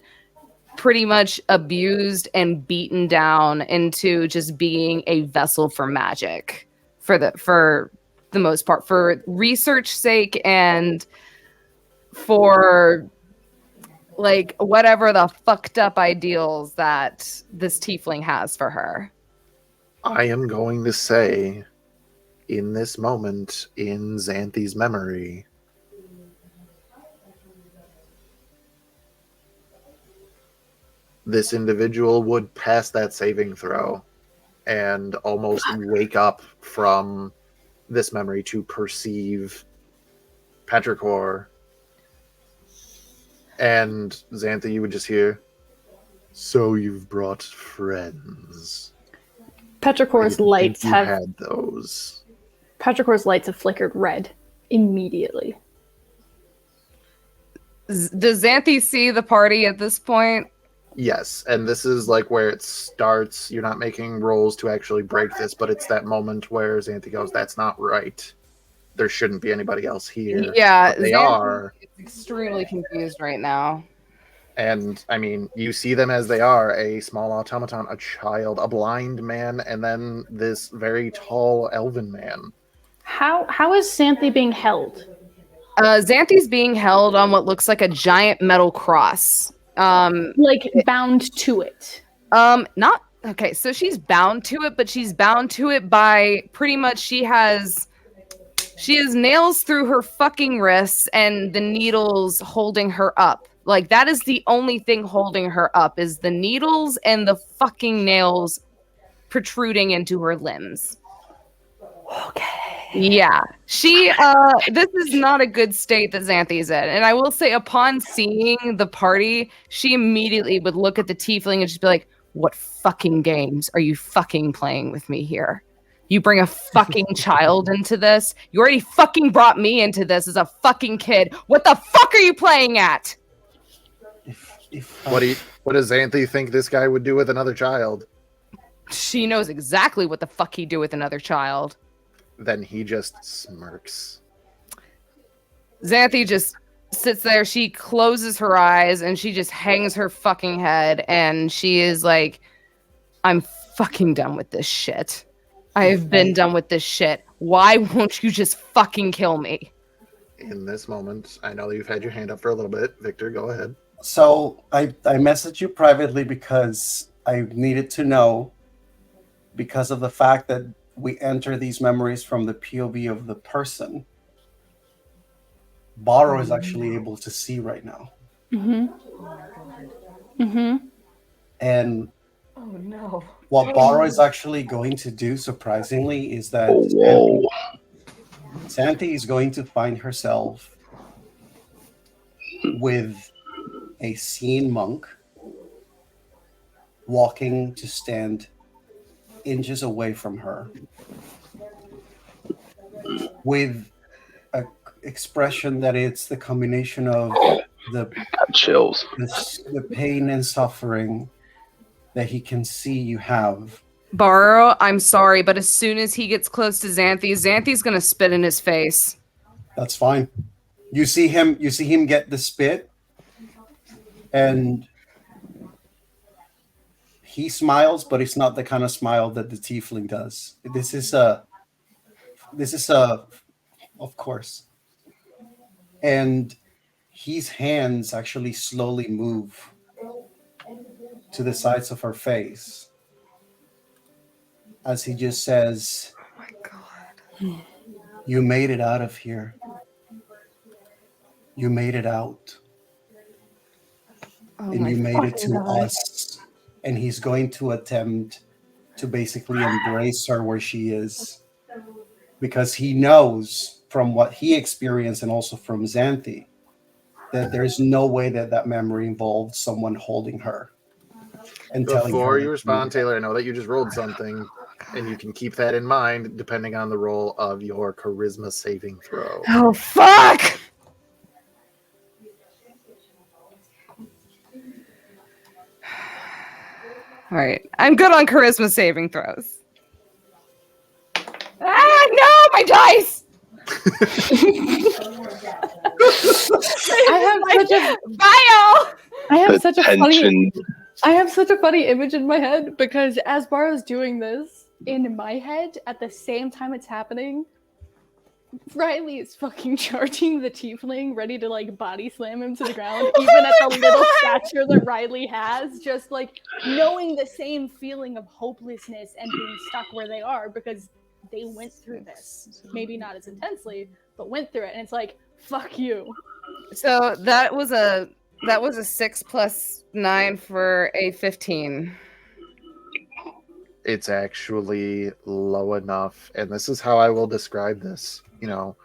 pretty much abused and beaten down into just being a vessel for magic for the most part, for research sake and for like whatever the fucked up ideals that this tiefling has for her. I am going to say, in this moment, in Xanthi's memory, this individual would pass that saving throw and almost wake up from this memory to perceive Petrichor. And Xanthi, you would just hear, "So you've brought friends." Petrichor's lights have had those. Petrichor's lights have flickered red immediately. Does Xanthi see the party at this point? Yes, and this is like where it starts. You're not making rolls to actually break this, but it's that moment where Xanthi goes, "That's not right. There shouldn't be anybody else here." Yeah, but they Xanthi are. is extremely confused right now. And, I mean, you see them as they are, a small automaton, a child, a blind man, and then this very tall elven man. How is Xanthi being held? Xanthi's being held on what looks like a giant metal cross. Like bound to it. Not okay, so she's bound to it, but she's bound to it by pretty much she has nails through her fucking wrists and the needles holding her up. Like, that is the only thing holding her up, is the needles and the fucking nails protruding into her limbs. Okay. Yeah. She, this is not a good state that Xanthi's in. And I will say, upon seeing the party, she immediately would look at the tiefling and just be like, "What fucking games are you fucking playing with me here? You bring a fucking child into this? You already fucking brought me into this as a fucking kid. What the fuck are you playing at?" What does Xanthi think this guy would do with another child? She knows exactly what the fuck he'd do with another child. Then he just smirks. Xanthi just sits there. She closes her eyes and she just hangs her fucking head. And she is like, "I'm fucking done with this shit." I've been done with this shit. Why won't you just fucking kill me? In this moment, I know you've had your hand up for a little bit. Victor, go ahead. So I messaged you privately because I needed to know, because of the fact that we enter these memories from the POV of the person. Borrow is actually able to see right now. And what Borrow is actually going to do, surprisingly, is that Santi is going to find herself with a Seeing monk walking to stand inches away from her with an expression that it's the combination of the Got chills. the pain and suffering that he can see you have. Borrow, I'm sorry, but as soon as he gets close to Xanthi's gonna spit in his face. That's fine. You see him get the spit, and he smiles, but it's not the kind of smile that the tiefling does. This is of course. And his hands actually slowly move to the sides of her face as he just says, Oh my god. "You made it out of here. You made it out. Oh And my you made it fucking to God. us." And he's going to attempt to basically embrace her where she is, because he knows from what he experienced and also from Xanthi that there's no way that that memory involved someone holding her and telling her. Before you respond, Taylor, I know that you just rolled something, and you can keep that in mind depending on the roll of your charisma saving throw. Oh fuck! All right, I'm good on charisma saving throws. Ah, no, my dice! I have such a bio. I have such a funny Tension. I have such a funny image in my head, because as Barrow's doing this, in my head, at the same time it's happening, Riley is fucking charging the tiefling, ready to like body slam him to the ground, even at the little stature that Riley has, just like knowing the same feeling of hopelessness and being stuck where they are, because they went through this. Maybe not as intensely, but went through it, and it's like, fuck you. So that was a 6 plus 9 for a 15. It's actually low enough, and this is how I will describe this. You know,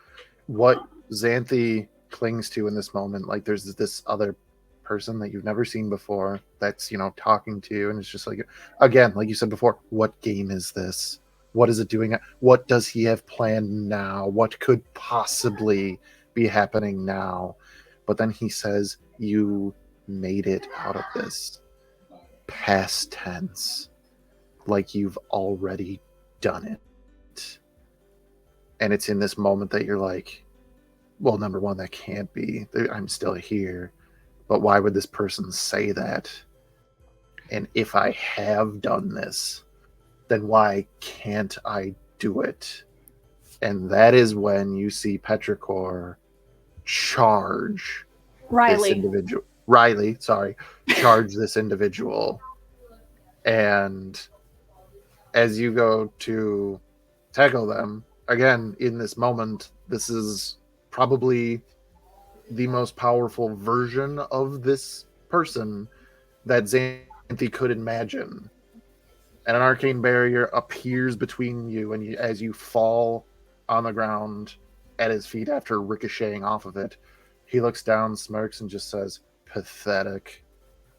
what Xanthi clings to in this moment, like there's this other person that you've never seen before that's, you know, talking to you, and it's just like, again, like you said before, what game is this? What is it doing? What does he have planned now? What could possibly be happening now? But then he says, you made it out of this. Past tense. Like you've already done it. And it's in this moment that you're like, well, number one, that can't be. I'm still here. But why would this person say that? And if I have done this, then why can't I do it? And that is when you see Petrichor charge this individual. Riley, sorry. Charge this individual. And as you go to tackle them, again, in this moment, this is probably the most powerful version of this person that Xanthi could imagine. And an arcane barrier appears between you, and as you fall on the ground at his feet after ricocheting off of it, he looks down, smirks, and just says, "Pathetic.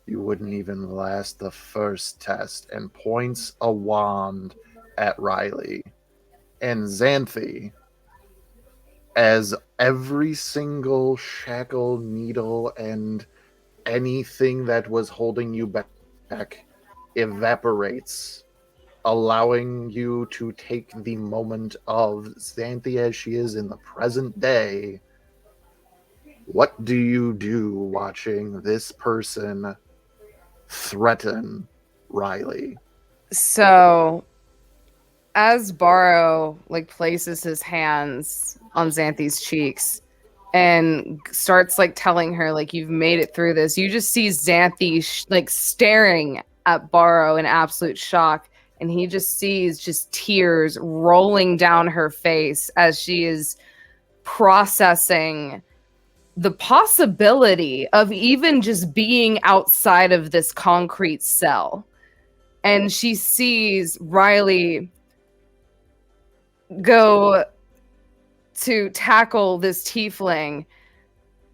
You wouldn't even last the first test," and points a wand at Riley. And Xanthi, as every single shackle, needle, and anything that was holding you back evaporates, allowing you to take the moment of Xanthi as she is in the present day. What do you do watching this person threaten Riley? So as Barrow like places his hands on Xanthi's cheeks and starts like telling her like you've made it through this, you just see Xanthi like staring at Barrow in absolute shock, and he just sees just tears rolling down her face as she is processing the possibility of even just being outside of this concrete cell. And she sees Riley go to tackle this tiefling,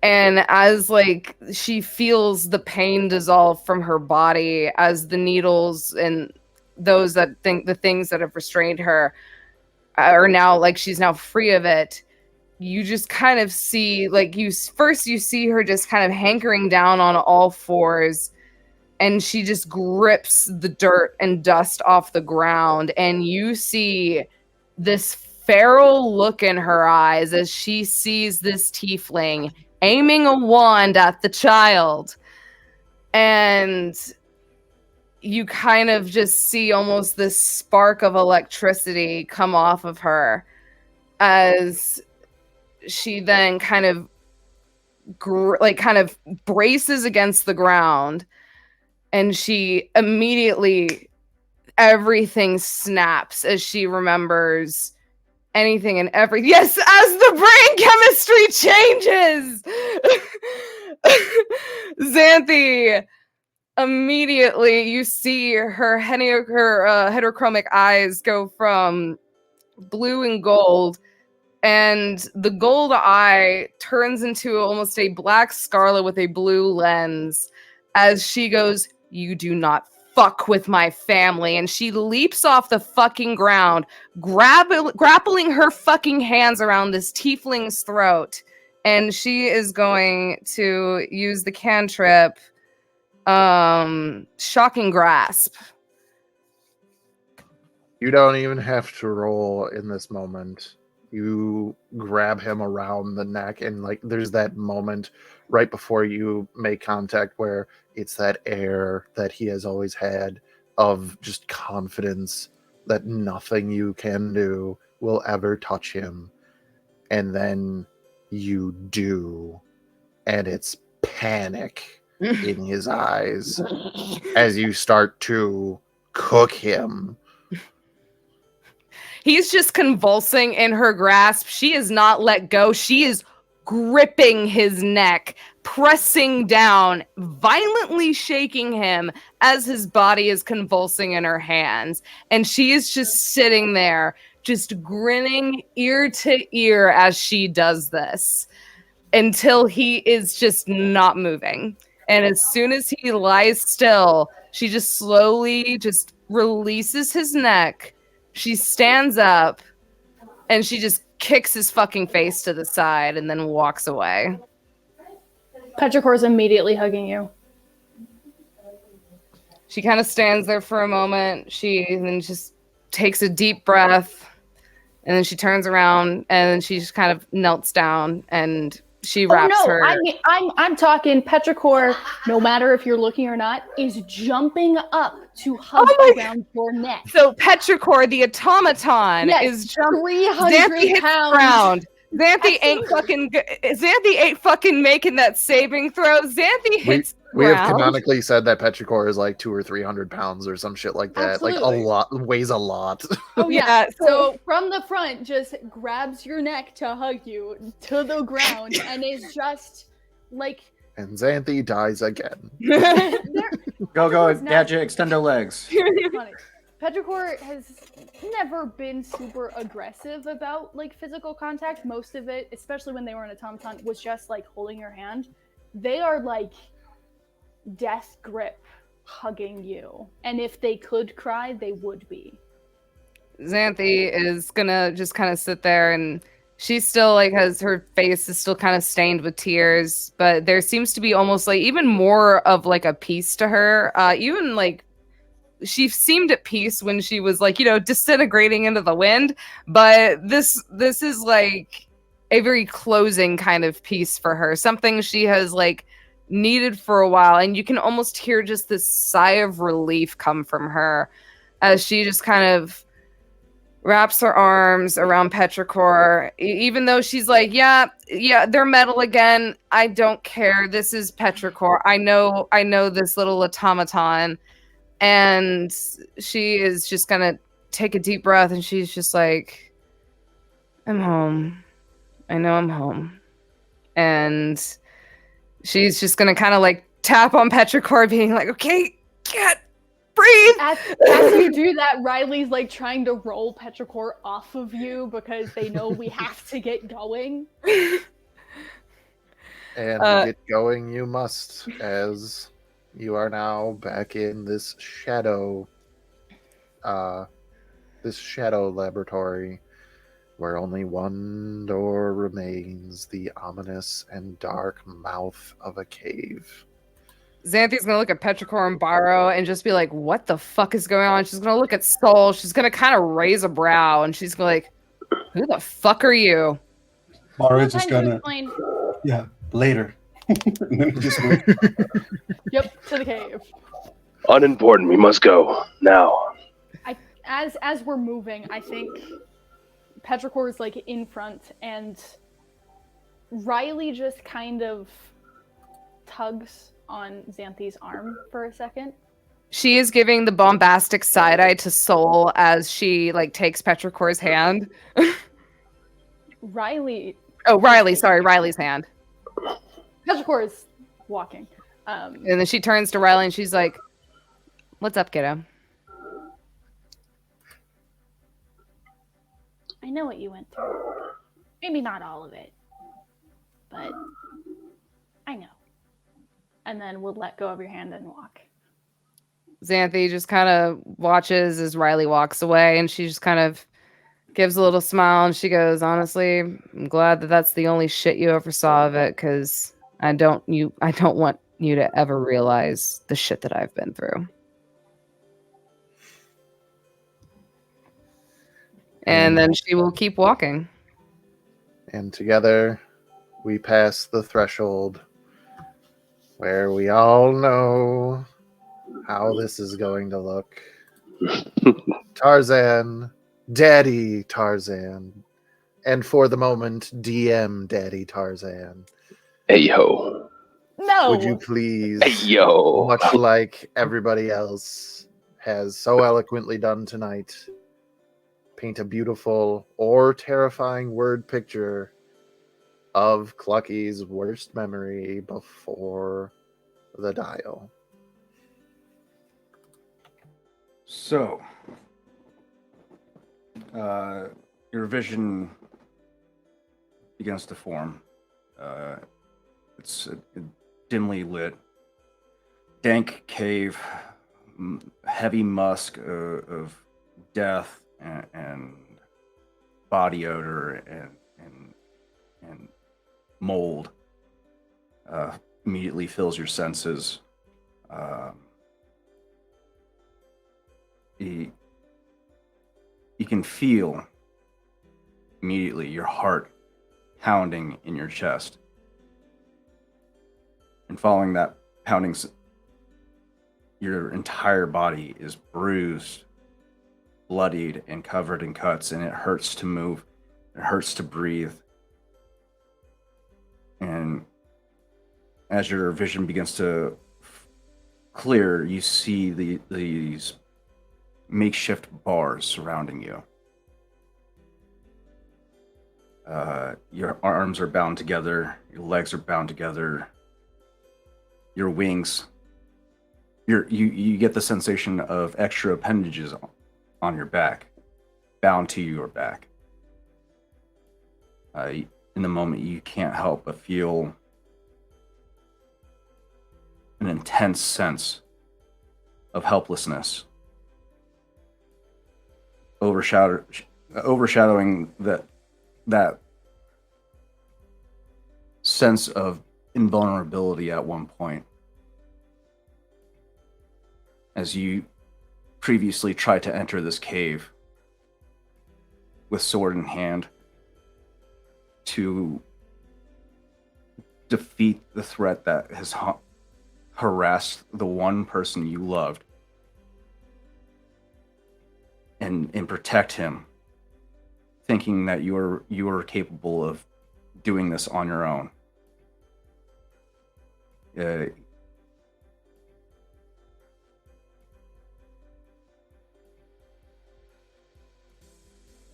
and as like she feels the pain dissolve from her body as the needles and those that think the things that have restrained her are now like she's now free of it, you just kind of see like you see her just kind of hankering down on all fours, and she just grips the dirt and dust off the ground, and you see this feral look in her eyes as she sees this tiefling aiming a wand at the child. And you kind of just see almost this spark of electricity come off of her as she then kind of braces against the ground, and she immediately, everything snaps as she remembers anything and everything. Yes, as the brain chemistry changes, Xanthi immediately, you see her heterochromic eyes go from blue and gold, and the gold eye turns into almost a black scarlet with a blue lens as she goes, "You do not fuck with my family," and she leaps off the fucking ground, grappling her fucking hands around this tiefling's throat, and she is going to use the cantrip Shocking Grasp. You don't even have to roll in this moment. You grab him around the neck, and like there's that moment right before you make contact where it's that air that he has always had of just confidence that nothing you can do will ever touch him. And then you do, and it's panic in his eyes as you start to cook him. He's just convulsing in her grasp. She is not let go. She is gripping his neck, pressing down, violently shaking him as his body is convulsing in her hands. And she is just sitting there, just grinning ear to ear as she does this until he is just not moving. And as soon as he lies still, she just slowly just releases his neck. She stands up and she just kicks his fucking face to the side and then walks away. Petrichor's immediately hugging you. She kind of stands there for a moment. She then just takes a deep breath, and then she turns around and then she just kind of melts down and she wraps her. I'm talking Petrichor, no matter if you're looking or not, is jumping up to hug around your neck. So Petrichor, the automaton, is jumping. 300 pounds. Xanthi ain't fucking making that saving throw. Xanthi hits we have canonically said that Petrichor is like 200 or 300 pounds or some shit like that. Absolutely. Like a lot, weighs a lot. Oh yeah. So from the front, just grabs your neck to hug you to the ground, and is just like. And Xanthi dies again. Go, Gadget, extendo legs. Petrichor has never been super aggressive about like physical contact. Most of it, especially when they were in automaton, was just like holding your hand. They are like death grip hugging you, and if they could cry, they would be. Xanthi is gonna just kind of sit there, and she still like has her face is still kind of stained with tears, but there seems to be almost like even more of like a peace to her. Even like she seemed at peace when she was like, disintegrating into the wind, but this is like a very closing kind of peace for her, something she has like needed for a while, and you can almost hear just this sigh of relief come from her as she just kind of wraps her arms around Petrichor, even though she's like, yeah, they're metal again. I don't care. This is Petrichor. I know this little automaton. And she is just gonna take a deep breath, and she's just like, I'm home. I know I'm home. And she's just gonna kind of like tap on Petrichor, being like, okay, get breathe. As you do that, Riley's like trying to roll Petrichor off of you because they know we have to get going. And get going you must, as you are now back in this shadow laboratory where only one door remains, the ominous and dark mouth of a cave. Xanthi's gonna look at Petrichor and Barrow and just be like, what the fuck is going on? She's gonna look at Soul. She's gonna kind of raise a brow, and she's gonna like, who the fuck are you? Mara's just Time to gonna, explain. yeah, later. And then just move. Yep, to the cave. Unimportant. We must go now. As we're moving, I think Petrichor is like in front, and Riley just kind of tugs on Xanthi's arm for a second. She is giving the bombastic side eye to Soul as she like takes Petrichor's hand. Riley. Oh, Riley. Sorry, Riley's hand. Petrichor is walking. And then she turns to Riley and she's like, what's up, kiddo? I know what you went through. Maybe not all of it, but I know. And then we'll let go of your hand and walk. Xanthi just kind of watches as Riley walks away, and she just kind of gives a little smile, and she goes, honestly, I'm glad that that's the only shit you ever saw of it, because I don't want you to ever realize the shit that I've been through. And then she will keep walking. And together we pass the threshold where we all know how this is going to look. Tarzan, Daddy Tarzan, and for the moment, DM Daddy Tarzan. Hey, yo. No! Would you please, Hey, yo. much like everybody else has so eloquently done tonight, paint a beautiful or terrifying word picture of Clucky's worst memory before the dial? So, your vision begins to form. It's a dimly lit, dank cave, heavy musk of death and body odor and mold immediately fills your senses. You can feel immediately your heart pounding in your chest. And following that pounding, your entire body is bruised, bloodied, and covered in cuts, and it hurts to move. It hurts to breathe. And as your vision begins to clear, you see these makeshift bars surrounding you. Your arms are bound together. Your legs are bound together. Your wings. You get the sensation of extra appendages on your back, bound to your back. In the moment, you can't help but feel an intense sense of helplessness, overshadowing that sense of invulnerability at one point, as you previously tried to enter this cave with sword in hand to defeat the threat that has harassed the one person you loved and protect him thinking that you are capable of doing this on your own.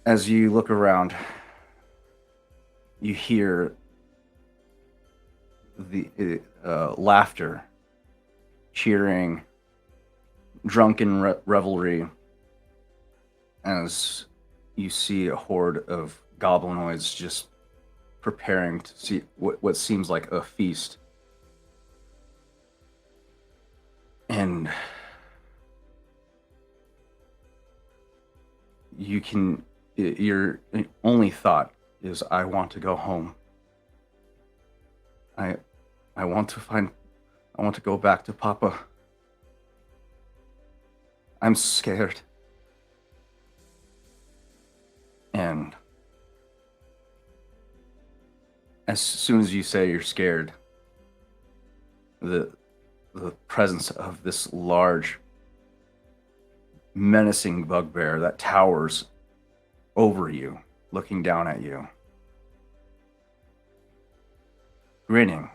As you look around, you hear the laughter, cheering, drunken revelry as you see a horde of goblinoids just preparing to see what seems like a feast. And your only thought is, I want to go home. I want to go back to Papa. I'm scared. And as soon as you say you're scared, the presence of this large, menacing bugbear that towers over you, looking down at you, grinning,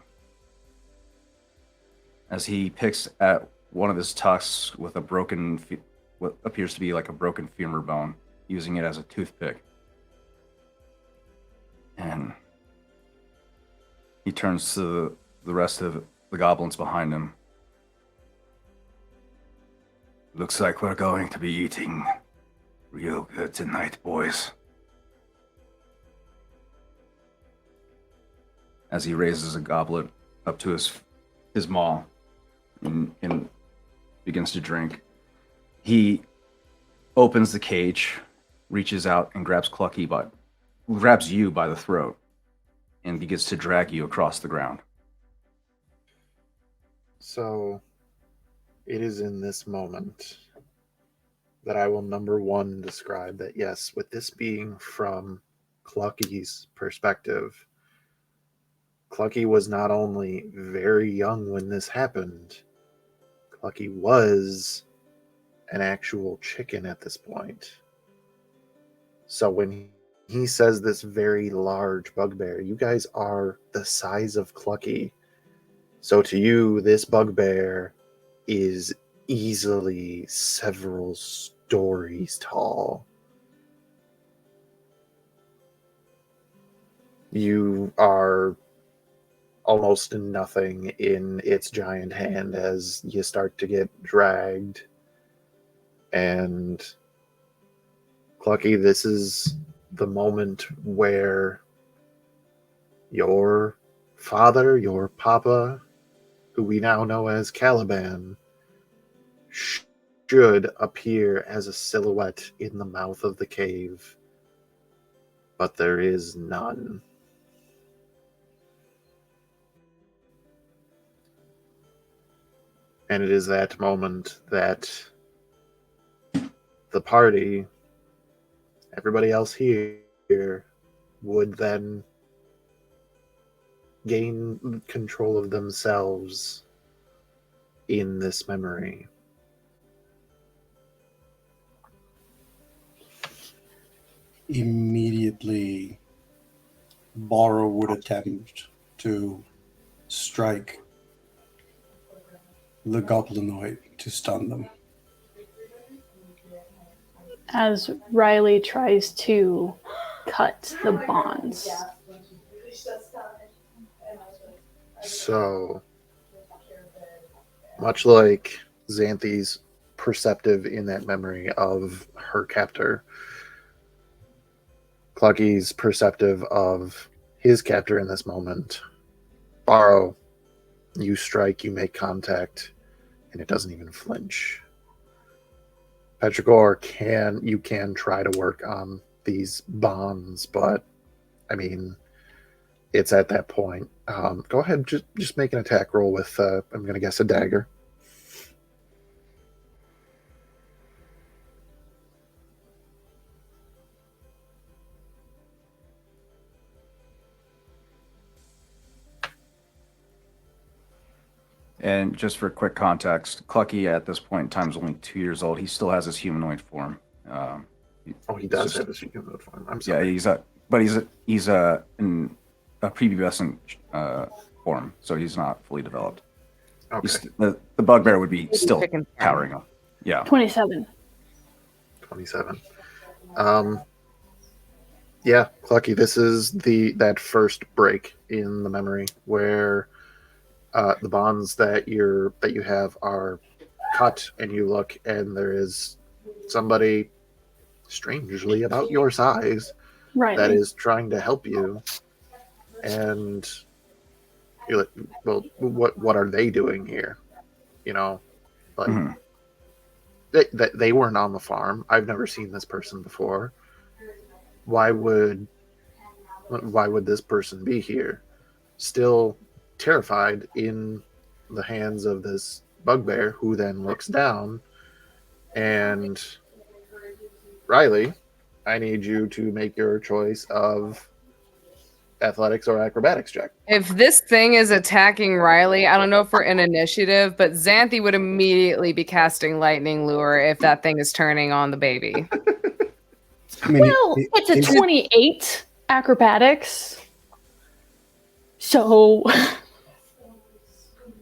as he picks at one of his tusks with what appears to be like a broken femur bone, using it as a toothpick. And he turns to the rest of the goblins behind him. Looks like we're going to be eating real good tonight, boys. As he raises a goblet up to his maw and begins to drink, he opens the cage, reaches out and grabs you by the throat, and begins to drag you across the ground. So, it is in this moment that I will, number one, describe that, yes, with this being from Clucky's perspective, Clucky was not only very young when this happened, Clucky was an actual chicken at this point. So when he says this very large bugbear, you guys are the size of Clucky. So to you, this bugbear is easily several stories tall. You are almost nothing in its giant hand as you start to get dragged. And Clucky, this is the moment where your father, your papa, who we now know as Caliban, should appear as a silhouette in the mouth of the cave. But there is none. And it is that moment that the party, everybody else here, would then gain control of themselves in this memory. Immediately, Borrow would attempt to strike the goblinoid to stun them. As Riley tries to cut the bonds. So, much like Xanthi's perceptive in that memory of her captor, Clucky's perceptive of his captor in this moment. Borrow, you strike, you make contact, and it doesn't even flinch. Petrichor, you can try to work on these bonds, but I mean, it's at that point. Go ahead, just make an attack roll with, I'm going to guess, a dagger. And just for quick context, Clucky at this point in time is only 2 years old. He still has his humanoid form. Oh, he does Just- have a secret mode form. I'm Yeah, sorry. he's in a prepubescent form, so he's not fully developed. Okay. The bugbear would be still Chicken. powering him. Yeah. 27. 27. Yeah, Clucky, this is that first break in the memory where the bonds that you have are cut, and you look, and there is somebody strangely about your size Right. that is trying to help you, and you're like, well, what are they doing here? You know, like Mhm. they weren't on the farm. I've never seen this person before. Why would this person be here? Still terrified in the hands of this bugbear, who then looks down. And Riley, I need you to make your choice of athletics or acrobatics check. If this thing is attacking Riley, I don't know if we're in initiative, but Xanthi would immediately be casting Lightning Lure if that thing is turning on the baby. I mean, Well, it's a 28 acrobatics. So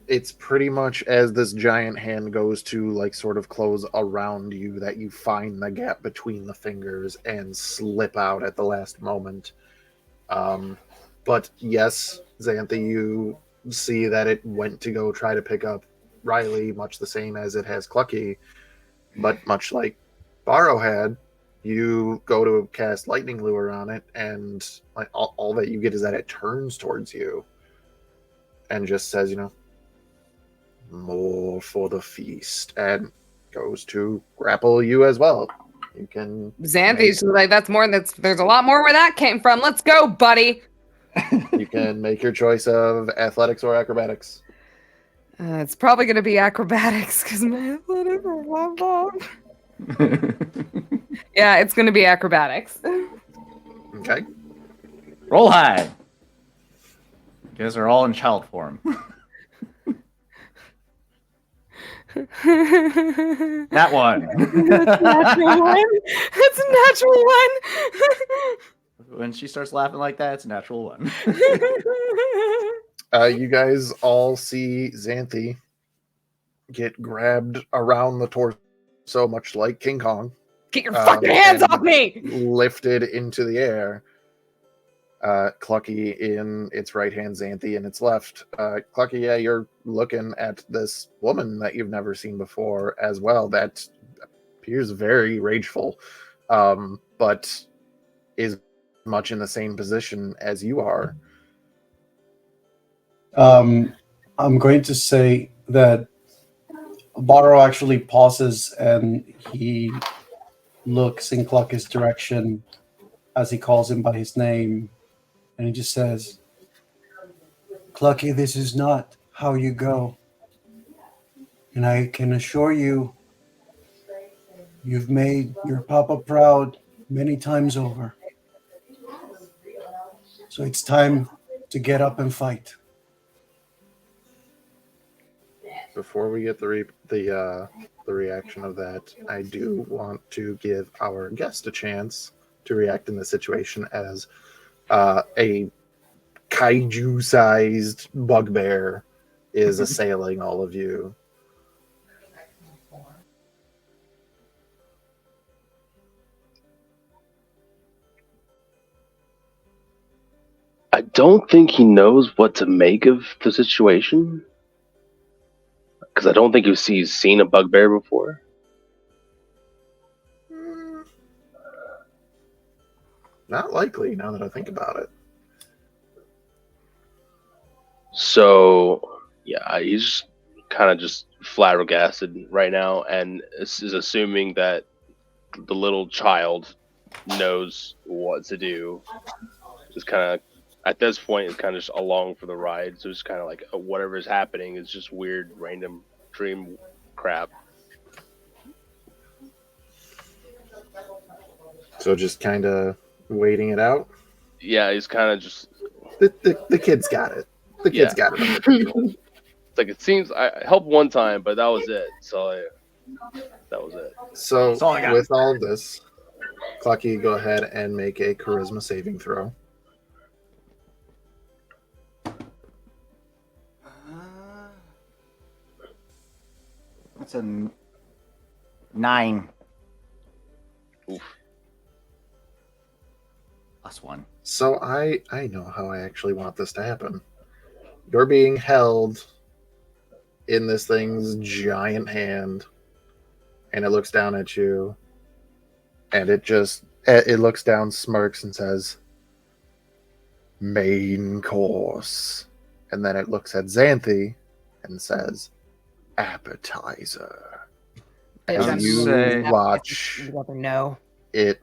It's pretty much as this giant hand goes to like sort of close around you that you find the gap between the fingers and slip out at the last moment. But yes, Xanthi, you see that it went to go try to pick up Riley, much the same as it has Clucky. But much like Barrow had, you go to cast Lightning Lure on it, and like all that you get is that it turns towards you and just says, more for the feast, and goes to grapple you as well. You can Xanthi's like, there's a lot more where that came from. Let's go, buddy. make your choice of athletics or acrobatics. It's probably going to be acrobatics because my athletics are one off. Yeah, it's going to be acrobatics. Okay. Roll high. You guys are all in child form. That one. Natural one. It's a natural one. When she starts laughing like that, it's a natural one. You guys all see Xanthi get grabbed around the torso, much like King Kong, Get your fucking hands and off me! lifted into the air. Clucky in its right hand, Xanthi in its left. Clucky, yeah, you're looking at this woman that you've never seen before as well, that appears very rageful, but is much in the same position as you are. I'm going to say that Barrow actually pauses and he looks in Clucky's direction as he calls him by his name, and he just says, Clucky, this is not how you go. And I can assure you, you've made your papa proud many times over. So it's time to get up and fight. Before we get the reaction of that, I do want to give our guest a chance to react in the situation as a kaiju-sized bugbear is assailing all of you. I don't think he knows what to make of the situation. Because I don't think he's seen a bugbear before. Not likely, now that I think about it. So, yeah, he's kind of just flabbergasted right now and is assuming that the little child knows what to do. Just kind of, at this point, it's kind of just along for the ride. So it's kind of like whatever is happening is just weird, random dream crap. So just kind of waiting it out. Yeah, he's kind of just... The kid's got it. The kid's got it under control. It's like, it seems I helped one time, but that was it. So that was it. So all I got. with all of this, Clucky, go ahead and make a charisma saving throw. That's a 9. Oof. +1. So I know how I actually want this to happen. You're being held in this thing's giant hand, and it looks down at you, and it looks down, smirks, and says, "Main course." And then it looks at Xanthi and says, "Appetizer." Bitch, And I'm you say- watch You never know. it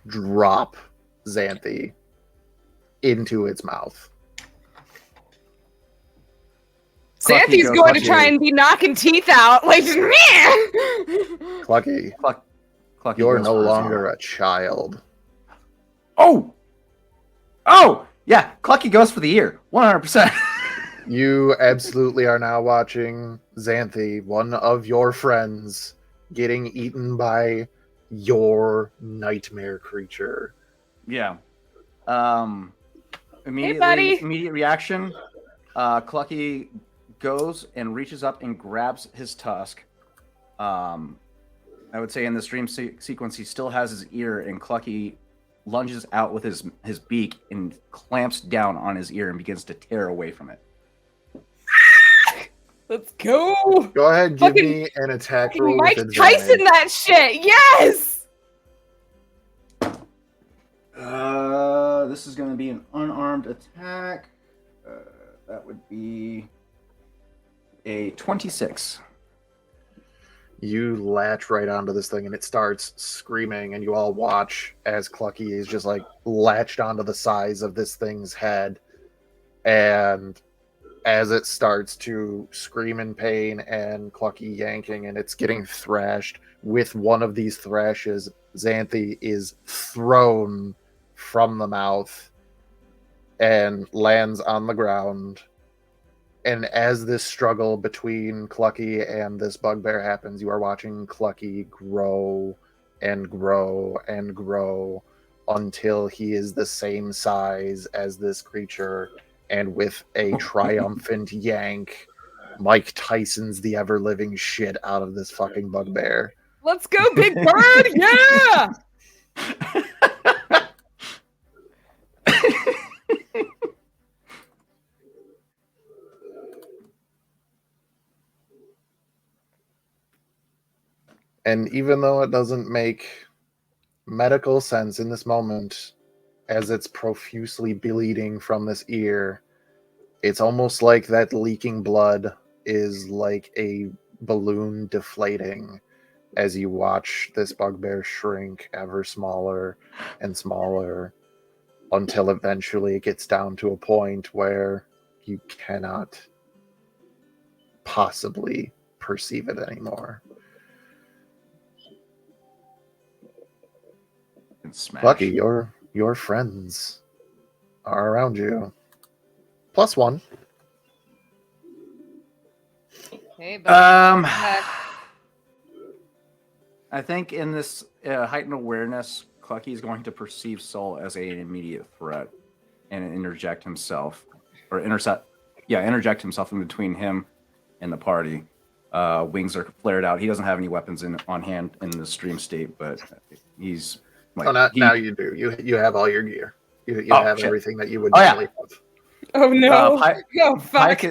drop Xanthi into its mouth. Xanthi's goes, going to Clucky. try and be knocking teeth out. Like, man! Clucky, Clucky you're goes no for his longer ear. a child. Oh, yeah. Clucky goes for the ear. 100%. You absolutely are now watching Xanthi, one of your friends, getting eaten by your nightmare creature. Yeah. Immediately, buddy. immediate reaction. Clucky goes and reaches up and grabs his tusk. I would say in this dream sequence, he still has his ear, and Clucky lunges out with his beak and clamps down on his ear and begins to tear away from it. Let's go! Go ahead, give Fucking- me an attack Fucking roll Mike with Tyson advantage. that shit! Yes! This is going to be an unarmed attack. That would be a 26. You latch right onto this thing, and it starts screaming, and you all watch as Clucky is just like latched onto the size of this thing's head, and as it starts to scream in pain and Clucky yanking, and it's getting thrashed. With one of these thrashes, Xanthi is thrown from the mouth and lands on the ground. And as this struggle between Clucky and this bugbear happens, you are watching Clucky grow and grow and grow until he is the same size as this creature. And with a triumphant yank, Mike Tyson's the ever-living shit out of this fucking bugbear. Let's go, Big Bird! Yeah! And even though it doesn't make medical sense in this moment, as it's profusely bleeding from this ear, it's almost like that leaking blood is like a balloon deflating as you watch this bugbear shrink ever smaller and smaller until eventually it gets down to a point where you cannot possibly perceive it anymore. And smash. Lucky, your friends are around you. +1. Hey, but I think in this heightened awareness, Clucky is going to perceive Soul as an immediate threat and interject himself in between him and the party. Wings are flared out. He doesn't have any weapons on hand in the stream state, but he's like, Now you do. You have all your gear. You Oh, have shit. everything that you would Oh, yeah. normally have. oh no! Oh fuck!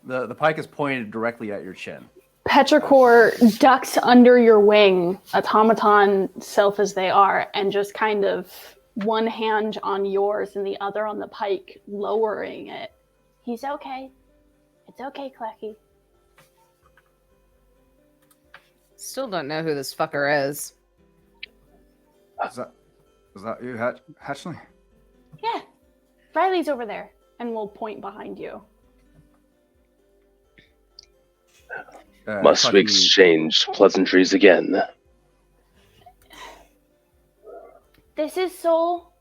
The pike is pointed directly at your chin. Petrichor ducks under your wing, automaton self as they are, and just kind of one hand on yours and the other on the pike, lowering it. He's okay. It's okay, Clucky. Still don't know who this fucker is. Is that you, Hatchley? Yeah, Riley's over there, and we'll point behind you. Must we exchange pleasantries again? This is Soul.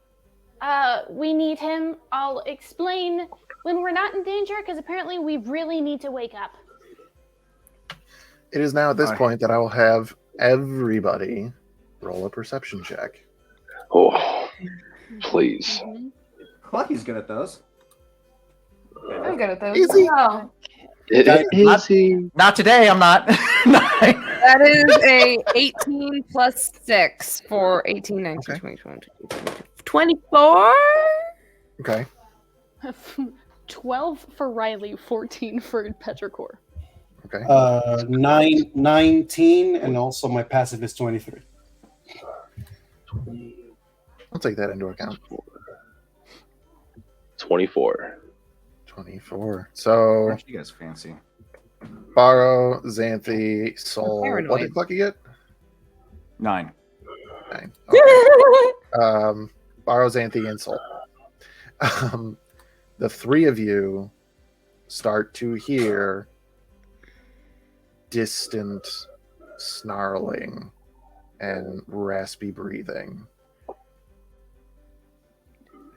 We need him. I'll explain when we're not in danger, because apparently we really need to wake up. It is now at this Alright. point that I will have everybody roll a perception check. Oh, please. Mhm. Lucky's good at those. I'm good at those. Easy. Oh, Is he? Not today, I'm not. that is a 18 plus 6 for 18, 19, Okay. 20, 21, 24. Okay. 12 for Riley, 14 for Petrichor. Okay. 19, and also my passive is 23. I'll take that into account. 24. 24. So Aren't you guys fancy? Borrow, Xanthi, Soul. What paranoid. did Clucky get? 9. 9. Okay. Borrow, Xanthi, and Soul. The three of you start to hear distant snarling and raspy breathing.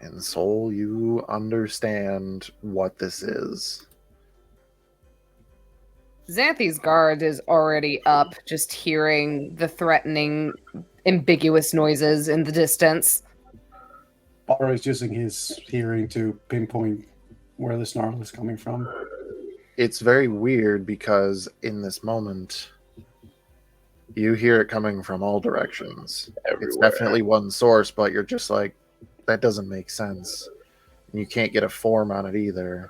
And Soul, you understand what this is. Xanthi's guard is already up, just hearing the threatening, ambiguous noises in the distance. Barrow is using his hearing to pinpoint where the snarl is coming from. It's very weird because in this moment, you hear it coming from all directions. Everywhere. It's definitely one source, but you're just like, that doesn't make sense. And you can't get a form on it either.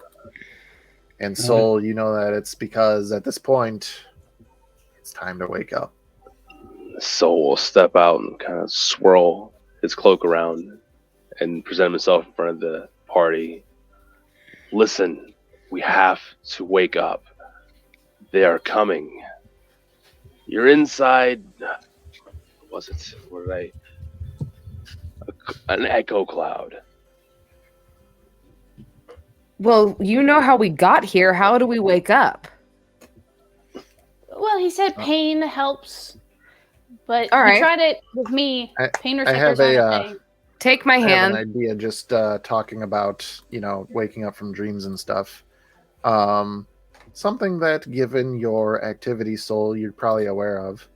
And Soul, you know that it's because at this point, it's time to wake up. Soul will step out and kind of swirl his cloak around and present himself in front of the party. Listen, we have to wake up. They are coming. You're inside. What was it? What did an echo cloud. Well, you know how we got here. How do we wake up? Well, he said pain helps, but All right. he tried it with me. Pain I have receptors a, aren't a thing. Take my I have hand. an idea just talking about, waking up from dreams and stuff. Something that, given your activity, Soul, you're probably aware of.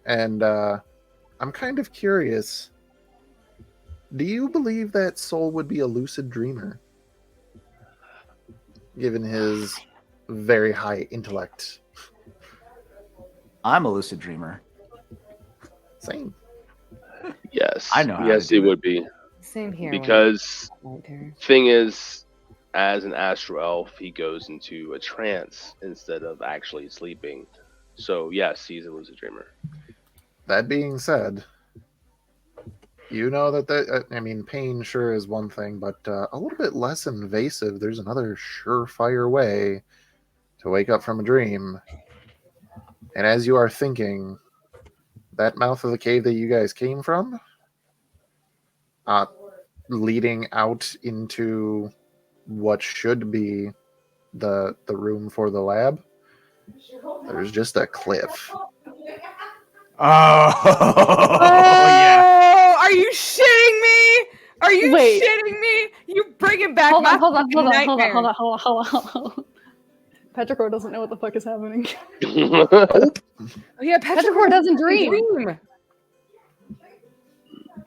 And I'm kind of curious. Do you believe that Soul would be a lucid dreamer? Given his very high intellect. I'm a lucid dreamer. Same. Yes. I know how to Yes, do he it. would be. Same here. Because right there. thing is, as an astral elf, he goes into a trance instead of actually sleeping. So yes, he's a lucid dreamer. That being said, you know that pain sure is one thing, but a little bit less invasive. There's another surefire way to wake up from a dream. And as you are thinking, that mouth of the cave that you guys came from, leading out into what should be the room for the lab, there's just a cliff. Oh, yeah. Are you shitting me? Are you Wait. shitting me? You bringing back Hold my on. fucking nightmare. Hold on. Petrichor doesn't know what the fuck is happening. Oh yeah, Petrichor doesn't dream.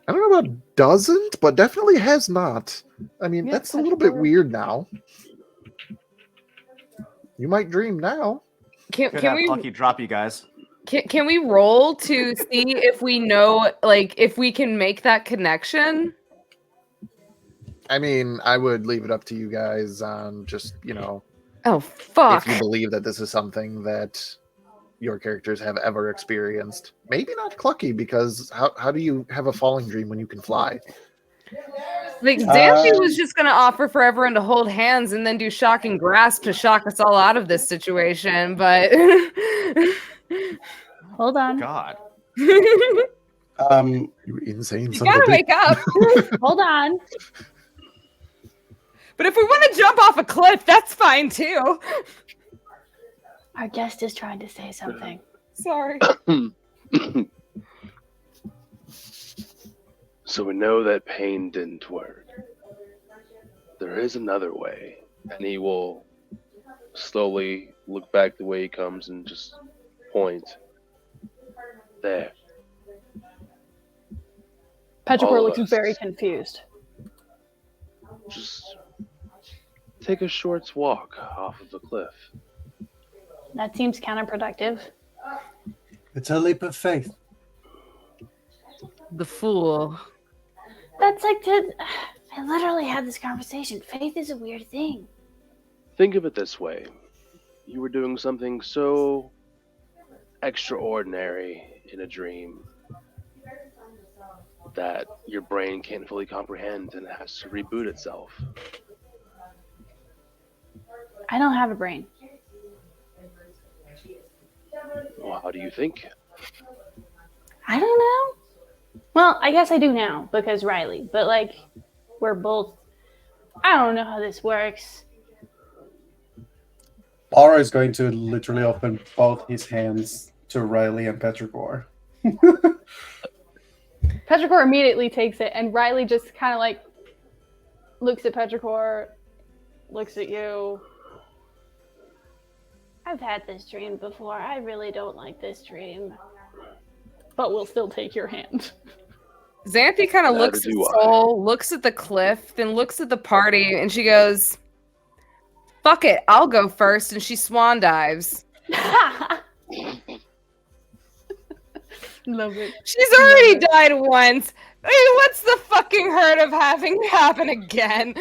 I don't know about doesn't, but definitely has not. I mean, Yeah, that's a little bit Petrichor. weird now. You might dream now. Could have Lucky drop you guys. Can we roll to see if we know, like, if we can make that connection? I mean, I would leave it up to you guys on just, Oh fuck! if you believe that this is something that your characters have ever experienced. Maybe not Clucky, because how do you have a falling dream when you can fly? Like Xanthi was just gonna offer for everyone to hold hands and then do shocking grasp to shock us all out of this situation, but Hold on. God. You insane you son of a gotta bitch. wake up. Hold on. But if we want to jump off a cliff, that's fine too. Our guest is trying to say something. Sorry. So we know that pain didn't work. There is another way. And he will slowly look back the way he comes and just point. There. Petrichor All of looks us. very confused. Just take a short walk off of the cliff. That seems counterproductive. It's a leap of faith. The fool. That's like I literally had this conversation. Faith is a weird thing. Think of it this way. You were doing something so extraordinary in a dream that your brain can't fully comprehend and it has to reboot itself. I don't have a brain. Well, how do you think? I don't know. Well, I guess I do now because Riley, but like, we're both. I don't know how this works. Aura is going to literally open both his hands to Riley and Petrichor. Petrichor immediately takes it, and Riley just kind of like looks at Petrichor, looks at you. I've had this dream before. I really don't like this dream. But we'll still take your hand. Xanthi kind of Neither looks at do I. Soul, looks at the cliff, then looks at the party, and she goes, "Fuck it, I'll go first," and she swan dives. Love it. She's already died once. I mean, what's the fucking hurt of having it happen again?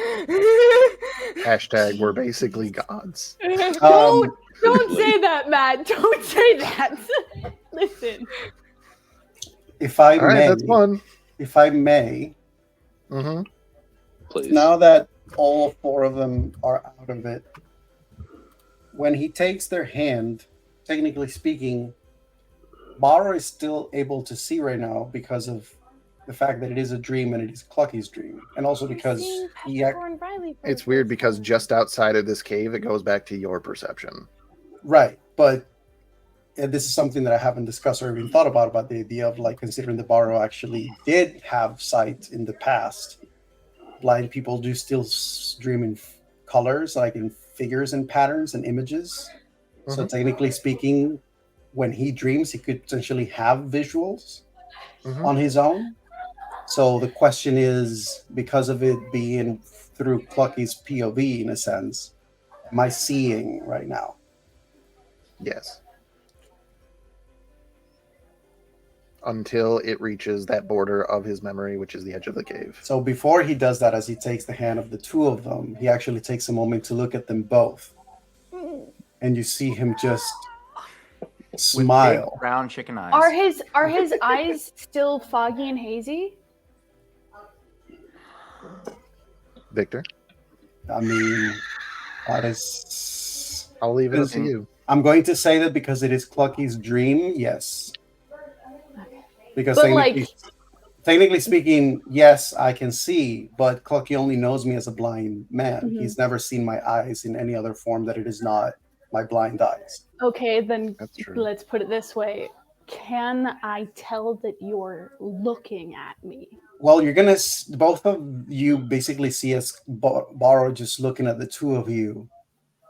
Hashtag we're basically gods. Don't say that, Matt. Don't say that. Listen. If I All right, may, that's one. if I may, Mm-hmm. Please. now that all four of them are out of it, when he takes their hand, technically speaking, Mara is still able to see right now because of the fact that it is a dream and it is Clucky's dream, and also because Petrichor and Riley for It's the weird first because time. just outside of this cave, it goes back to your perception. right, but this is something that I haven't discussed or even thought about the idea of like considering the Borrow actually did have sight in the past. Blind people do still dream in colors, like in figures and patterns and images. So Mhm. technically speaking, when he dreams, he could potentially have visuals Mhm. on his own. So the question is, because of it being through Clucky's POV in a sense, am I seeing right now? Yes. Until it reaches that border of his memory, which is the edge of the cave. So before he does that, as he takes the hand of the two of them, he actually takes a moment to look at them both. And you see him just With smile. big round chicken eyes. Are his eyes still foggy and hazy? Victor, I mean, that is... I'll leave it up to you. I'm going to say that because it is Clucky's dream, yes. Because But like, technically speaking, yes, I can see, but Clucky only knows me as a blind man. Mhm. He's never seen my eyes in any other form that it is not my blind eyes. okay, then That's true. let's put it this way. Can I tell that you're looking at me? Well, you're gonna both of you basically see as Borrow just looking at the two of you,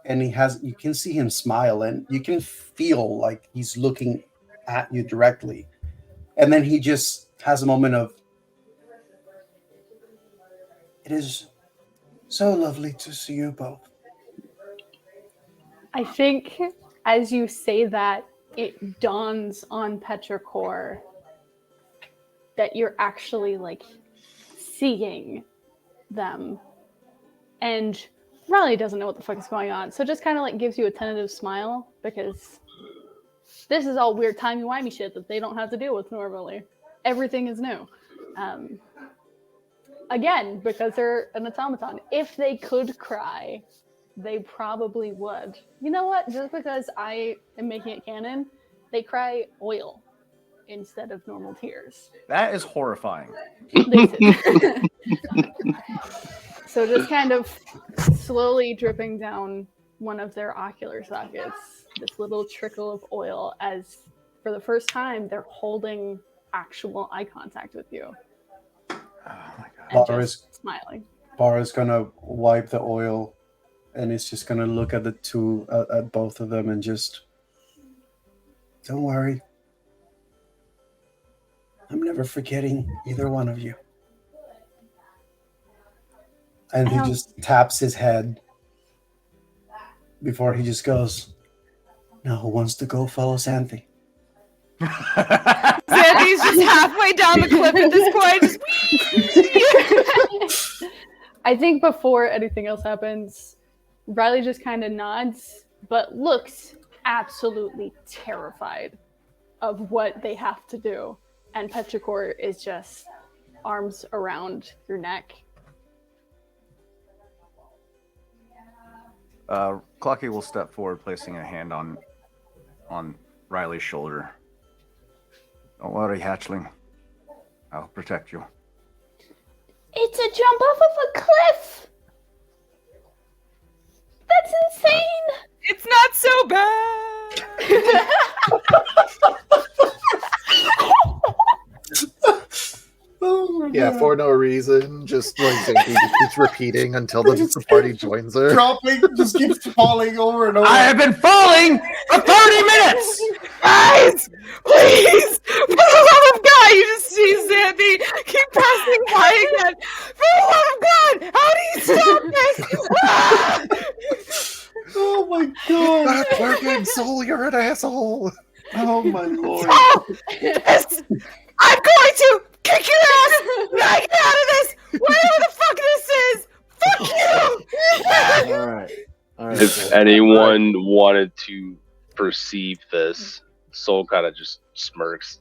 and you can see him smile, and you can feel like he's looking at you directly, and then he just has a moment of, "It is so lovely to see you both." I think as you say that, it dawns on Petrichor that you're actually like seeing them. And Riley doesn't know what the fuck is going on. So just kind of like gives you a tentative smile because this is all weird timey-wimey shit that they don't have to deal with normally. Everything is new. Again, because they're an automaton. If they could cry, they probably would. You know what? Just because I am making it canon, they cry oil instead of normal tears. That is horrifying. Listen. So just kind of slowly dripping down one of their ocular sockets, this little trickle of oil as for the first time they're holding actual eye contact with you. Oh my god. And Borrow's just smiling. gonna wipe the oil, and it's just gonna look at the two, at both of them, and just, "Don't worry. I'm never forgetting either one of you. And he just taps his head before he just goes, now who wants to go follow Xanthi? Xanthi's just halfway down the cliff at this point. Just I think before anything else happens, Riley just kind of nods, but looks absolutely terrified of what they have to do. And Petrichor is just arms around your neck. Clocky will step forward, placing a hand on Riley's shoulder. Don't worry, hatchling. I'll protect you. It's a jump off of a cliff. That's insane. it's not so bad. Oh, Yeah, for no reason. Just like Xanthi keeps repeating until the party joins her. dropping, just keeps falling over and over. I have been falling for 30 minutes! Guys, please, for the love of God, you just see Xanthi keep passing by again. For the love of God, how do you stop this? Oh my god! Not working, Soul, you're an asshole. Oh my lord! Stop this! I'm going to kick your ass when I get out of this, whatever the fuck this is. Fuck you! All right. If anyone wanted to perceive this, Soul kind of just smirks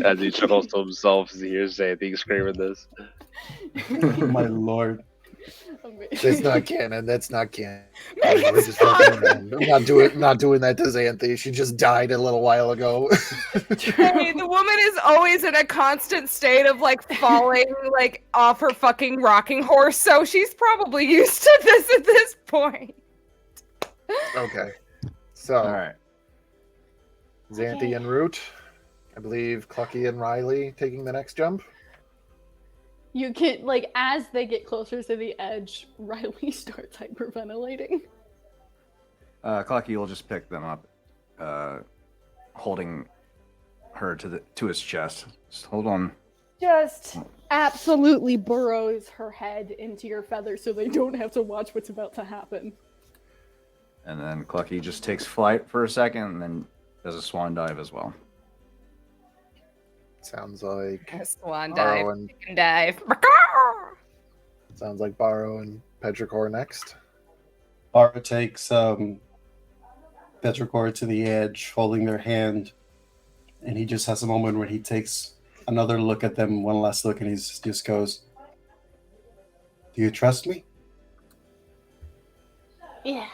as he chuckles to himself as he hears Xanthi screaming this. Oh my lord! That's not canon. That's not canon. Make We're it just stop! fucking not doing that to Xanthi. She just died a little while ago. Hey, the woman is always in a constant state of like falling like off her fucking rocking horse, so she's probably used to this at this point. Okay. So All right. Xanthi and Root. I believe Clucky and Riley taking the next jump. You can, like, as they get closer to the edge, Riley starts hyperventilating. Clocky will just pick them up, holding her to his chest. Just hold on. Just absolutely burrows her head into your feathers so they don't have to watch what's about to happen. And then Clucky just takes flight for a second and then does a swan dive as well. Sounds like Swan Barrow dive, and chicken dive. sounds like Barrow and Petrichor next. Barrow takes Petrichor to the edge, holding their hand, and he just has a moment where he takes another look at them, one last look, and he just goes, "Do you trust me?" Yeah.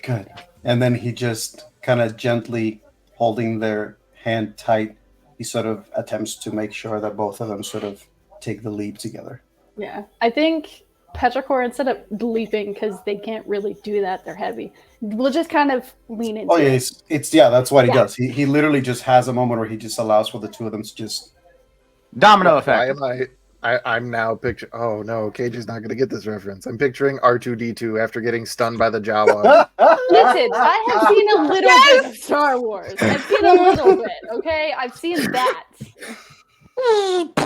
Good. And then he just kind of gently holding their hand tight, he sort of attempts to make sure that both of them sort of take the leap together. Yeah. I think Petrichor, instead of leaping, because they can't really do that, they're heavy, will just kind of lean into Oh yeah, it. it's that's what he Yeah. does. He literally just has a moment where he just allows for the two of them to just Domino Why effect. am I'm now picturing. Oh no, Cage is not going to get this reference. I'm picturing R2D2 after getting stunned by the Jawa. Listen, I have seen a little bit of Star Wars. I've seen a little bit, okay? I've seen that.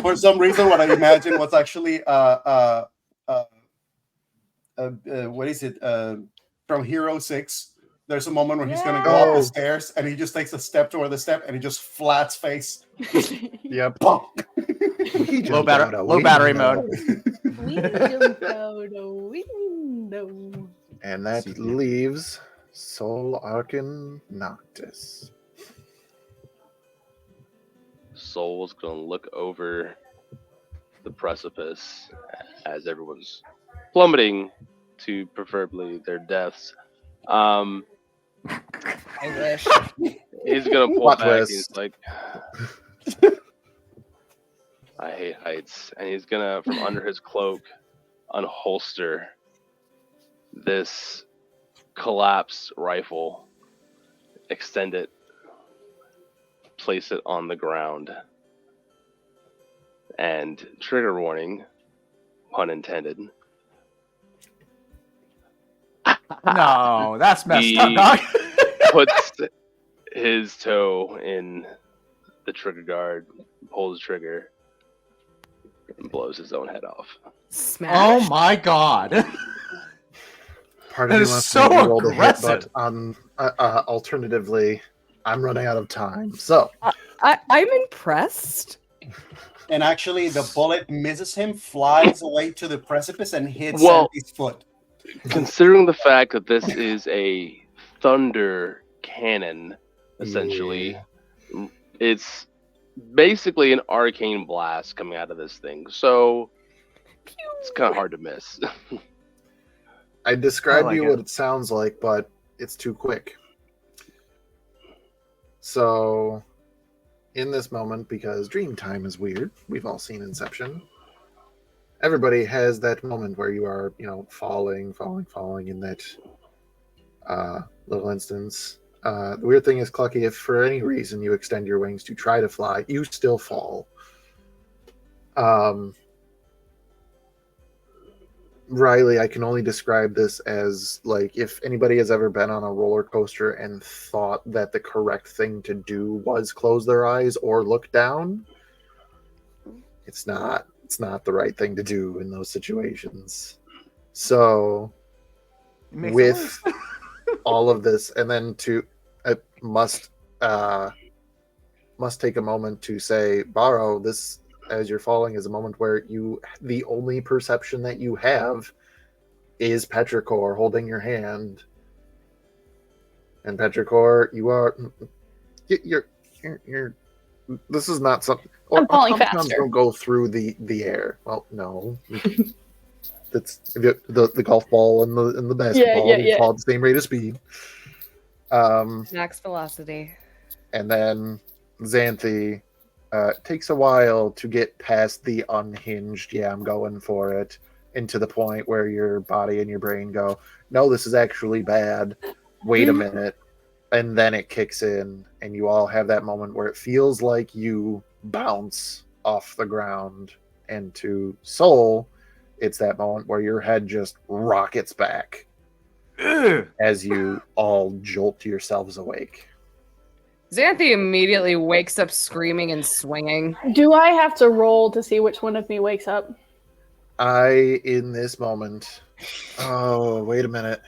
For some reason, what I imagine was actually what is it? From Hero 6. There's a moment where he's gonna go up Yeah. the stairs and he just takes a step toward the step and he just flats face. Yep. Bonk. Low battery mode. We don't go to window. And that leaves Sol Arcan Noctis. Soul's gonna look over the precipice as everyone's plummeting to preferably their deaths. I wish. He's gonna pull Plot back. twist. He's like, I hate heights, and he's gonna, from under his cloak, unholster this collapsed rifle, extend it, place it on the ground, and trigger warning, pun intended. No, that's messed He up, dog. puts his toe in the trigger guard, pulls the trigger, and blows his own head off. Smash. Oh my god. Part That of me is wants so to roll the hit, aggressive. but alternatively, I'm running out of time. So I'm impressed. And actually, the bullet misses him, flies away to the precipice, and hits Well- Sandy's foot. Considering the fact that this is a thunder cannon, essentially, it's basically an arcane blast coming out of this thing. So it's kind of hard to miss. I described I like you it. what it sounds like, but it's too quick. So, in this moment, because dream time is weird, we've all seen Inception. Everybody has that moment where you are, falling in that little instance. The weird thing is, Clucky, if for any reason you extend your wings to try to fly, you still fall. Riley, I can only describe this as like if anybody has ever been on a roller coaster and thought that the correct thing to do was close their eyes or look down. It's not the right thing to do in those situations. So It makes it with worse. all of this, and then I must take a moment to say, Borrow, this as you're falling is a moment where the only perception that you have is Petrichor holding your hand. And Petrichor, you're this is not something. I'm falling automatons faster. don't go through the air. Well, no. That's the golf ball and the basketball yeah. fall at the same rate of speed. Max velocity. And then Xanthi takes a while to get past the unhinged, I'm going for it, into the point where your body and your brain go, no, this is actually bad. Wait a minute. And then it kicks in, and you all have that moment where it feels like you bounce off the ground. And to Soul, it's that moment where your head just rockets back Ugh. as you all jolt yourselves awake. Xanthi immediately wakes up screaming and swinging. Do I have to roll to see which one of me wakes up? In this moment, oh, wait a minute.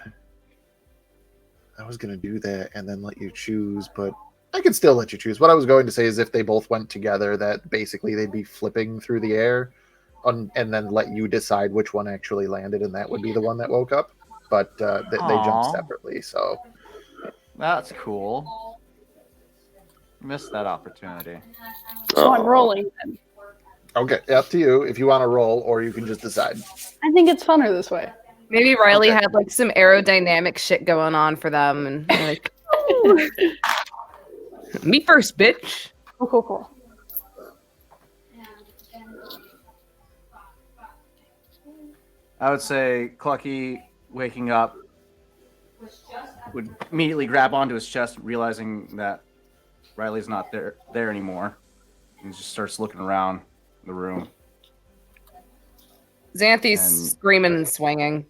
I was going to do that and then let you choose, but I can still let you choose. What I was going to say is if they both went together, that basically they'd be flipping through the air and then let you decide which one actually landed, and that would be the one that woke up. But they jump Aw. separately, so. That's cool. Missed that opportunity. So I'm rolling then. Okay, up to you if you want to roll, or you can just decide. I think it's funner this way. Maybe Riley Okay. had like some aerodynamic shit going on for them, and they're like, "Ooh. Me first, bitch." Cool. I would say Clucky waking up would immediately grab onto his chest, realizing that Riley's not there anymore, and just starts looking around the room. Xanthi's And- screaming and swinging.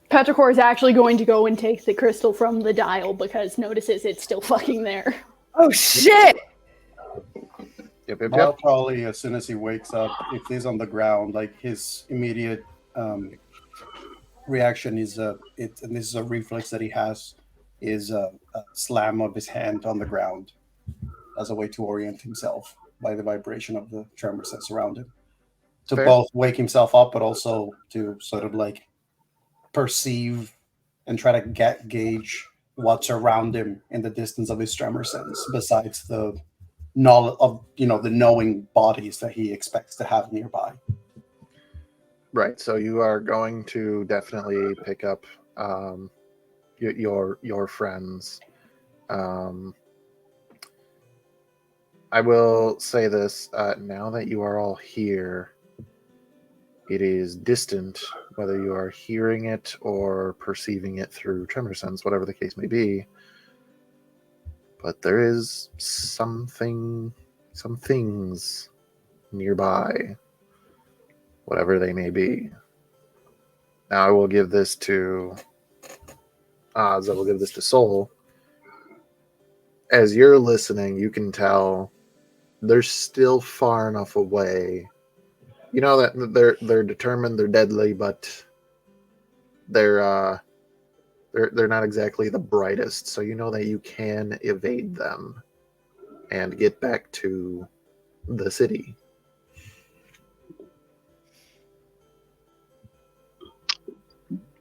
Petrichor is actually going to go and take the crystal from the dial because notices it's still fucking there. Oh shit! Yep. I'll probably, as soon as he wakes up, if he's on the ground, like his immediate reaction is and this is a reflex that he has, is a slam of his hand on the ground as a way to orient himself by the vibration of the tremors that's around him. To Fair. both wake himself up, but also to sort of like perceive and try to gauge what's around him in the distance of his tremor sense, besides the knowledge of the knowing bodies that he expects to have nearby. Right. So you are going to definitely pick up your friends. I will say this: now that you are all here, it is distant, whether you are hearing it or perceiving it through tremor sense, whatever the case may be. But there is some things nearby, whatever they may be. Now I will give this to Oz. I will give this to Soul. as you're listening, you can tell they're still far enough away. You know that they're determined, they're deadly, but they're not exactly the brightest. So you know that you can evade them and get back to the city.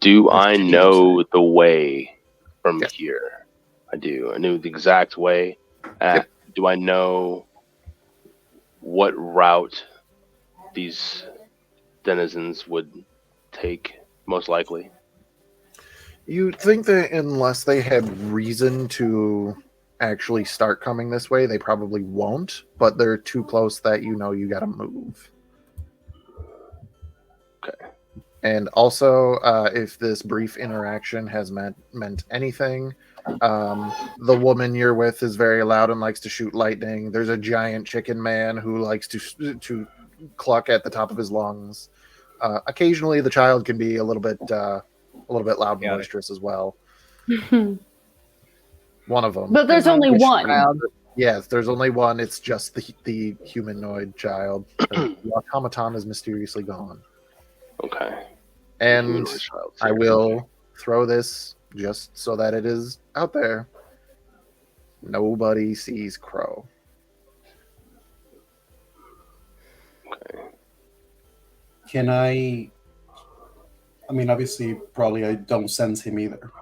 Do The I city, you know say? the way from Yes. here? I do. I knew the exact way. Yep. Do I know what route these denizens would take, most likely? You'd think that unless they had reason to actually start coming this way, they probably won't, but they're too close that you know you gotta move. Okay. And also, if this brief interaction has meant anything, the woman you're with is very loud and likes to shoot lightning. There's a giant chicken man who likes to cluck at the top of his lungs. Occasionally, the child can be a little bit loud and boisterous as well. One of them. But there's only one. Child. Yes, there's only one. It's just the humanoid child. The automaton is mysteriously gone. Okay. And Humanoid child. I will throw this just so that it is out there. Nobody sees Crow. Okay. Can I mean, obviously, probably I don't sense him either.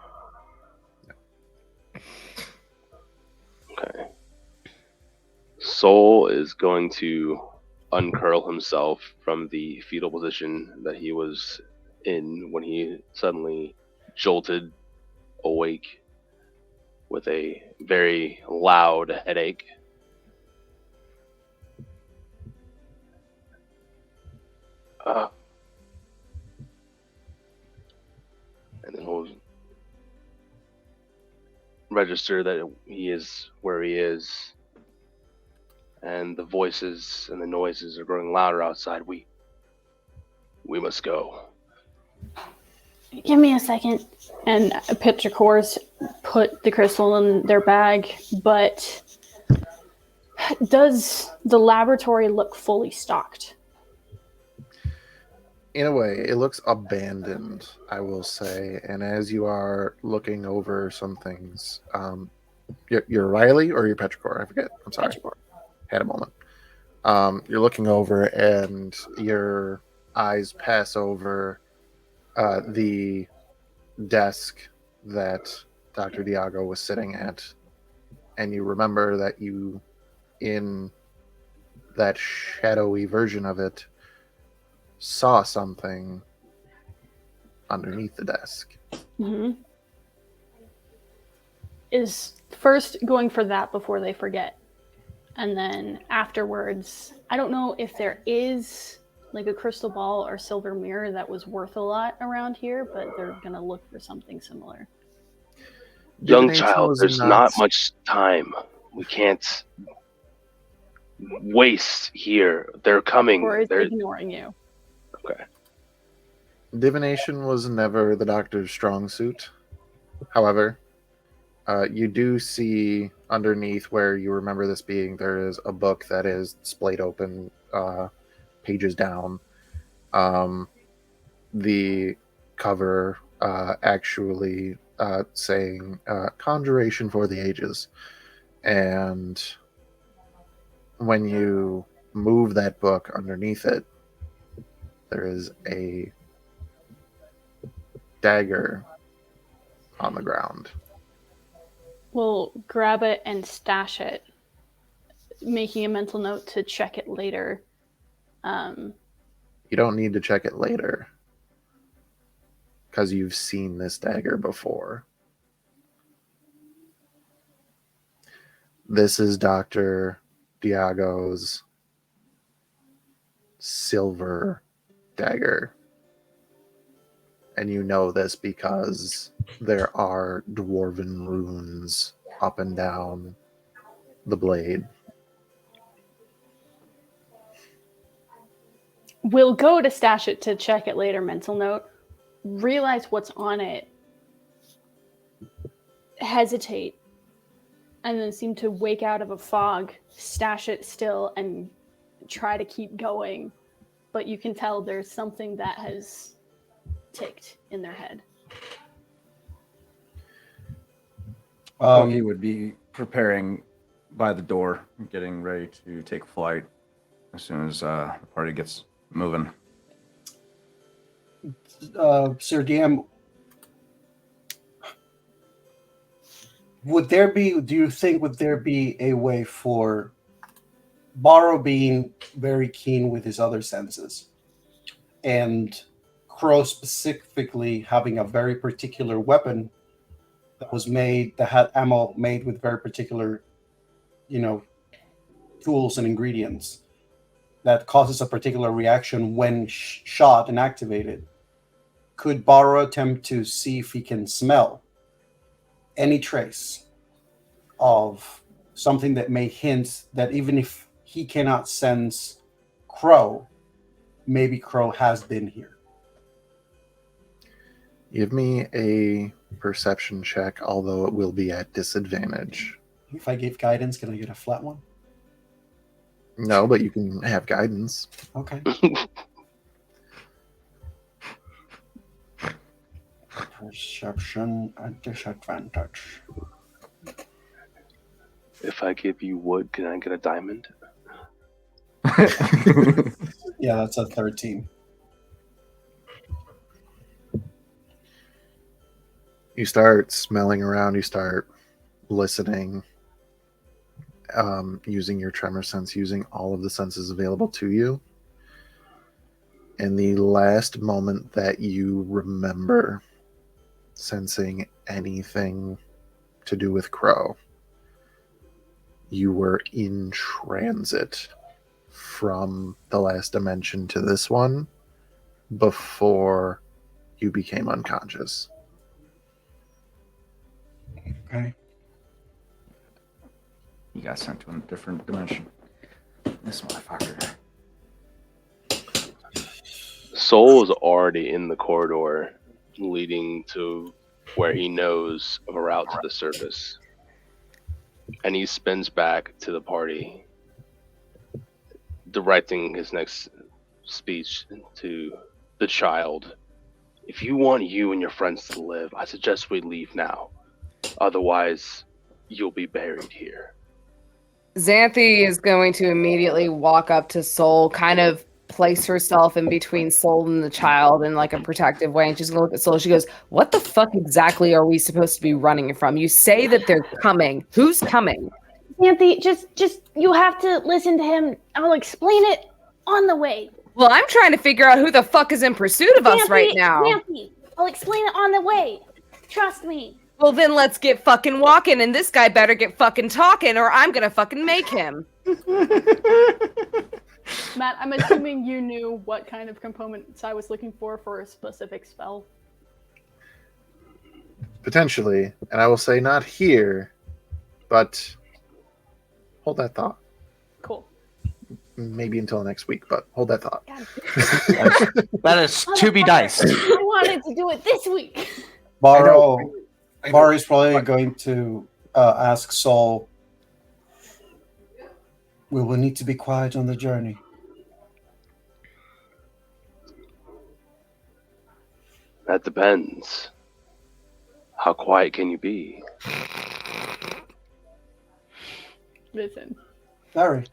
Okay. Soul is going to uncurl himself from the fetal position that he was in when he suddenly jolted awake with a very loud headache. And then he'll register that he is where he is, and the voices and the noises are growing louder outside. We must go. Give me a second. And Petrichor's put the crystal in their bag, but does the laboratory look fully stocked? In a way, it looks abandoned, I will say. And as you are looking over some things, you're Riley or you're Petrichor? I forget. I'm sorry. Petrichor. Had a moment. You're looking over, and your eyes pass over the desk that Dr. Diago was sitting at, and you remember that you, in that shadowy version of it, saw something underneath the desk. Mm-hmm. Is first going for that before they forget. And then afterwards, I don't know if there is like a crystal ball or silver mirror that was worth a lot around here, but they're going to look for something similar. Young Divination child, was there's not much time. We can't waste here. They're coming. Or is They're ignoring you. okay. Divination was never the doctor's strong suit. However, you do see underneath where you remember this being, there is a book that is splayed open, pages down. The cover actually saying Conjuration for the Ages. And when you move that book underneath it, there is a dagger on the ground. We'll grab it and stash it, making a mental note to check it later. You don't need to check it later because you've seen this dagger before. This is Dr. Diago's silver dagger. And you know this because there are dwarven runes up and down the blade. We'll go to stash it to check it later, mental note. Realize what's on it. Hesitate. and then seem to wake out of a fog, stash it still, and try to keep going. But you can tell there's something that has ticked in their head. He would be preparing by the door, getting ready to take flight as soon as the party gets moving. Sir DM, would there be a way for Borrow being very keen with his other senses and Crow specifically having a very particular weapon that had ammo made with very particular, tools and ingredients that causes a particular reaction when shot and activated? Could Borrow attempt to see if he can smell any trace of something that may hint that even if he cannot sense Crow, maybe Crow has been here? Give me a perception check, although it will be at disadvantage. If I give guidance, can I get a flat one? No, but you can have guidance. Okay. Perception at disadvantage. If I give you wood, can I get a diamond? Yeah, that's a 13. You start smelling around, you start listening, using your tremor sense, using all of the senses available to you. And the last moment that you remember sensing anything to do with Crow, you were in transit from the last dimension to this one before you became unconscious. Okay. You got sent to a different dimension. This motherfucker. Soul is already in the corridor leading to where he knows of a route to the surface. And he spins back to the party, directing his next speech to the child. If you want you and your friends to live, I suggest we leave now. Otherwise, you'll be buried here. Xanthi is going to immediately walk up to Soul, kind of place herself in between Soul and the child in like a protective way, and she's gonna look at Soul. She goes, "What the fuck exactly are we supposed to be running from? You say that they're coming. Who's coming?" Xanthi, just you have to listen to him. I'll explain it on the way. Well, I'm trying to figure out who the fuck is in pursuit of us right now. Xanthi, I'll explain it on the way. Trust me. Well, then let's get fucking walking, and this guy better get fucking talking, or I'm gonna fucking make him. Matt, I'm assuming you knew what kind of components I was looking for a specific spell. Potentially, and I will say not here, but hold that thought. Cool. Maybe until next week, but hold that thought. That is to be diced. I wanted to do it this week. Borrow is probably going to ask Saul, "We will need to be quiet on the journey." That depends. How quiet can you be? Listen. Very.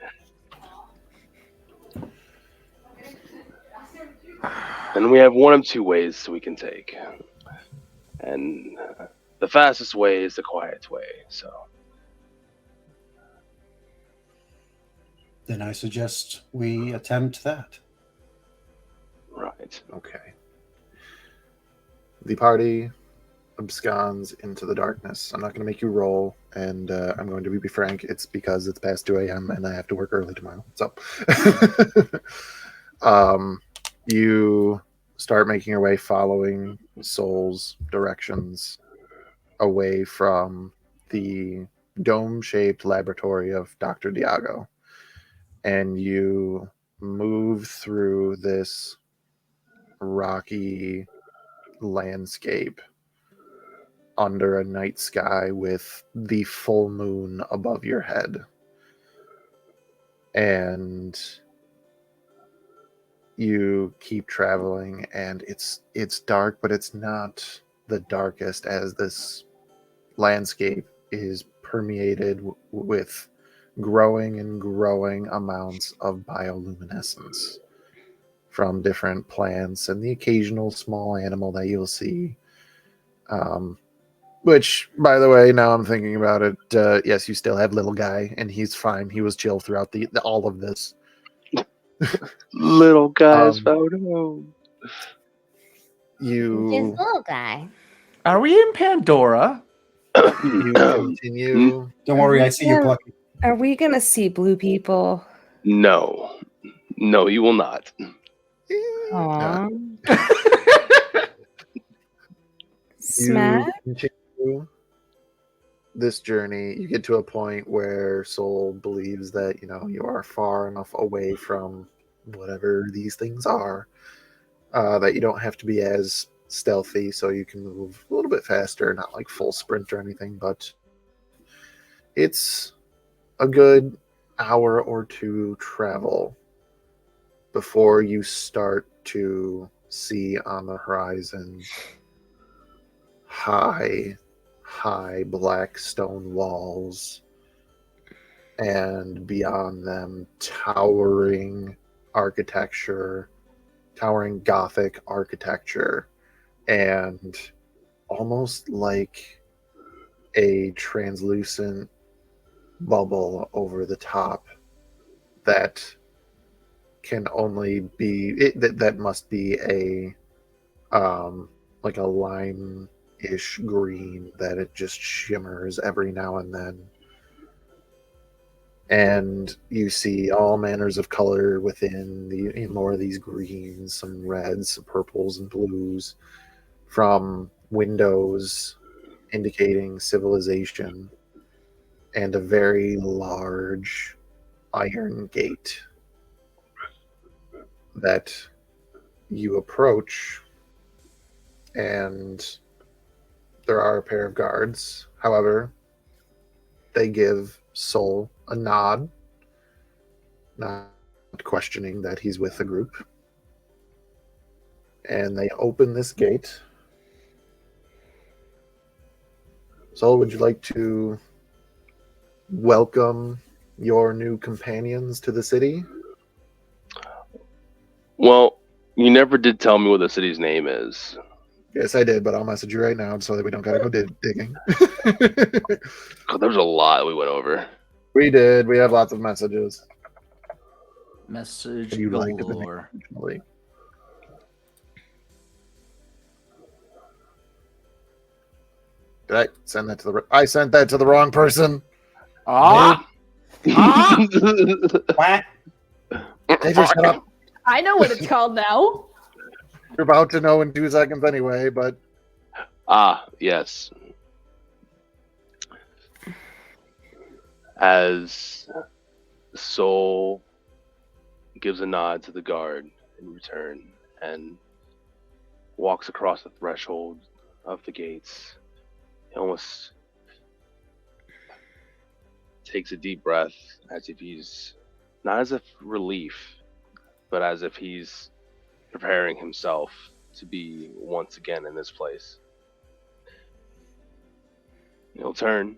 And we have one of two ways we can take. And the fastest way is the quiet way, so. Then I suggest we attempt that. Right. Okay. The party absconds into the darkness. I'm not going to make you roll, and I'm going to be frank. It's because it's past 2 a.m. and I have to work early tomorrow. So, you start making your way following Soul's directions away from the dome-shaped laboratory of Dr. Diago. And you move through this rocky landscape under a night sky with the full moon above your head. And you keep traveling, and it's dark, but it's not the darkest, as this landscape is permeated with growing and growing amounts of bioluminescence from different plants and the occasional small animal that you'll see. Which, by the way, now I'm thinking about it, yes, you still have little guy, and he's fine. He was chill throughout all of this. Little guys Um, found home. You Just little guy. Are we in Pandora? you continue. Don't worry, I see you plucking. Are we gonna see blue people? No, you will not. Aww. You Smack. continue this journey. You get to a point where Soul believes that you are far enough away from whatever these things are, that you don't have to be as stealthy, so you can move a little bit faster, not like full sprint or anything, but it's a good hour or two travel before you start to see on the horizon high black stone walls, and beyond them towering Gothic architecture, and almost like a translucent bubble over the top that can only be that must be a like a lime-ish green, that it just shimmers every now and then. And you see all manners of color within more of these greens, some reds, some purples, and blues, from windows indicating civilization, and a very large iron gate that you approach, and there are a pair of guards. However, they give Soul a nod, not questioning that he's with the group, and they open this gate. Soul, would you like to welcome your new companions to the city? Well, you never did tell me what the city's name is. Yes, I did, but I'll message you right now so that we don't gotta go digging. God, there was a lot we went over. We did. We have lots of messages. Message You liked it galore. originally. Did I send that to the? I sent that to the wrong person. Ah! Ah! Quack. They just shut up. I know what it's called now. You're about to know in 2 seconds anyway, but Yes. As Soul gives a nod to the guard in return and walks across the threshold of the gates, he almost takes a deep breath, as if he's not as if relief, but as if he's preparing himself to be once again in this place. He'll turn,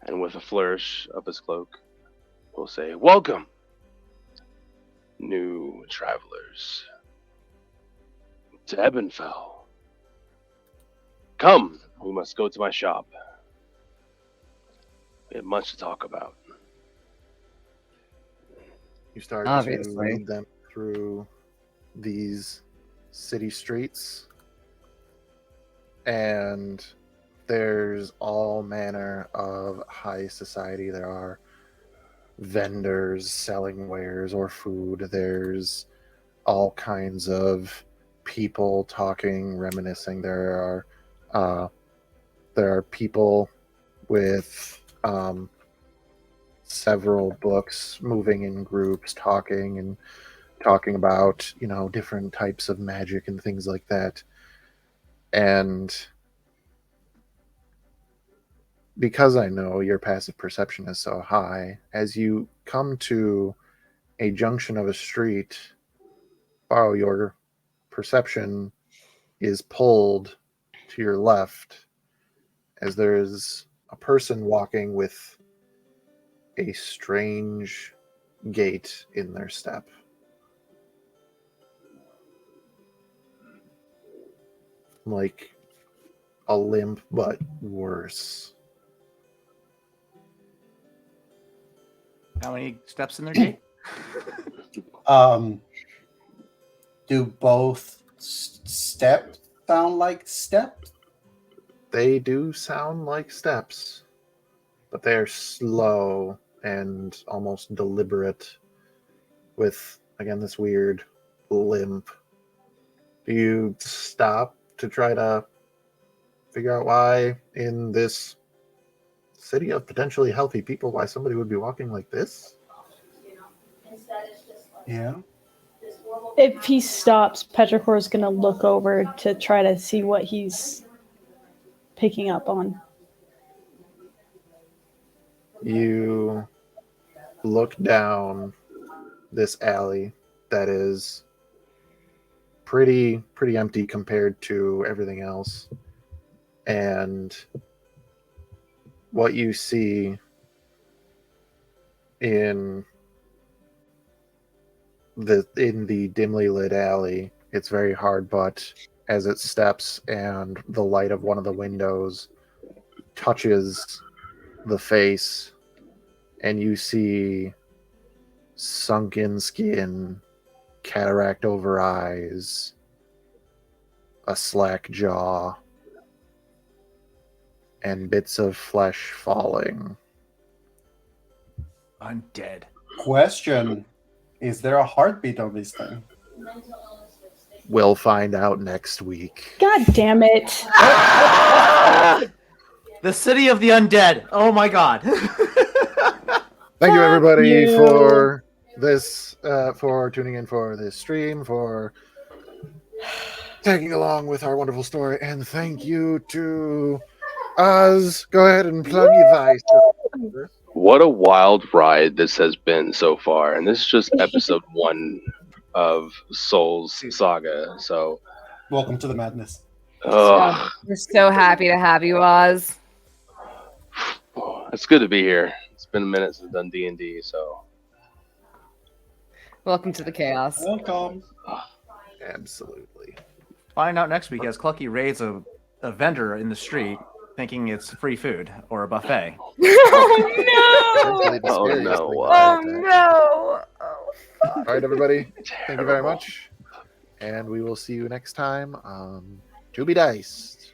and with a flourish of his cloak, he'll say, "Welcome, new travelers, to Ebenfell. Come, we must go to my shop. We have much to talk about." you start Obviously. to lead them through these city streets, and there's all manner of high society. There are vendors selling wares or food. There's all kinds of people talking, reminiscing. There are people with several books, moving in groups, talking about different types of magic and things like that. And because I know your passive perception is so high, as you come to a junction of a street, your perception is pulled to your left as there is a person walking with a strange gait in their step. Like a limp, but worse. How many steps in their gate? Do both step sound like step? They do sound like steps, but they are slow and almost deliberate with, again, this weird limp. Do you stop to try to figure out why in this city of potentially healthy people, why somebody would be walking like this? Yeah. If he stops, Petrichor is going to look over to try to see what he's picking up on. You look down this alley that is pretty empty compared to everything else, and what you see in the dimly lit alley, it's very hard, but as it steps and the light of one of the windows touches the face, and you see sunken skin, cataract over eyes, a slack jaw, and bits of flesh falling. Undead. Question: is there a heartbeat on this thing? We'll find out next week. God damn it. The city of the undead. Oh my god. Thank you, everybody, you. for this, for tuning in for this stream, for tagging along with our wonderful story, and thank you to Oz. Go ahead and plug your vice. What a wild ride this has been so far, and this is just episode 1 of Soul's Saga. So, Welcome to the madness. We're so happy to have you, Oz. It's good to be here. It's been a minute since I've done D&D, so Welcome to the chaos. Welcome. Absolutely. Find out next week as Clucky raids a vendor in the street thinking it's free food or a buffet. Essentially the Oh, scariest no. thing Oh about that. no! All right, everybody. Thank you very terrible. much. And we will see you next time on To Be Diced.